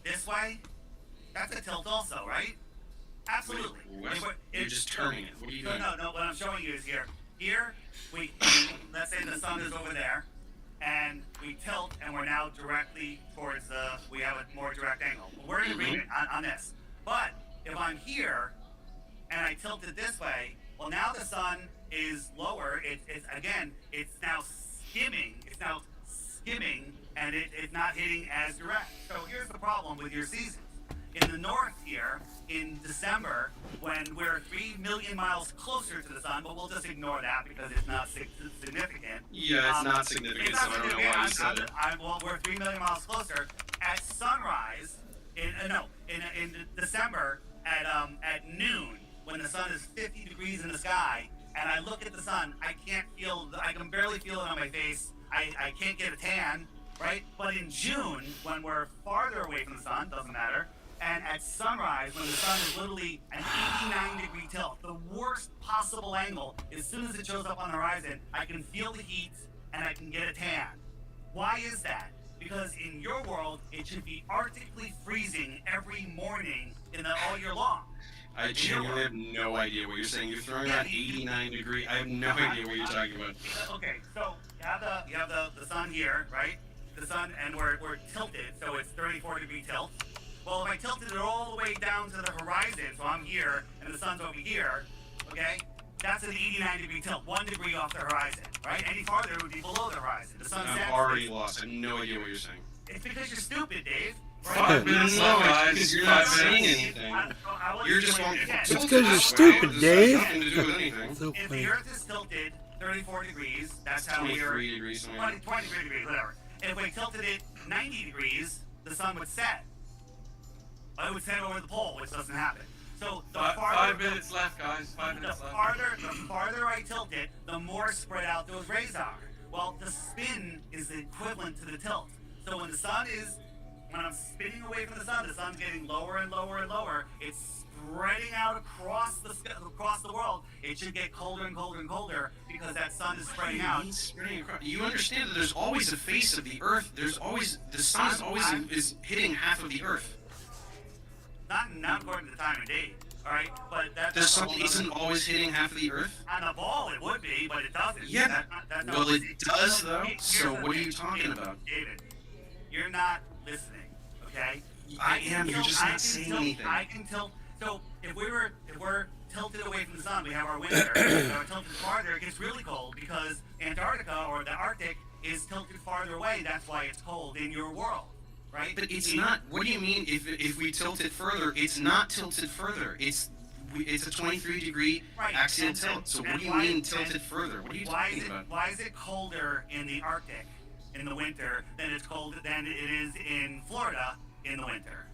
this way? That's a tilt also, right? Absolutely. You're just turning it. What are you doing? No. What I'm showing you is here. Here, let's say the sun is over there, and we tilt, and we're now directly towards we have a more direct angle. We're in agreement on this. But if I'm here, and I tilt it this way, well, now the sun is lower. It's now skimming. And it's not hitting as direct. So here's the problem with your seasons. In the north here, in December, when we're 3 million miles closer to the sun, but we'll just ignore that because it's not significant. Yeah, it's not significant, so I don't know why you said it. We're 3 million miles closer. At sunrise, in December, at noon, when the sun is 50 degrees in the sky, and I look at the sun, I can barely feel it on my face. I can't get a tan, right? But in June, when we're farther away from the sun, doesn't matter, and at sunrise, when the sun is literally an 89-degree tilt, the worst possible angle, as soon as it shows up on the horizon, I can feel the heat and I can get a tan. Why is that? Because in your world, it should be arctically freezing every morning all year long. I genuinely have no idea what you're saying. You're throwing out 89 degree. I have no idea what you're talking about. Okay, so you have the sun here, right? The sun, and we're tilted, so it's 34-degree tilt. Well, if I tilted it all the way down to the horizon, so I'm here and the sun's over here, okay? That's an 89-degree tilt, 1 degree off the horizon, right? Any farther, it would be below the horizon. The sun's I'm already lost. I have no idea what you're saying. It's because you're stupid, Dave. 5 minutes left, guys. Because you're not saying anything. You're just walking. It's because you're stupid, Dave. Nothing to do with anything. So If funny. the Earth is tilted 34 degrees, that's how we are. 23 degrees. 23 degrees, whatever. And if we tilted it 90 degrees, the sun would set. But it would set over the pole, which doesn't happen. So the farther, 5 minutes left, guys. 5 minutes left. the farther I tilt it, the more spread out those rays are. Well, the spin is equivalent to the tilt. So when I'm spinning away from the sun's getting lower and lower and lower. It's spreading out across the world. It should get colder and colder and colder because that sun is spreading out. You understand that there's always a face of the Earth. There's always the sun is hitting half of the Earth. Not according to the time of day. All right, but The sun isn't always hitting half of the Earth. on the ball it would be, but it doesn't. Yeah. That's not Well, what it does though. So what are you talking about? David, you're not listening. Okay. I am. You're just not saying anything. I can tilt. So if we're tilted away from the sun, we have our winter. If we're tilted farther, it gets really cold because Antarctica or the Arctic is tilted farther away. That's why it's cold in your world, right? But it's not. What do you mean? If we tilt it further, it's not tilted further. It's a 23-degree axial tilt. So what do you mean tilted further? What are you talking about? Why is it colder in the Arctic in the winter than it is in Florida in the winter?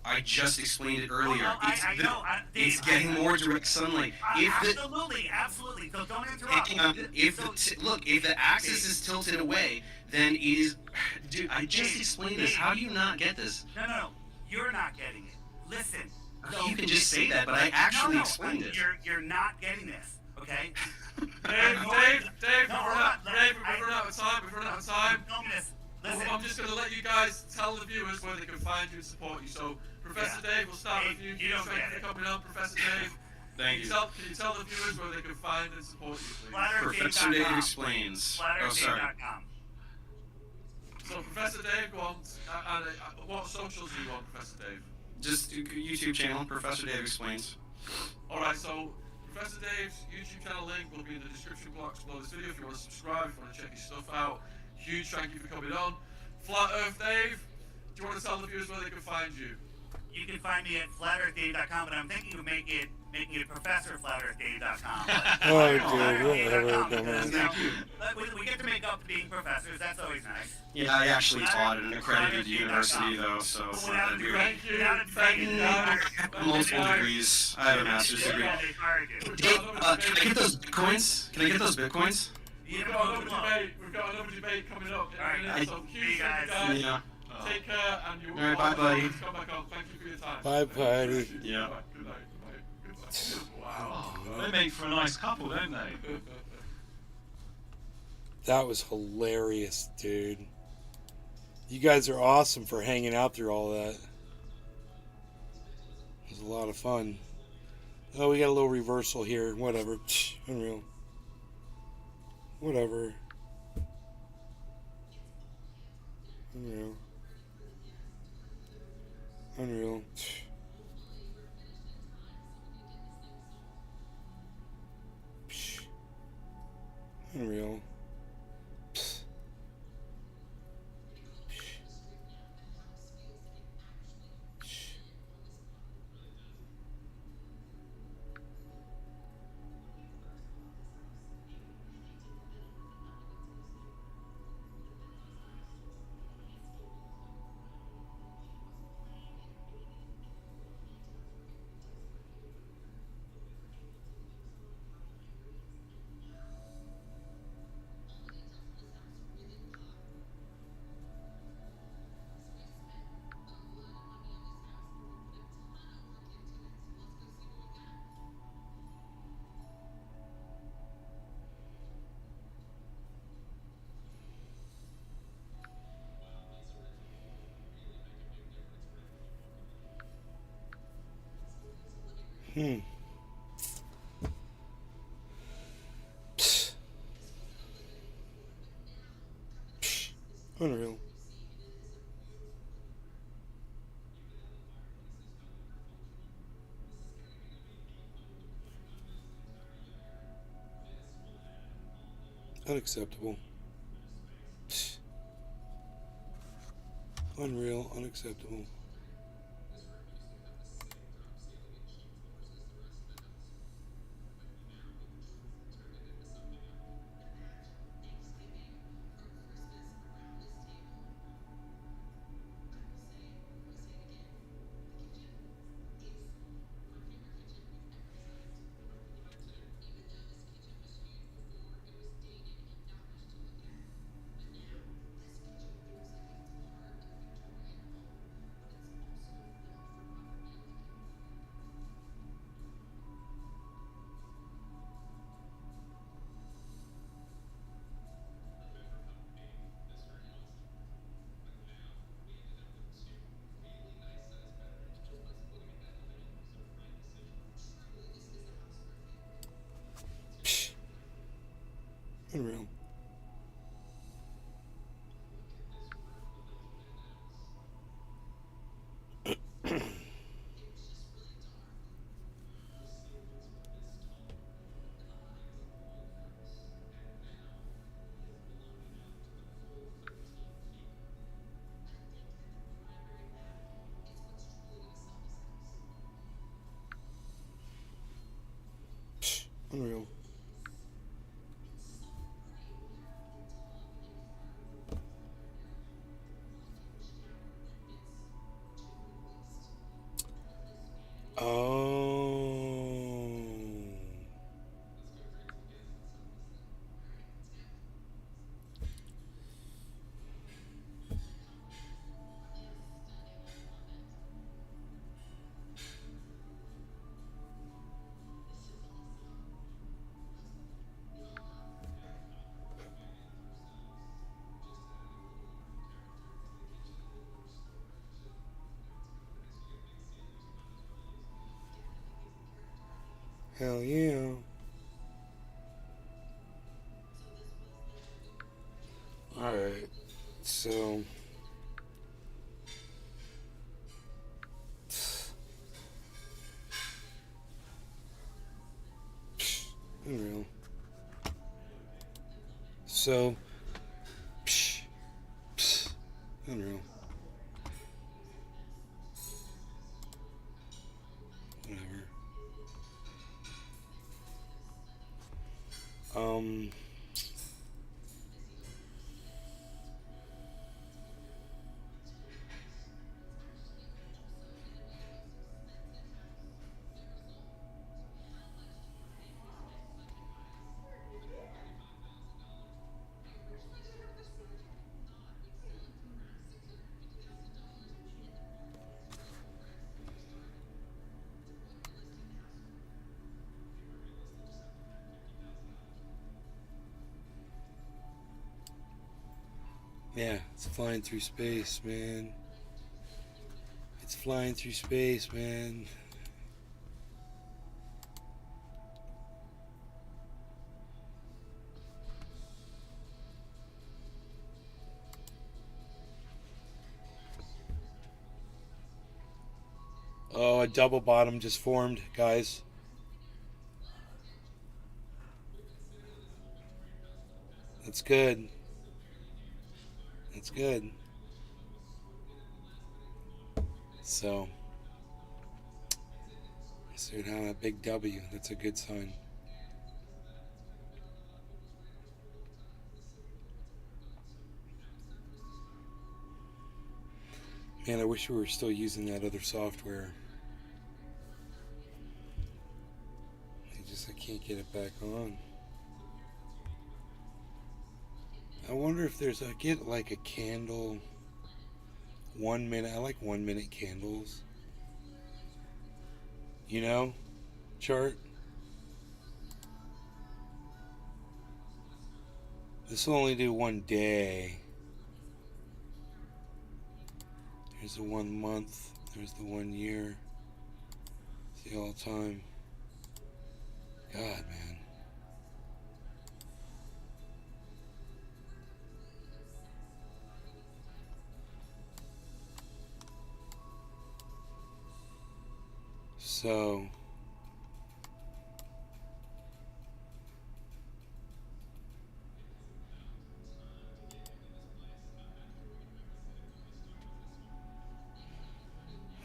I just explained it earlier. Well, I know. It's getting more direct sunlight. Absolutely. So don't interrupt. If the axis is tilted away, then it is. Dude, I just explained this. How do you not get this? No. You're not getting it. Listen. You can just say that, but I actually explained it. You're not getting this. Okay. Dave, we've run out of time. Listen. I'm just going to let you guys tell the viewers where they can find you and support you. So, Professor Dave, we'll start with you. You don't Thank get you it. for coming on, Professor Dave. Thank you. Can you tell the viewers where they can find and support you, please? Professor Dave explains. Oh, sorry. So, Professor Dave, go on. What socials do you want, Professor Dave? Just YouTube channel, Professor Dave explains. Alright, so Professor Dave's YouTube channel link will be in the description box below this video if you want to subscribe, if you want to check his stuff out. Huge thank you for coming on. Flat Earth Dave, do you want to tell the viewers where they can find you? You can find me at flatearthdave.com, but I'm thinking of making it professorflatearthdave.com. We get to make up being professors. That's always nice. Yeah, I actually taught at an accredited university, though, so it's not that weird. Thank you. I have multiple degrees. I have a master's degree. Dave, can I get those bitcoins? Can I get those bitcoins? We've got another debate coming up. So huge thank you, guys. Take care, and you'll All right, bye, buddy. come back on. Thank you for your time. Bye, buddy. Yeah. Good night. Wow. They make for a nice couple, don't they? That was hilarious, dude. You guys are awesome for hanging out through all that. It was a lot of fun. Oh, we got a little reversal here. Whatever. Unreal. Whatever. Unreal. Unreal. Unreal. Unreal. Unacceptable. Unreal, unacceptable. Unreal. Unreal. Oh. Hell yeah. Alright, so unreal. So unreal. Whatever. Yeah, it's flying through space, man. It's flying through space, man. Oh, a double bottom just formed, guys. That's good. That's good. So, see how that big W, that's a good sign. Man, I wish we were still using that other software. I can't get it back on. I wonder if there's I get like a candle 1 minute. I like 1 minute candles. You know? Chart. This will only do 1 day. Here's the 1 month. There's the 1 year. See all time. God, man. So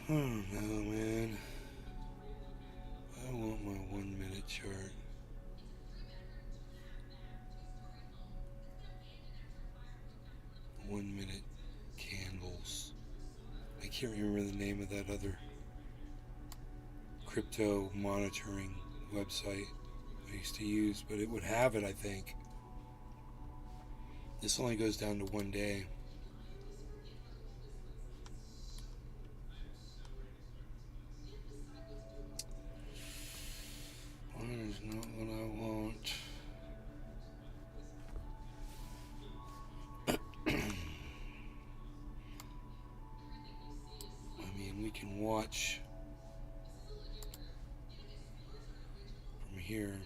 Oh no, man. I want my 1 minute chart. One-minute candles. I can't remember the name of that other crypto monitoring website I used to use, but it would have it, I think. This only goes down to 1 day. That is not what I want. I mean, we can watch from here.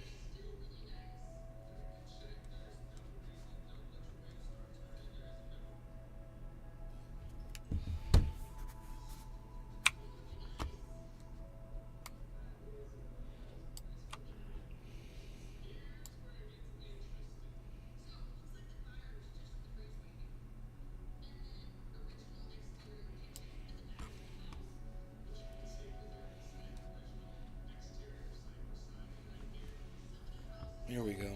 Here we go.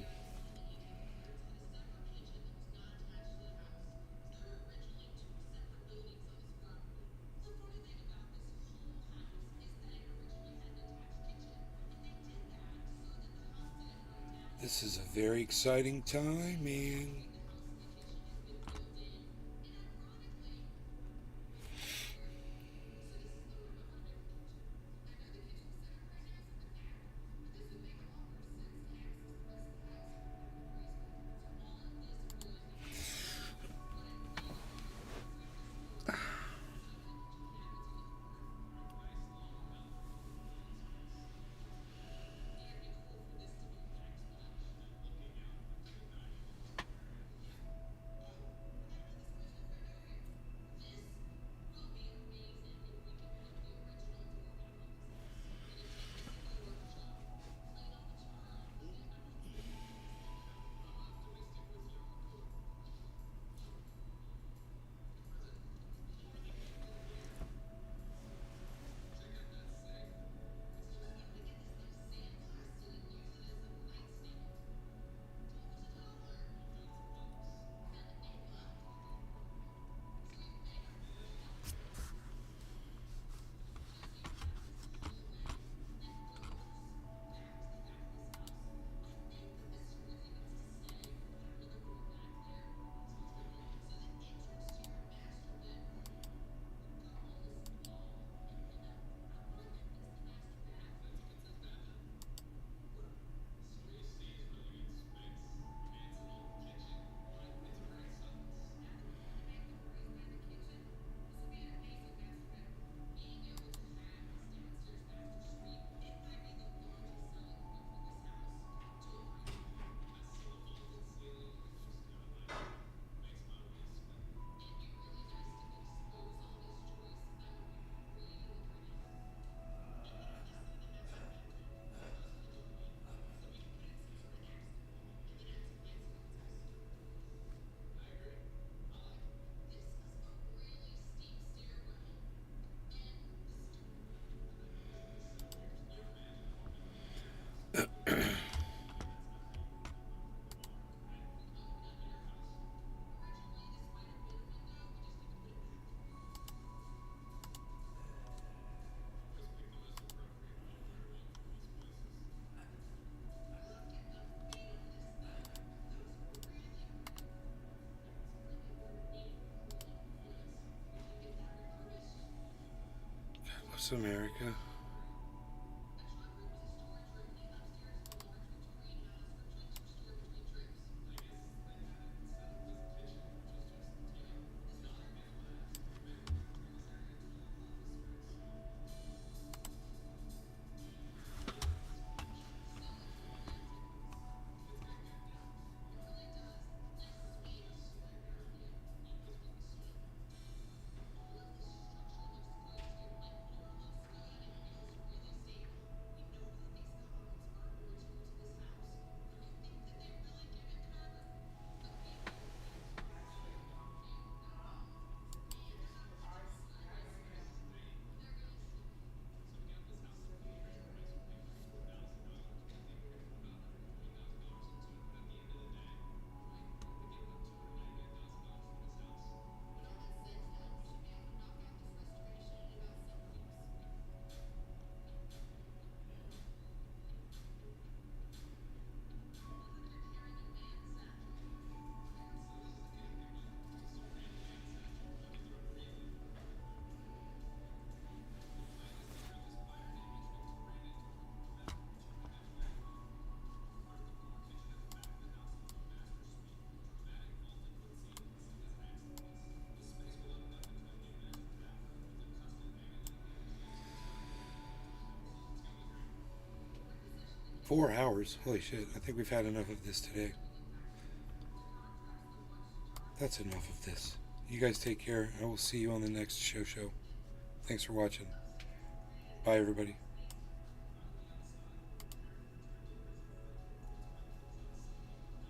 This is a very exciting time, man. What's America? 4 hours. Holy shit. I think we've had enough of this today. That's enough of this. You guys take care. I will see you on the next show. Thanks for watching. Bye, everybody.